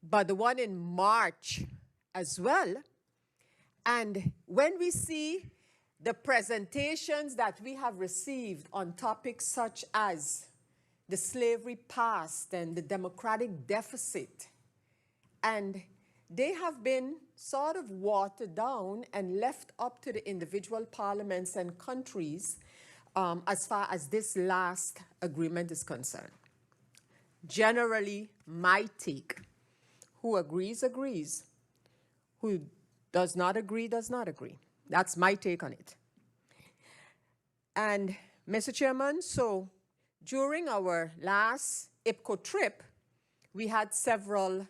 but the one in March as well. And when we see the presentations that we have received on topics such as the slavery past and the democratic deficit, and they have been sort of watered down and left up to the individual parliaments and countries as far as this last agreement is concerned. Generally, my take, who agrees, agrees. Who does not agree, does not agree. That's my take on it. And Mr. Chairman, so during our last IPCO trip, we had several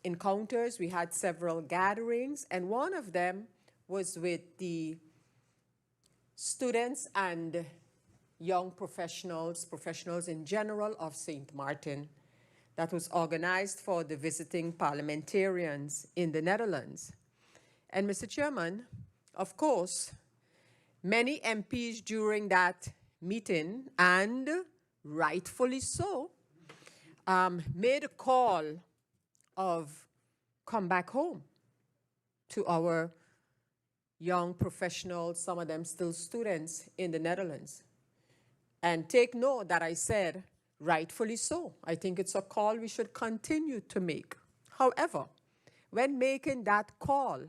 encounters. We had several gatherings, and one of them was with the students and young professionals in general of St. Martin, that was organized for the visiting parliamentarians in the Netherlands. And Mr. Chairman, of course, many MPs during that meeting, and rightfully so, made a call of come back home to our young professionals, some of them still students in the Netherlands. And take note that I said, rightfully so. I think it's a call we should continue to make. However, when making that call,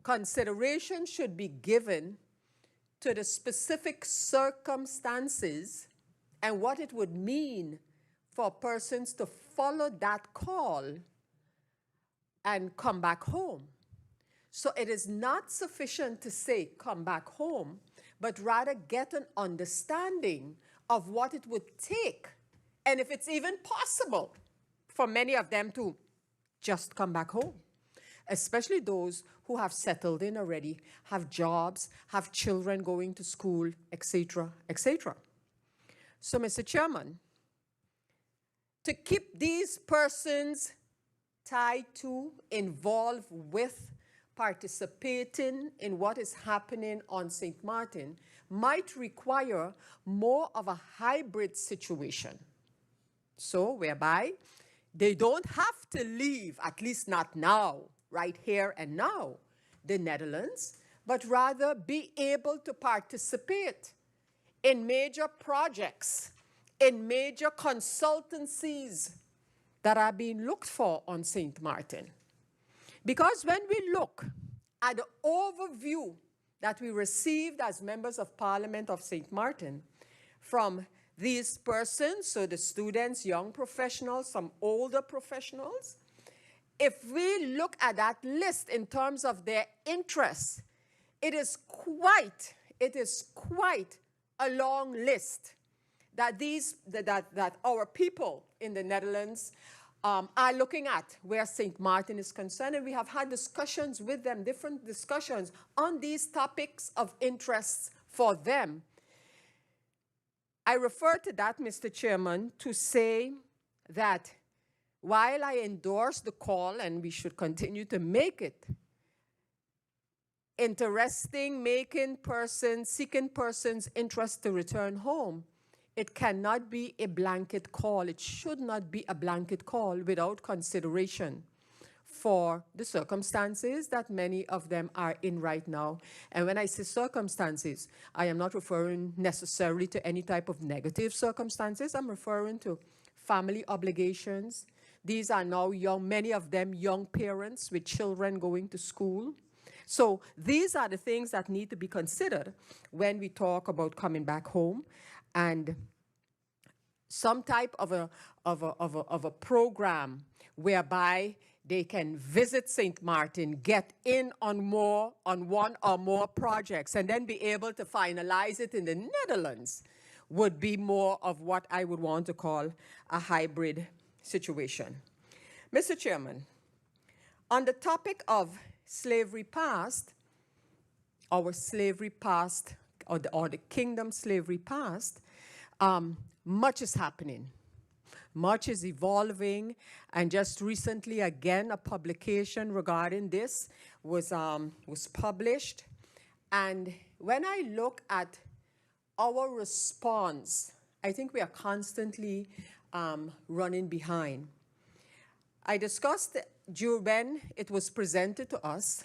consideration should be given to the specific circumstances and what it would mean for persons to follow that call and come back home. So it is not sufficient to say come back home, but rather get an understanding of what it would take, and if it's even possible for many of them to just come back home, especially those who have settled in already, have jobs, have children going to school, etc., etc. So, Mr. Chairman, to keep these persons tied to, involved with, participating in what is happening on St. Martin might require more of a hybrid situation. So, whereby they don't have to leave, at least not now, right here and now, the Netherlands, but rather be able to participate in major projects, in major consultancies that are being looked for on St. Martin. Because when we look at the overview that we received as members of Parliament of St. Martin from these persons, so the students, young professionals, some older professionals, if we look at that list in terms of their interests, it is quite a long list that our people in the Netherlands are looking at where St. Martin is concerned. And we have had discussions with them, different discussions on these topics of interest for them. I refer to that, Mr. Chairman, to say that while I endorse the call, and we should continue to make it, interesting, seeking persons' interest to return home, it cannot be a blanket call. It should not be a blanket call without consideration for the circumstances that many of them are in right now. And when I say circumstances, I am not referring necessarily to any type of negative circumstances. I'm referring to family obligations. These are now young, many of them young parents with children going to school. So these are the things that need to be considered when we talk about coming back home, and some type of a program whereby they can visit St. Martin, get in on one or more projects, and then be able to finalize it in the Netherlands would be more of what I would want to call a hybrid situation. Mr. Chairman, on the topic of slavery past, our slavery past, or the kingdom slavery past, much is happening. Much is evolving, and just recently, again, a publication regarding this was published. And when I look at our response, I think we are constantly running behind. I discussed when it was presented to us,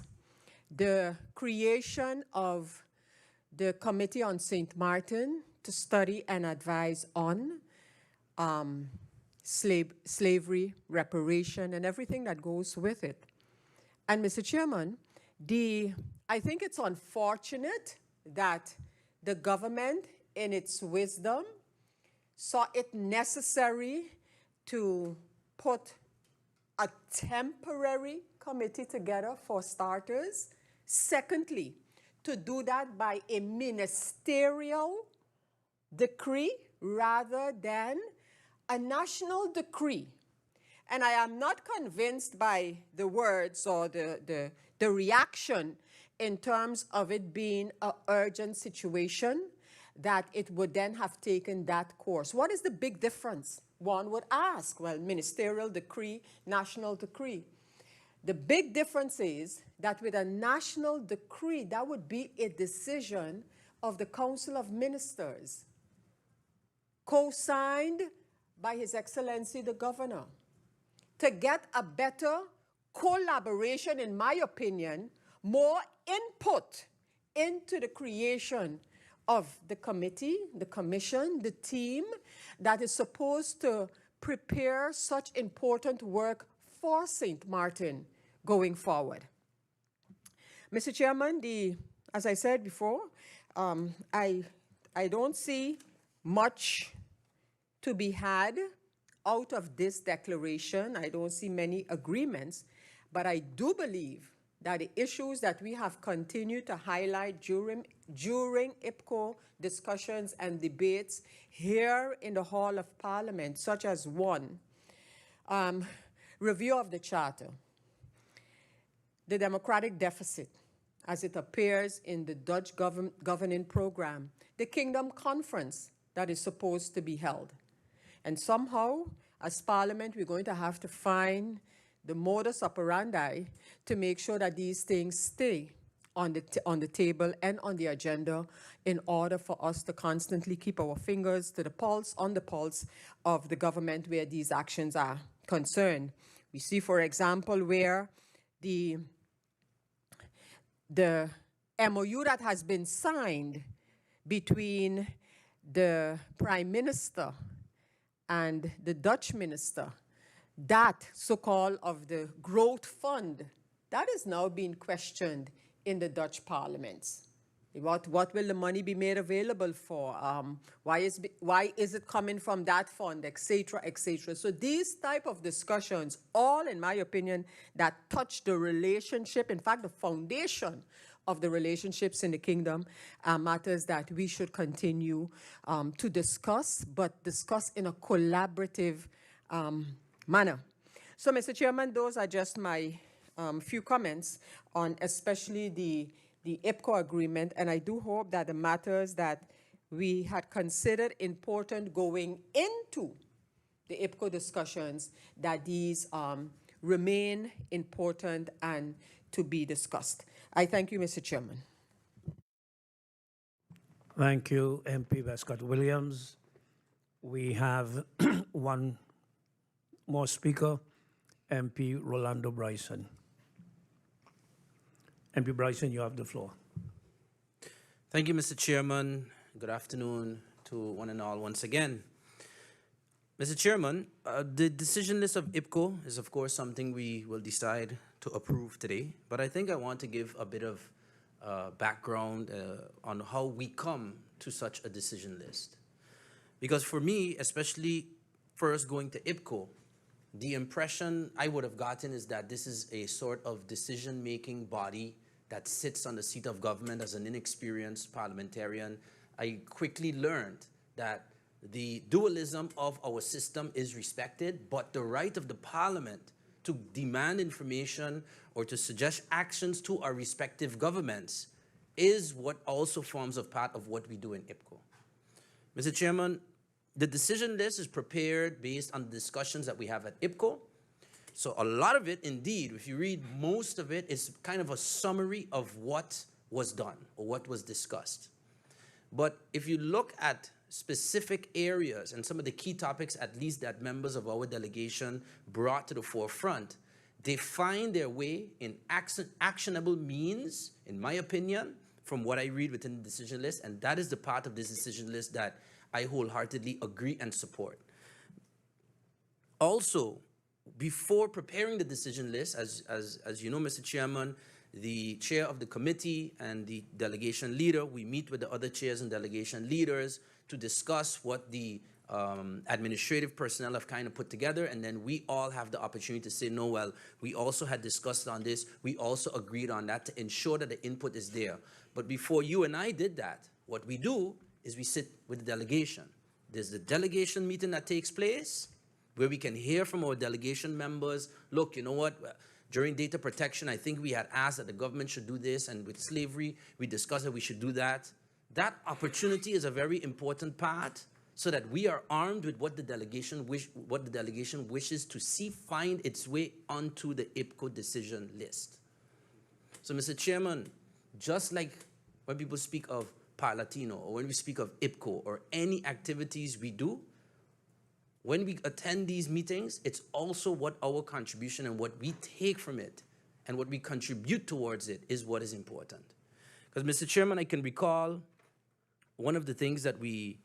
the creation of the Committee on St. Martin to study and advise on slavery, reparation, and everything that goes with it. And Mr. Chairman, I think it's unfortunate that the government, in its wisdom, saw it necessary to put a temporary committee together for starters. Secondly, to do that by a ministerial decree rather than a national decree. And I am not convinced by the words or the reaction in terms of it being an urgent situation that it would then have taken that course. What is the big difference? One would ask, well, ministerial decree, national decree. The big difference is that with a national decree, that would be a decision of the Council of Ministers, co-signed by His Excellency the Governor, to get a better collaboration, in my opinion, more input into the creation of the committee, the commission, the team that is supposed to prepare such important work for St. Martin going forward. Mr. Chairman, as I said before, I don't see much to be had out of this declaration. I don't see many agreements, but I do believe that the issues that we have continued to highlight during IPCO discussions and debates here in the Hall of Parliament, such as one, review of the Charter, the democratic deficit as it appears in the Dutch governing program, the Kingdom Conference that is supposed to be held. And somehow, as Parliament, we're going to have to find the modus operandi to make sure that these things stay on the table and on the agenda in order for us to constantly keep our fingers to the pulse, on the pulse of the government where these actions are concerned. We see, for example, where the MOU that has been signed between the Prime Minister and the Dutch Minister, that so-called of the growth fund, that is now being questioned in the Dutch parliaments. What will the money be made available for? Why is it coming from that fund, et cetera, et cetera? So these type of discussions, all in my opinion, that touch the relationship, in fact, the foundation of the relationships in the kingdom, matters that we should continue to discuss, but discuss in a collaborative manner. So, Mr. Chairman, those are just my few comments on especially the IPCO agreement, and I do hope that the matters that we had considered important going into the IPCO discussions, that these remain important and to be discussed. I thank you, Mr. Chairman. Thank you, MP Westcott-Williams. We have one more speaker, MP Rolando Bryson. MP Bryson, you have the floor. Thank you, Mr. Chairman. Good afternoon to one and all once again. Mr. Chairman, the decision list of IPCO is, of course, something we will decide to approve today, but I think I want to give a bit of background on how we come to such a decision list. Because for me, especially first going to IPCO, the impression I would have gotten is that this is a sort of decision-making body that sits on the seat of government. As an inexperienced parliamentarian, I quickly learned that the dualism of our system is respected, but the right of the parliament to demand information or to suggest actions to our respective governments is what also forms a part of what we do in IPCO. Mr. Chairman, the decision list is prepared based on the discussions that we have at IPCO. So a lot of it, indeed, if you read most of it, is kind of a summary of what was done or what was discussed. But if you look at specific areas and some of the key topics, at least that members of our delegation brought to the forefront, they find their way in actionable means, in my opinion, from what I read within the decision list, and that is the part of this decision list that I wholeheartedly agree and support. Also, before preparing the decision list, as you know, Mr. Chairman, the chair of the committee and the delegation leader, we meet with the other chairs and delegation leaders to discuss what the administrative personnel have kind of put together, and then we all have the opportunity to say, no, well, we also had discussed on this, we also agreed on that to ensure that the input is there. But before you and I did that, what we do is we sit with the delegation. There's the delegation meeting that takes place, where we can hear from our delegation members, look, you know what, during data protection, I think we had asked that the government should do this, and with slavery, we discussed that we should do that. That opportunity is a very important part, so that we are armed with what the delegation wishes to see find its way onto the IPCO decision list. So, Mr. Chairman, just like when people speak of Parlatino, or when we speak of IPCO, or any activities we do, when we attend these meetings, it's also what our contribution and what we take from it and what we contribute towards it is what is important. Because, Mr. Chairman, I can recall one of the things that we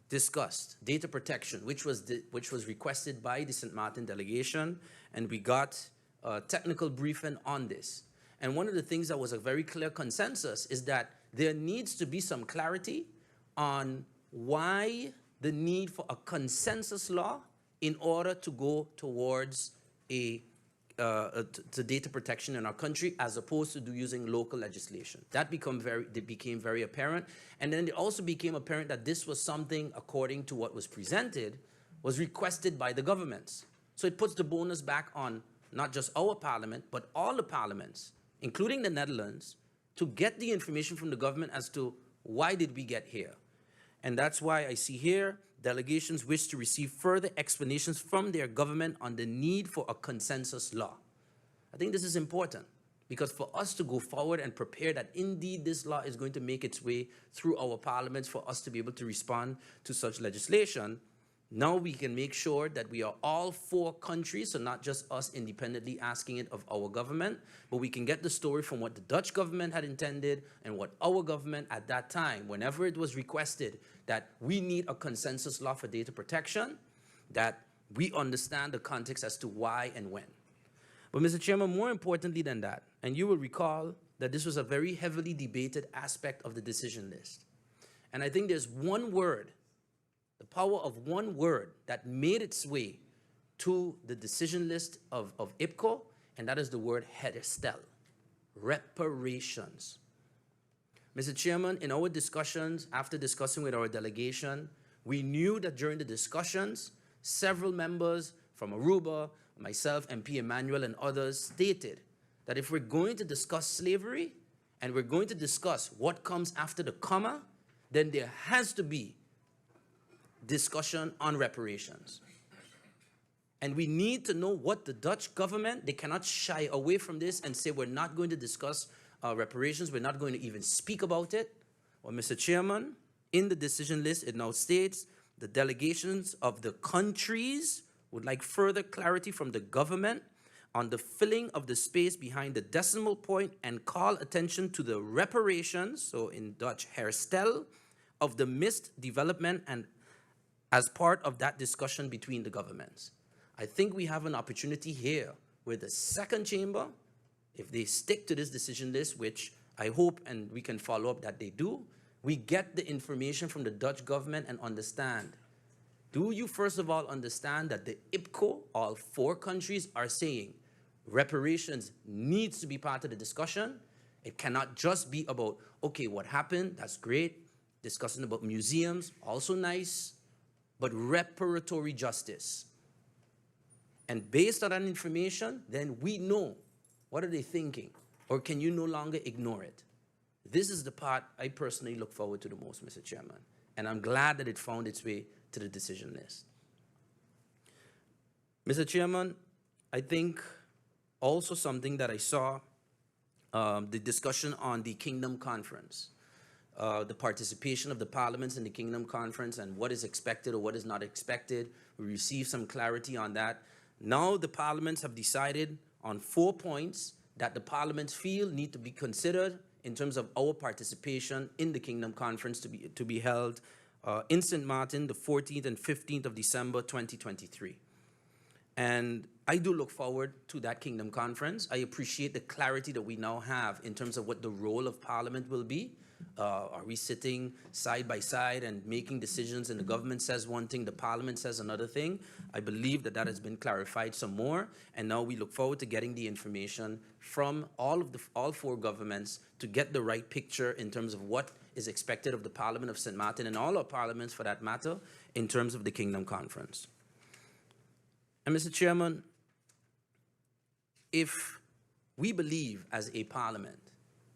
discussed, data protection, which was requested by the St. Martin delegation, and we got a technical briefing on this. And one of the things that was a very clear consensus is that there needs to be some clarity on why the need for a consensus law in order to go towards to data protection in our country, as opposed to using local legislation. That became very apparent. And then it also became apparent that this was something, according to what was presented, was requested by the governments. So it puts the bonus back on not just our parliament, but all the parliaments, including the Netherlands, to get the information from the government as to why did we get here. And that's why I see here, delegations wish to receive further explanations from their government on the need for a consensus law. I think this is important, because for us to go forward and prepare that indeed this law is going to make its way through our parliaments for us to be able to respond to such legislation, now we can make sure that we are all 4 countries, so not just us independently asking it of our government, but we can get the story from what the Dutch government had intended and what our government at that time, whenever it was requested that we need a consensus law for data protection, that we understand the context as to why and when. But, Mr. Chairman, more importantly than that, and you will recall that this was a very heavily debated aspect of the decision list. And I think there's one word, the power of one word, that made its way to the decision list of IPCO, and that is the word Helga-Marten, reparations. Mr. Chairman, in our discussions, after discussing with our delegation, we knew that during the discussions, several members from Aruba, myself, MP Emmanuel, and others stated that if we're going to discuss slavery and we're going to discuss what comes after the comma, then there has to be discussion on reparations. And we need to know what the Dutch government, they cannot shy away from this and say we're not going to discuss reparations, we're not going to even speak about it. Well, Mr. Chairman, in the decision list, it now states the delegations of the countries would like further clarity from the government on the filling of the space behind the decimal point and call attention to the reparations, so in Dutch, herstel, of the missed development and as part of that discussion between the governments. I think we have an opportunity here where the second chamber, if they stick to this decision list, which I hope and we can follow up that they do, we get the information from the Dutch government and understand. Do you first of all understand that the IPCO, all 4 countries, are saying reparations needs to be part of the discussion? It cannot just be about, okay, what happened, that's great. Discussing about museums, also nice, but reparatory justice. And based on that information, then we know what are they thinking, or can you no longer ignore it? This is the part I personally look forward to the most, Mr. Chairman, and I'm glad that it found its way to the decision list. Mr. Chairman, I think also something that I saw, the discussion on the Kingdom Conference, the participation of the parliaments in the Kingdom Conference and what is expected or what is not expected. We received some clarity on that. Now the parliaments have decided on 4 points that the parliaments feel need to be considered in terms of our participation in the Kingdom Conference to be held in St. Martin the 14th and 15th of December 2023. And I do look forward to that Kingdom Conference. I appreciate the clarity that we now have in terms of what the role of Parliament will be. Are we sitting side by side and making decisions and the government says one thing, the Parliament says another thing? I believe that that has been clarified some more, and now we look forward to getting the information from all 4 governments to get the right picture in terms of what is expected of the Parliament of St. Martin and all our parliaments for that matter in terms of the Kingdom Conference. And Mr. Chairman, if we believe as a parliament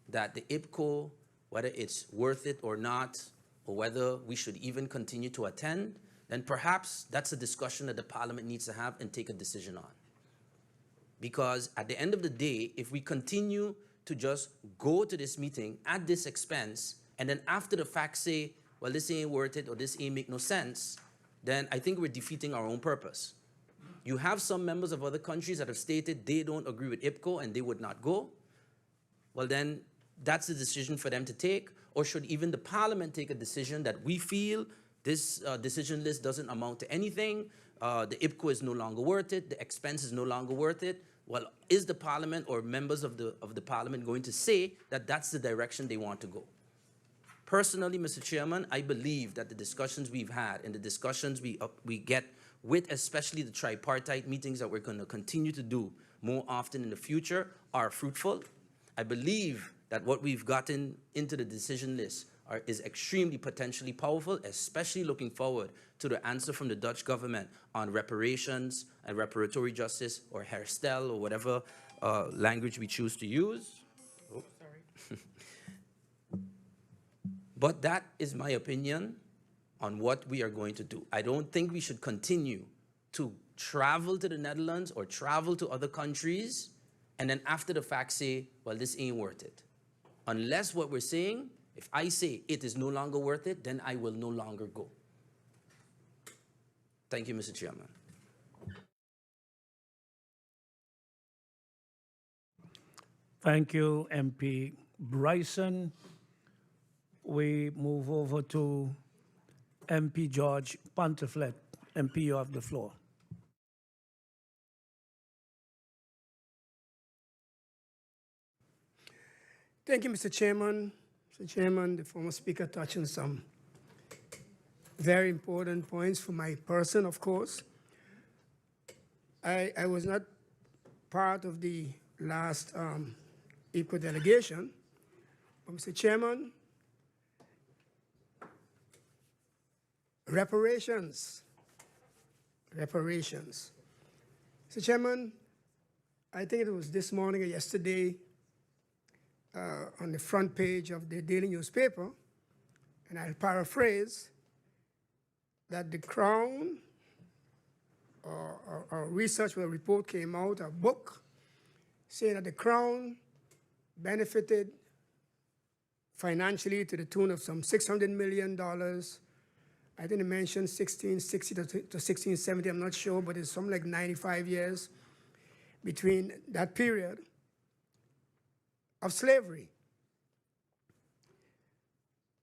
that the IPCO, whether it's worth it or not, or whether we should even continue to attend, then perhaps that's a discussion that the parliament needs to have and take a decision on. Because at the end of the day, if we continue to just go to this meeting at this expense, and then after the fact say, well, this ain't worth it or this ain't make no sense, then I think we're defeating our own purpose. You have some members of other countries that have stated they don't agree with IPCO and they would not go. Well, then that's the decision for them to take. Or should even the parliament take a decision that we feel this decision list doesn't amount to anything, the IPCO is no longer worth it, the expense is no longer worth it? Well, is the parliament or members of the parliament going to say that that's the direction they want to go? Personally, Mr. Chairman, I believe that the discussions we've had and the discussions we get with especially the tripartite meetings that we're going to continue to do more often in the future are fruitful. I believe that what we've gotten into the decision list is extremely potentially powerful, especially looking forward to the answer from the Dutch government on reparations and reparatory justice, or herstel, or whatever language we choose to use. Oh. Sorry. But that is my opinion on what we are going to do. I don't think we should continue to travel to the Netherlands or travel to other countries and then after the fact say, well, this ain't worth it. Unless what we're saying, if I say it is no longer worth it, then I will no longer go. Thank you, Mr. Chairman. Thank you, MP Bryson. We move over to MP George Panter-Flett. MP, you have the floor. Thank you, Mr. Chairman. Mr. Chairman, the former speaker touched on some very important points for my person, of course. I was not part of the last IPCO delegation, but Mr. Chairman, reparations. Mr. Chairman, I think it was this morning or yesterday on the front page of the daily newspaper, and I'll paraphrase, that the Crown, or research where a report came out, a book, saying that the Crown benefited financially to the tune of some $600 million. I think they mentioned 1660 to 1670, I'm not sure, but it's something like 95 years between that period of slavery.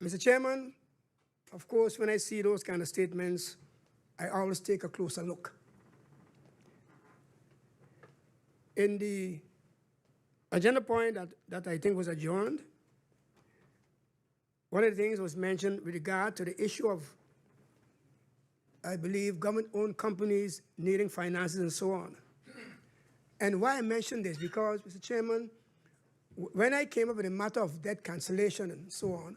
Mr. Chairman, of course, when I see those kind of statements, I always take a closer look. In the agenda point that I think was adjourned, one of the things was mentioned with regard to the issue of, I believe, government-owned companies needing finances and so on. And why I mention this, because, Mr. Chairman, when I came up with the matter of debt cancellation and so on,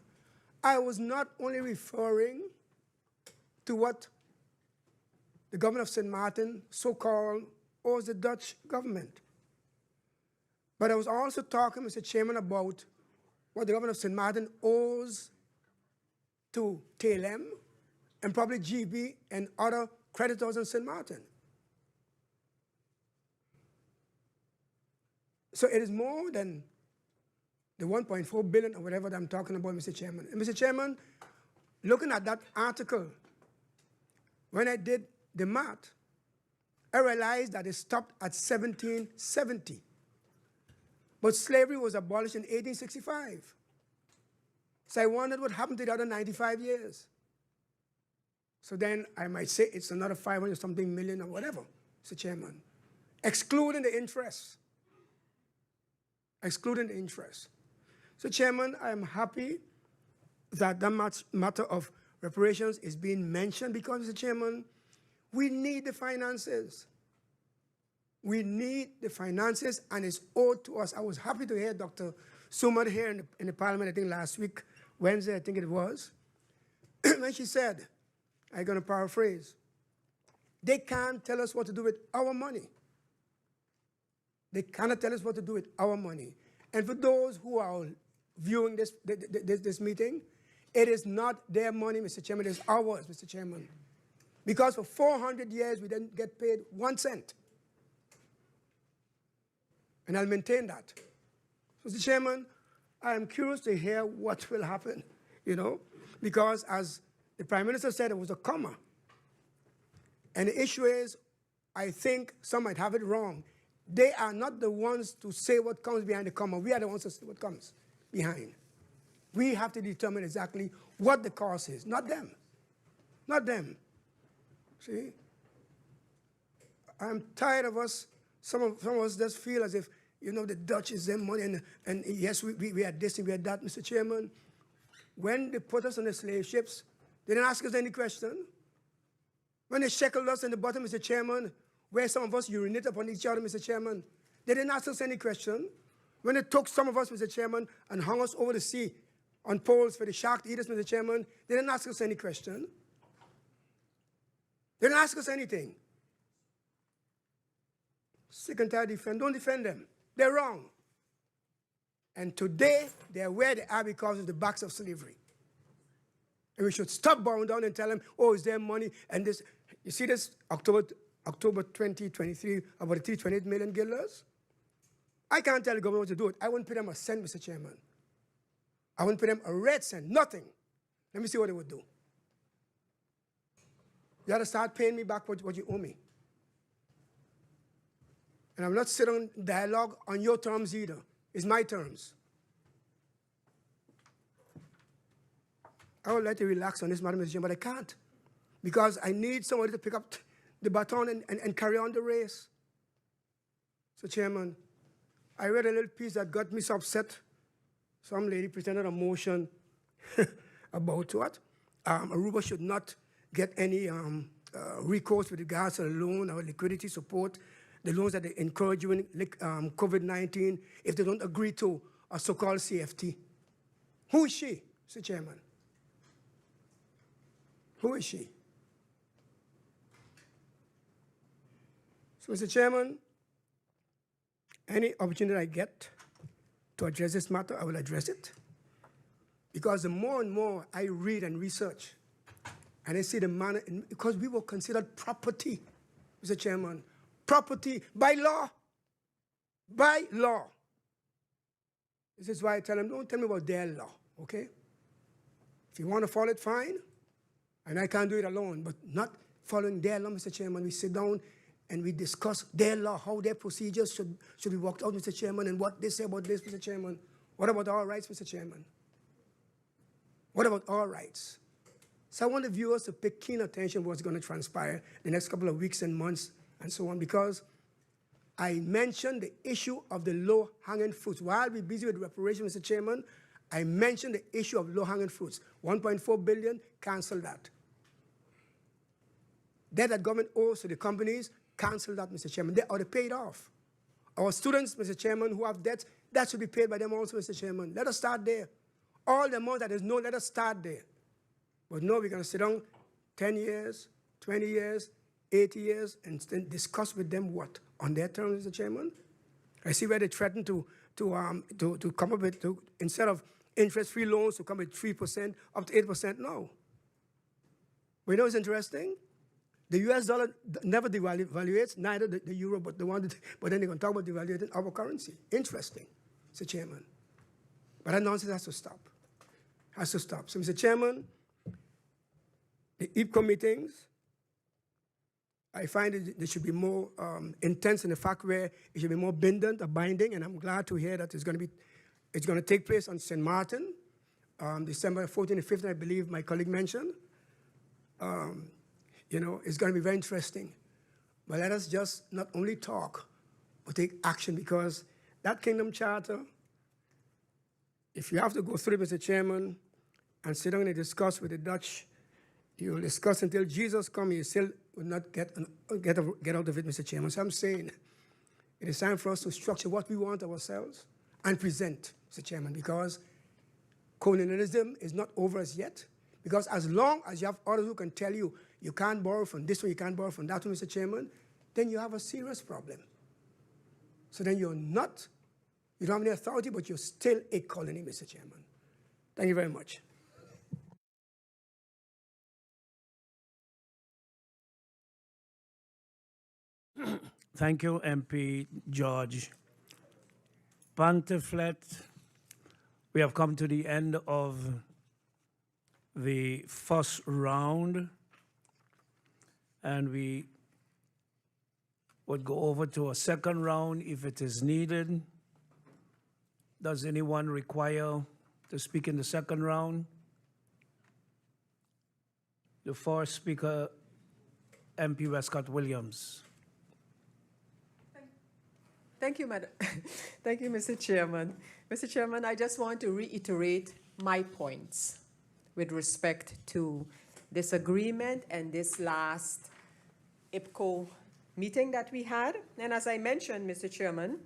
I was not only referring to what the government of St. Martin, so-called, owes the Dutch government, but I was also talking, Mr. Chairman, about what the government of St. Martin owes to Telem and probably GB and other creditors in St. Martin. So it is more than the 1.4 billion or whatever that I'm talking about, Mr. Chairman. And Mr. Chairman, looking at that article, when I did the math, I realized that it stopped at 1770. But slavery was abolished in 1865. So I wondered what happened to the other 95 years. So then I might say it's another 500 something million or whatever, Mr. Chairman, excluding the interest. Excluding the interest. So, Chairman, I am happy that that matter of reparations is being mentioned because, Mr. Chairman, we need the finances. We need the finances, and it's owed to us. I was happy to hear Dr. Sumar here in the Parliament, I think last week, Wednesday, I think it was, when she said, I'm going to paraphrase, They can't tell us what to do with our money. They cannot tell us what to do with our money. And for those who are viewing this meeting, it is not their money, Mr. Chairman, it is ours, Mr. Chairman. Because for 400 years, we didn't get paid 1 cent. And I'll maintain that. Mr. Chairman, I am curious to hear what will happen, because as the Prime Minister said, it was a comma. And the issue is, I think some might have it wrong. They are not the ones to say what comes behind the comma. We are the ones to say what comes behind. We have to determine exactly what the cost is, not them. Not them. See? I'm tired of us, some of us just feel as if, the Dutch is their money, and yes, we had this and we had that, Mr. Chairman. When they put us on the slave ships, they didn't ask us any question. When they shackled us in the bottom, Mr. Chairman, where some of us urinated upon each other, Mr. Chairman, they didn't ask us any question. When they took some of us, Mr. Chairman, and hung us over the sea on poles for the shark to eat us, Mr. Chairman, they didn't ask us any question. They didn't ask us anything. Sick and tired defend. Don't defend them. They're wrong. And today, they're where they are because of the backs of slavery. And we should stop bowing down and tell them, oh, it's their money. And this, you see this October 2023, about the 328 million guilders? I can't tell the government what to do it. I wouldn't pay them a cent, Mr. Chairman. I wouldn't pay them a red cent, nothing. Let me see what they would do. You got to start paying me back what you owe me. And I'm not sitting on dialogue on your terms either. It's my terms. I would like to relax on this, Madam Mr. Chairman, but I can't. Because I need somebody to pick up the baton and carry on the race. So, Chairman, I read a little piece that got me so upset. Some lady presented a motion about what? Aruba should not get any recourse with regards to the loan or liquidity support, the loans that they encourage during COVID-19 if they don't agree to a so-called CFT. Who is she, Mr. Chairman? Who is she? So, Mr. Chairman, any opportunity I get to address this matter, I will address it. Because the more and more I read and research, and I see the manner, because we were considered property, Mr. Chairman, property by law. By law. This is why I tell them, don't tell me about their law, okay? If you want to follow it, fine. And I can't do it alone, but not following their law, Mr. Chairman. We sit down and we discuss their law, how their procedures should be worked out, Mr. Chairman, and what they say about this, Mr. Chairman. What about our rights, Mr. Chairman? What about our rights? So I want the viewers to pay keen attention to what's going to transpire the next couple of weeks and months and so on, because I mentioned the issue of the low-hanging fruits. While we're busy with reparation, Mr. Chairman, I mentioned the issue of low-hanging fruits. 1.4 billion, cancel that. Debt that government owes to the companies, cancel that, Mr. Chairman. They are paid off. Our students, Mr. Chairman, who have debts, that should be paid by them also, Mr. Chairman. Let us start there. All the amount that is known, let us start there. But no, we're going to sit down 10 years, 20 years, 80 years, and discuss with them what? On their terms, Mr. Chairman? I see where they threaten to come up with, instead of interest-free loans, to come with 3%, up to 8%. No. But you know what's interesting? The US dollar never devaluates, neither the euro, but then they're going to talk about devaluating our currency. Interesting, Mr. Chairman. But that nonsense has to stop. Has to stop. So, Mr. Chairman, the IPCO meetings, I find that they should be more intense in the fact where it should be more binding, and I'm glad to hear that it's going to take place on St. Martin, December 14th and 15th, I believe my colleague mentioned. It's going to be very interesting. But let us just not only talk, but take action, because that Kingdom Charter, if you have to go through it, Mr. Chairman, and sit down and discuss with the Dutch, you will discuss until Jesus comes, you still will not get out of it, Mr. Chairman. So I'm saying it is time for us to structure what we want ourselves and present, Mr. Chairman, because colonialism is not over as yet. Because as long as you have others who can tell you, you can't borrow from this one, you can't borrow from that one, Mr. Chairman, then you have a serious problem. So then you don't have any authority, but you're still a colony, Mr. Chairman. Thank you very much. Thank you, MP George. Panter-Flett, we have come to the end of the first round, and we would go over to a second round if it is needed. Does anyone require to speak in the second round? The first speaker, MP Westcott-Williams. Thank you, Madam. Thank you, Mr. Chairman. Mr. Chairman, I just want to reiterate my points with respect to this agreement and this last IPCO meeting that we had. And as I mentioned, Mr. Chairman,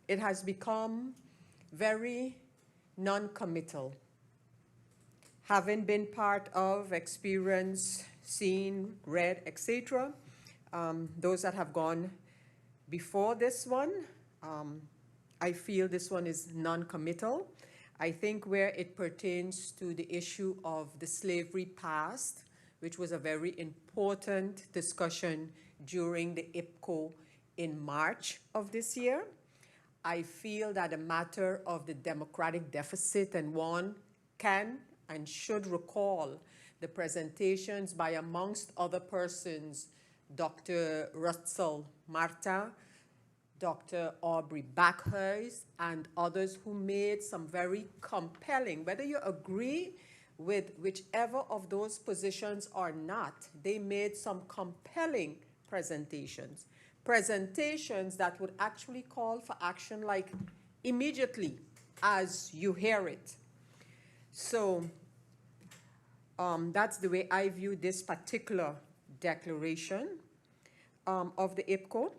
it has become very non-committal. Having been part of, experienced, seen, read, etc., those that have gone before this one, I feel this one is non-committal. I think where it pertains to the issue of the slavery past, which was a very important discussion during the IPCO in March of this year, I feel that a matter of the democratic deficit, and one can and should recall the presentations by, amongst other persons, Dr. Heyliger-Marten, Dr. Aubrey Backhuis, and others who made some very compelling, whether you agree with whichever of those positions or not, they made some compelling presentations. Presentations that would actually call for action like immediately as you hear it. So that's the way I view this particular declaration of the IPCO.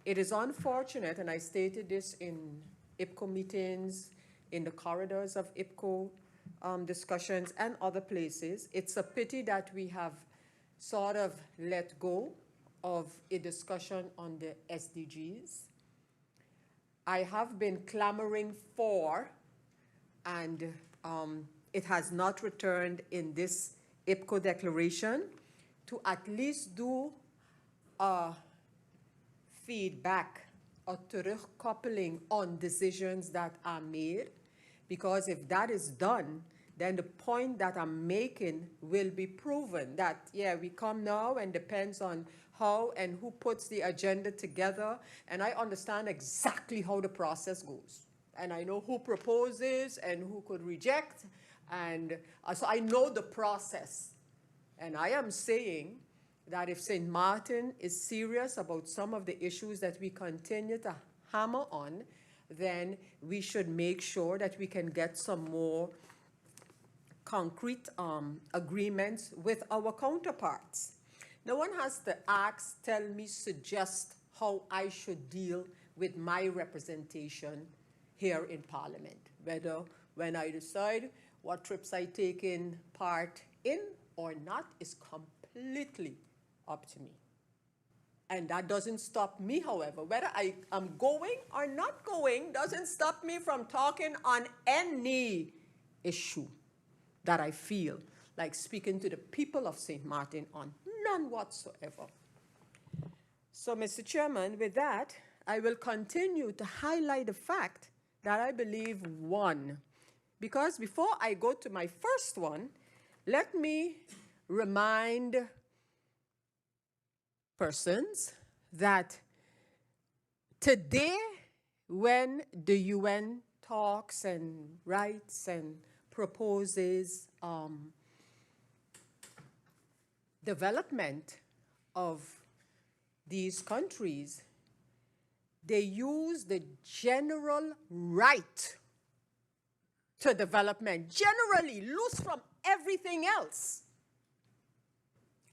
It is unfortunate, and I stated this in IPCO meetings, in the corridors of IPCO discussions and other places. It's a pity that we have sort of let go of a discussion on the SDGs. I have been clamoring for, and it has not returned in this IPCO declaration, to at least do a feedback or terugkoppeling on decisions that are made, because if that is done, then the point that I'm making will be proven that, yeah, we come now and depends on how and who puts the agenda together, and I understand exactly how the process goes. And I know who proposes and who could reject, and so I know the process. And I am saying that if St. Martin is serious about some of the issues that we continue to hammer on, then we should make sure that we can get some more concrete agreements with our counterparts. No one has to ask, tell me, suggest how I should deal with my representation here in Parliament, whether when I decide what trips I take in part in or not is completely up to me. And that doesn't stop me, however, whether I am going or not going, doesn't stop me from talking on any issue that I feel like speaking to the people of St. Martin on, none whatsoever. So, Mr. Chairman, with that, I will continue to highlight the fact that I believe one, because before I go to my first one, let me remind persons that today, when the UN talks and writes and proposes development of these countries, they use the general right to development, generally loose from everything else,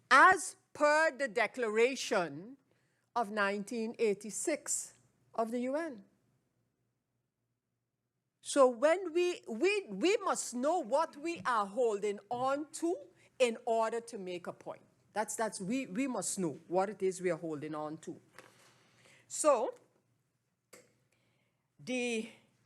as per the Declaration of 1986 of the UN. So when we must know what we are holding on to in order to make a point. We must know what it is we are holding on to. So,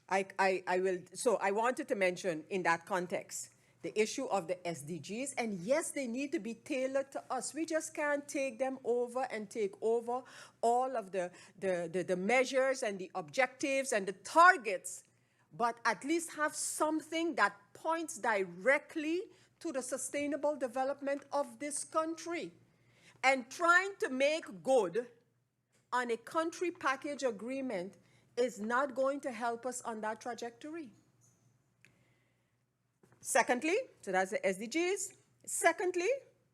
I wanted to mention in that context the issue of the SDGs, and yes, they need to be tailored to us. We just can't take them over and take over all of the measures and the objectives and the targets, but at least have something that points directly to the sustainable development of this country. And trying to make good on a country package agreement is not going to help us on that trajectory. Secondly, so that's the SDGs. Secondly,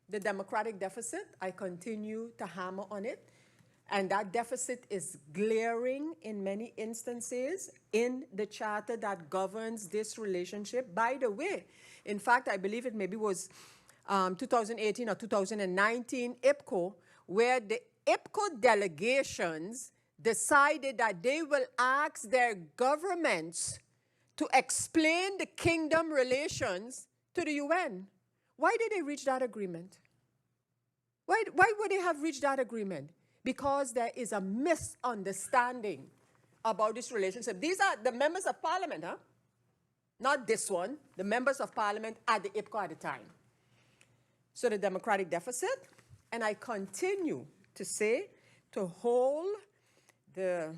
the democratic deficit. I continue to hammer on it. And that deficit is glaring in many instances in the charter that governs this relationship. By the way, in fact, I believe it maybe was 2018 or 2019 IPCO, where the IPCO delegations decided that they will ask their governments to explain the kingdom relations to the UN. Why did they reach that agreement? Why would they have reached that agreement? Because there is a misunderstanding about this relationship. These are the members of parliament, huh? Not this one, the members of parliament at the IPCO at the time. So the democratic deficit, and I continue to say, to hold the,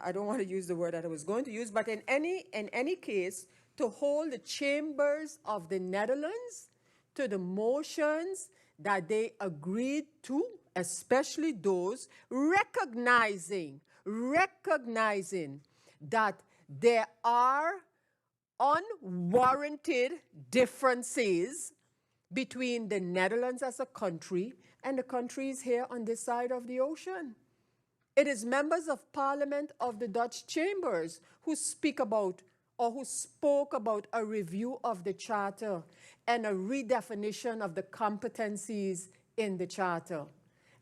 I don't want to use the word that I was going to use, but in any case, to hold the chambers of the Netherlands to the motions that they agreed to, especially those recognizing that there are unwarranted differences between the Netherlands as a country and the countries here on this side of the ocean. It is members of parliament of the Dutch chambers who speak about or who spoke about a review of the charter and a redefinition of the competencies in the charter.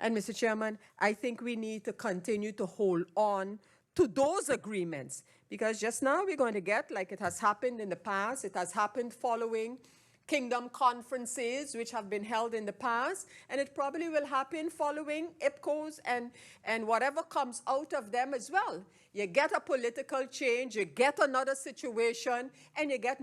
And Mr. Chairman, I think we need to continue to hold on to those agreements, because just now we're going to get, like it has happened in the past, it has happened following kingdom conferences which have been held in the past, and it probably will happen following IPCOs and whatever comes out of them as well. You get a political change, you get another situation, and you get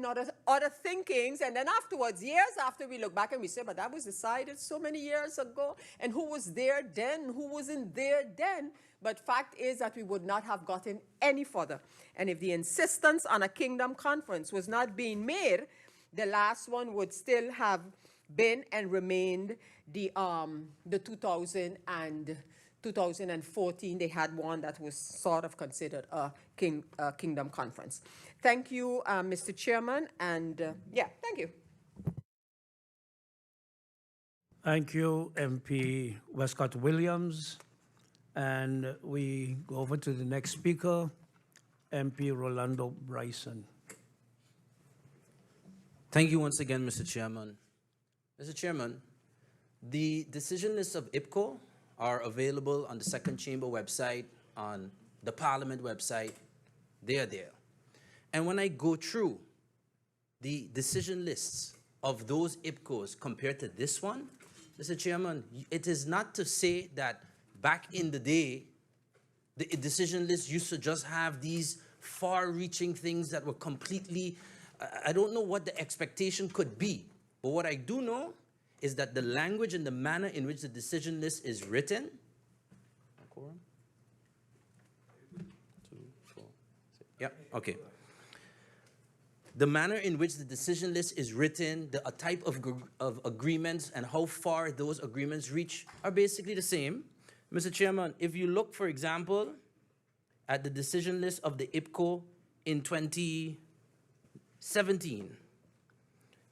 other thinkings, and then afterwards, years after, we look back and we say, but that was decided so many years ago, and who was there then, who wasn't there then? But fact is that we would not have gotten any further. And if the insistence on a kingdom conference was not being made, the last one would still have been and remained the 2014. They had one that was sort of considered a kingdom conference. Thank you, Mr. Chairman, and yeah, thank you. Thank you, MP Westcott-Williams. And we go over to the next speaker, MP Rolando Bryson. Thank you once again, Mr. Chairman. Mr. Chairman, the decision lists of IPCO are available on the Second Chamber website, on the Parliament website. They are there. And when I go through the decision lists of those IPCOs compared to this one, Mr. Chairman, it is not to say that back in the day, the decision list used to just have these far-reaching things that were completely, I don't know what the expectation could be. But what I do know is that the language and the manner in which the decision list is written, yeah, okay. The manner in which the decision list is written, the type of agreements and how far those agreements reach are basically the same. Mr. Chairman, if you look, for example, at the decision list of the IPCO in 2017,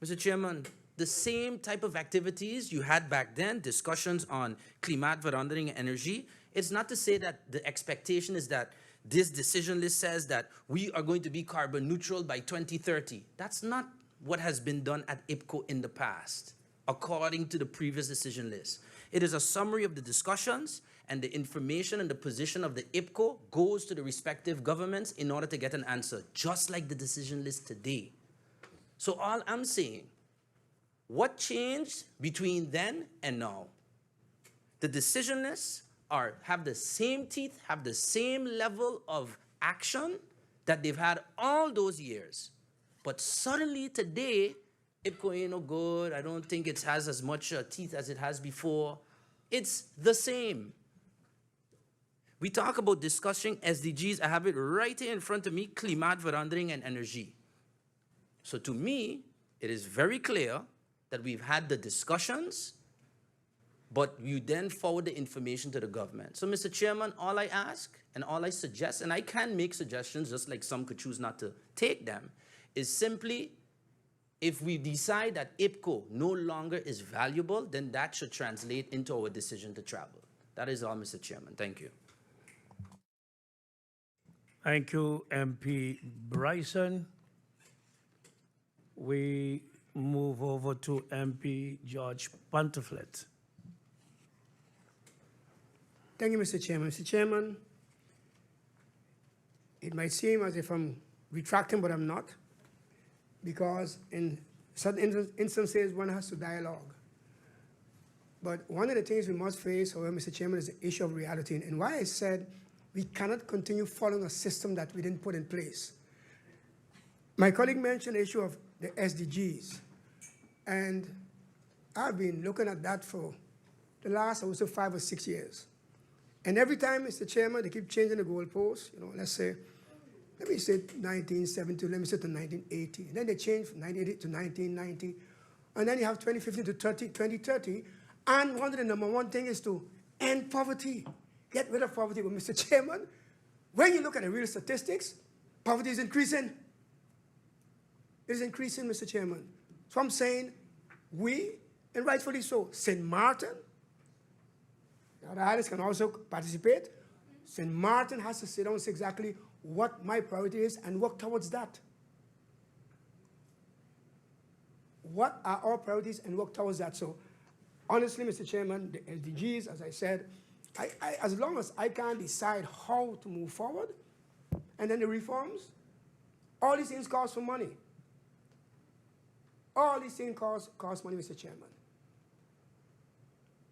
Mr. Chairman, the same type of activities you had back then, discussions on klimaatverandering and energy, it's not to say that the expectation is that this decision list says that we are going to be carbon neutral by 2030. That's not what has been done at IPCO in the past, according to the previous decision list. It is a summary of the discussions, and the information and the position of the IPCO goes to the respective governments in order to get an answer, just like the decision list today. So all I'm saying What changed between then and now? The decisionists have the same teeth, have the same level of action that they've had all those years. But suddenly today, IPCO ain't no good. I don't think it has as much teeth as it has before. It's the same. We talk about discussing SDGs. I have it right here in front of me, klimaatverandering and energy. So to me, it is very clear that we've had the discussions, but you then forward the information to the government. So, Mr. Chairman, all I ask and all I suggest, and I can make suggestions just like some could choose not to take them, is simply, if we decide that IPCO no longer is valuable, then that should translate into our decision to travel. That is all, Mr. Chairman. Thank you. Thank you, MP Bryson. We move over to MP George Panter-Flett. Thank you, Mr. Chairman. Mr. Chairman, it might seem as if I'm retracting, but I'm not, because in certain instances, one has to dialogue. But one of the things we must face, however, Mr. Chairman, is the issue of reality. And why I said we cannot continue following a system that we didn't put in place. My colleague mentioned the issue of the SDGs. And I've been looking at that for the last, I would say, 5 or 6 years. And every time, Mr. Chairman, they keep changing the goalposts. You know, let's say, let me say 1970, let me say to 1980. And then they change from 1980 to 1990. And then you have 2015 to 2030. And one of the number one thing is to end poverty, get rid of poverty. But Mr. Chairman, when you look at the real statistics, poverty is increasing. It is increasing, Mr. Chairman. So I'm saying we, and rightfully so, St. Martin, the other islands can also participate. St. Martin has to sit down and say exactly what my priority is and work towards that. What are our priorities and work towards that? So honestly, Mr. Chairman, the SDGs, as I said, as long as I can't decide how to move forward, and then the reforms, all these things cost for money. All these things cost money, Mr. Chairman.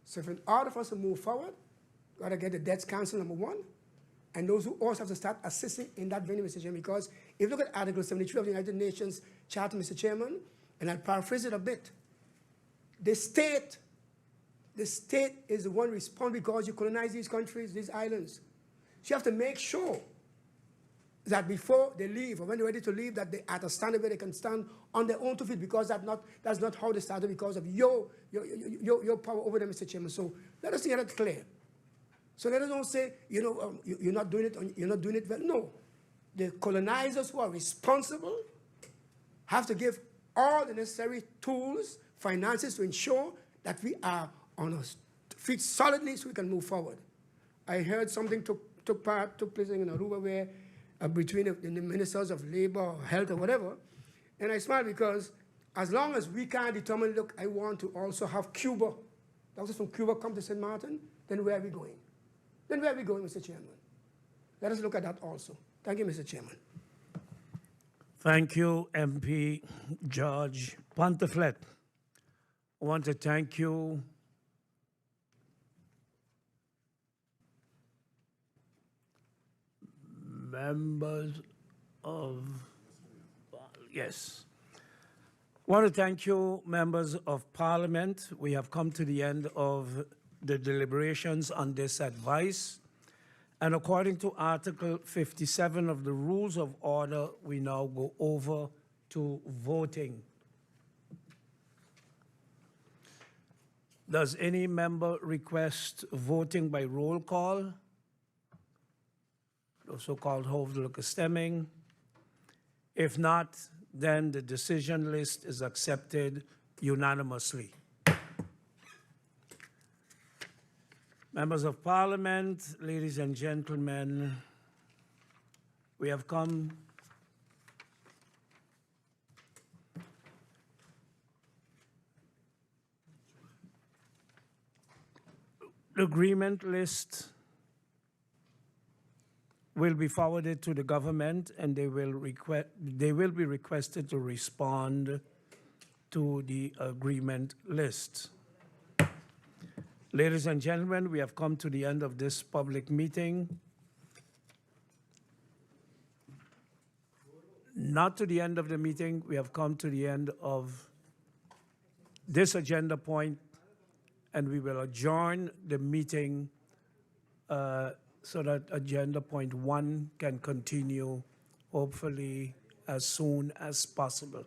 So in order for us to move forward, we've got to get the debts cancelled, number one, and those who also have to start assisting in that venue, Mr. Chairman, because if you look at Article 73 of the United Nations Charter, Mr. Chairman, and I'll paraphrase it a bit, the state is the one responsible because you colonize these countries, these islands. So you have to make sure that before they leave, or when they're ready to leave, that they're at a standard where they can stand on their own 2 feet, because that's not how they started, because of your power over them, Mr. Chairman. So let us get that clear. So let us don't say, you know, you're not doing it, or you're not doing it well. No. The colonizers who are responsible have to give all the necessary tools, finances to ensure that we are on our feet solidly so we can move forward. I heard something took place in Aruba where between the ministers of labor or health or whatever, and I smile because as long as we can't determine, look, I want to also have Cuba, doctors from Cuba come to St. Martin, then where are we going? Then where are we going, Mr. Chairman? Let us look at that also. Thank you, Mr. Chairman. Thank you, MP George Panter-Flett. I want to thank you members of, yes. I want to thank you, members of Parliament. We have come to the end of the deliberations on this advice. And according to Article 57 of the Rules of Order, we now go over to voting. Does any member request voting by roll call? The so-called hoofdelijke stemming. If not, then the decision list is accepted unanimously. Members of Parliament, ladies and gentlemen, we have come the agreement list will be forwarded to the government, and they will be requested to respond to the agreement list. Ladies and gentlemen, we have come to the end of this public meeting. Not to the end of the meeting, we have come to the end of this agenda point, and we will adjourn the meeting so that agenda point 1 can continue, hopefully as soon as possible.